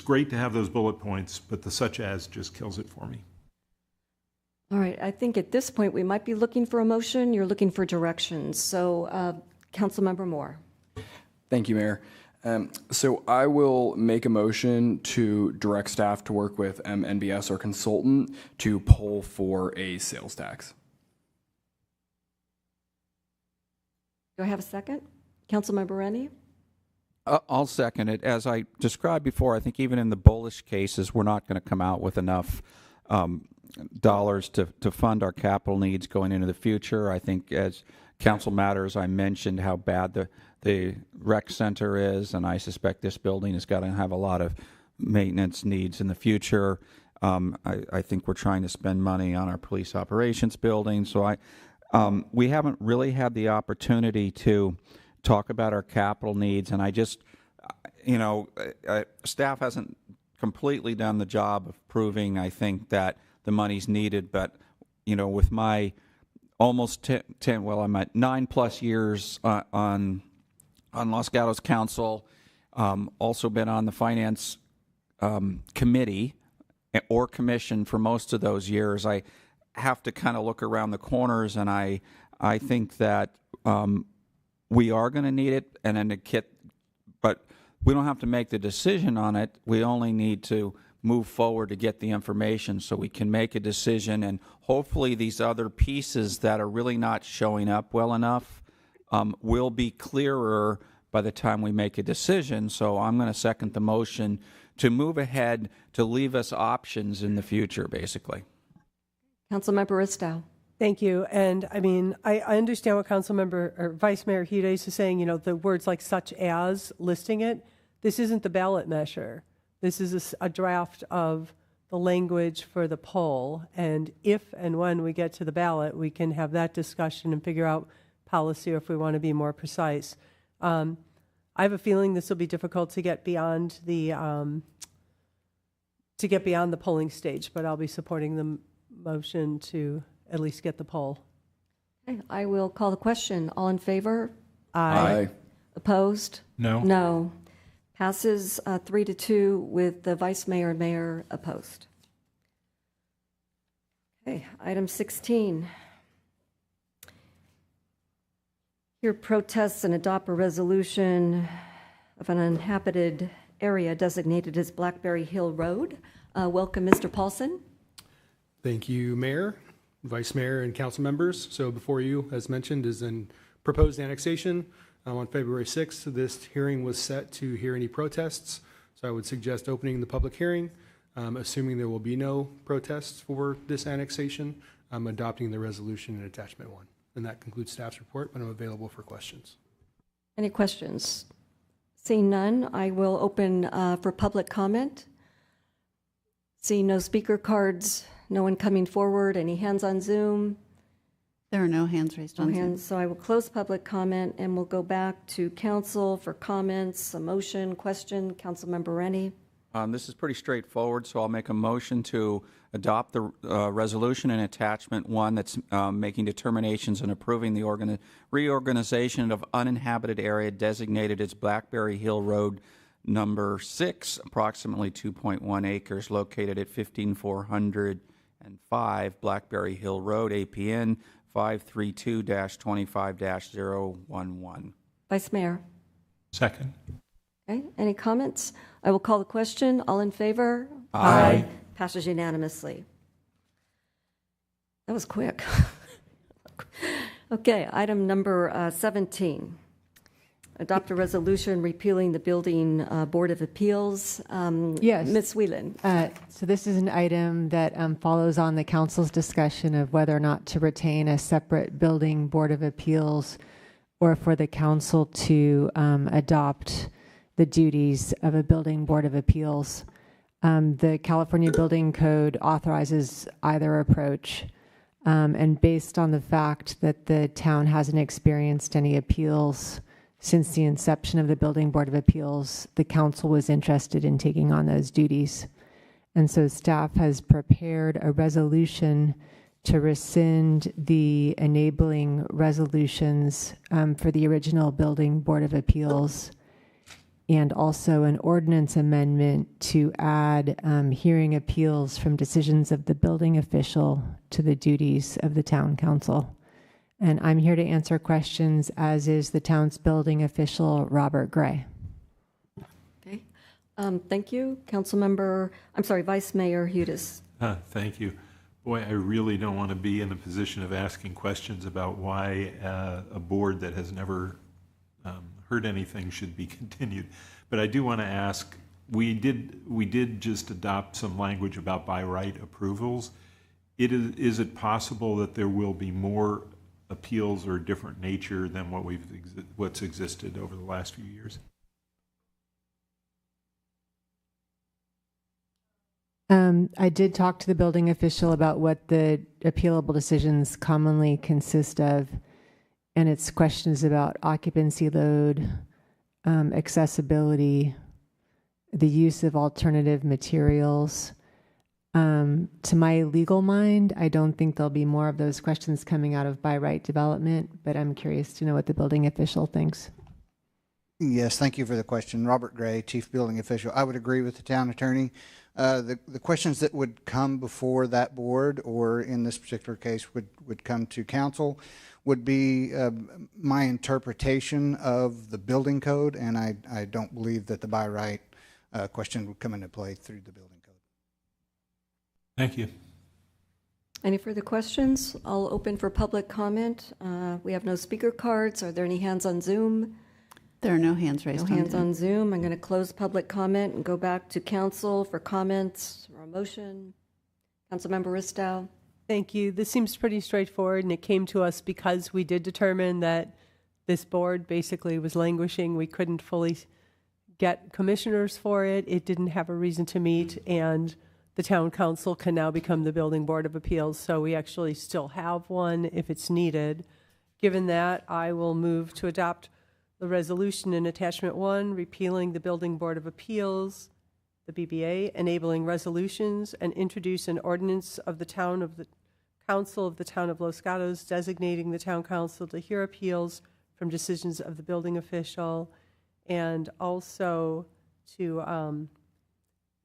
great to have those bullet points, but the such as just kills it for me. All right, I think at this point we might be looking for a motion. You're looking for directions. So, Councilmember Moore. Thank you, Mayor. So I will make a motion to direct staff to work with NBS, our consultant, to poll for a sales tax. Do I have a second? Councilmember Rennie? I'll second it. As I described before, I think even in the bullish cases, we're not going to come out with enough dollars to fund our capital needs going into the future. I think as council matters, I mentioned how bad the rec center is, and I suspect this building is going to have a lot of maintenance needs in the future. I think we're trying to spend money on our police operations building. So we haven't really had the opportunity to talk about our capital needs, and I just, staff hasn't completely done the job of proving, I think, that the money's needed. But, with my almost I'm at 9+ years on Los Gatos Council, also been on the Finance Committee or Commission for most of those years. I have to kind of look around the corners, and I think that we are going to need it, and then but we don't have to make the decision on it. We only need to move forward to get the information so we can make a decision, and hopefully these other pieces that are really not showing up well enough will be clearer by the time we make a decision. So I'm going to second the motion to move ahead, to leave us options in the future, basically. Councilmember Ristow. Thank you. And I understand what Councilmember or Vice Mayor Hudes is saying, the words like such as listing it. This isn't the ballot measure. This is a draft of the language for the poll. And if and when we get to the ballot, we can have that discussion and figure out policy, or if we want to be more precise. I have a feeling this will be difficult to get beyond the polling stage, but I'll be supporting the motion to at least get the poll. Okay, I will call the question. All in favor? Aye. Opposed? No. No. Passes 3-2 with the vice mayor and mayor opposed. Okay, item 16. Hear protests and adopt a resolution of an uninhabited area designated as Blackberry Hill Road. Welcome, Mr. Paulson. Thank you, Mayor, Vice Mayor, and council members. So before you, as mentioned, is an proposed annexation. On February 6th, this hearing was set to hear any protests. So I would suggest opening the public hearing, assuming there will be no protests for this annexation, adopting the resolution in attachment 1. And that concludes staff's report, but I'm available for questions. Any questions? Seeing none, I will open for public comment. Seeing no speaker cards, no one coming forward. Any hands on Zoom? There are no hands raised on Zoom. So I will close public comment and we'll go back to council for comments, a motion, question. Councilmember Rennie. This is pretty straightforward, so I'll make a motion to adopt the resolution in attachment 1 that's making determinations and approving the reorganization of uninhabited area designated as Blackberry Hill Road number 6, approximately 2.1 acres, located at 15405 Blackberry Hill Road, APN 532-25-011. Vice Mayor. Second. Okay, any comments? I will call the question. All in favor? Aye. Passes unanimously. That was quick. Okay, item number 17. Adopt a resolution repealing the Building Board of Appeals. Yes. Ms. Whelan. So this is an item that follows on the council's discussion of whether or not to retain a separate Building Board of Appeals or for the council to adopt the duties of a Building Board of Appeals. The California Building Code authorizes either approach. And based on the fact that the town hasn't experienced any appeals since the inception of the Building Board of Appeals, the council was interested in taking on those duties. And so staff has prepared a resolution to rescind the enabling resolutions for the original Building Board of Appeals, and also an ordinance amendment to add hearing appeals from decisions of the building official to the duties of the town council. And I'm here to answer questions, as is the town's building official, Robert Gray. Okay. Thank you. Vice Mayor Hudes. Thank you. Boy, I really don't want to be in the position of asking questions about why a board that has never heard anything should be continued. But I do want to ask, we did just adopt some language about by right approvals. Is it possible that there will be more appeals or different nature than what's existed over the last few years? I did talk to the building official about what the appealable decisions commonly consist of, and it's questions about occupancy load, accessibility, the use of alternative materials. To my legal mind, I don't think there'll be more of those questions coming out of by right development, but I'm curious to know what the building official thinks. Yes, thank you for the question. Robert Gray, Chief Building Official. I would agree with the town attorney. The questions that would come before that board, or in this particular case would come to council, would be my interpretation of the building code, and I don't believe that the by right question would come into play through the building code. Thank you. Any further questions? I'll open for public comment. We have no speaker cards. Are there any hands on Zoom? There are no hands raised. No hands on Zoom. I'm going to close public comment and go back to council for comments or a motion. Councilmember Ristow. Thank you. This seems pretty straightforward, and it came to us because we did determine that this board basically was languishing. We couldn't fully get commissioners for it. It didn't have a reason to meet, and the town council can now become the Building Board of Appeals, so we actually still have one if it's needed. Given that, I will move to adopt the resolution in attachment 1, repealing the Building Board of Appeals, the BBA, enabling resolutions, and introduce an ordinance of the Council of the Town of Los Gatos designating the town council to hear appeals from decisions of the building official, and also to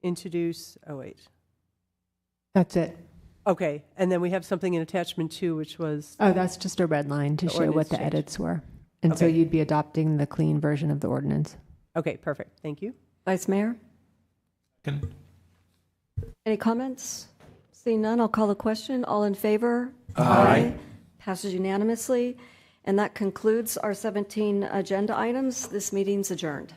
introduce, oh wait, That's it. okay, and then we have something in attachment 2, which was, Oh, that's just a red line to The show what ordinance the change. edits were. And so Okay. you'd be adopting the clean version of the ordinance. okay, perfect, thank you. Vice Mayor? Any comments? Seeing none, I'll call the question. All in favor? Aye. Passes unanimously. And that concludes our 17 agenda items. This meeting's adjourned.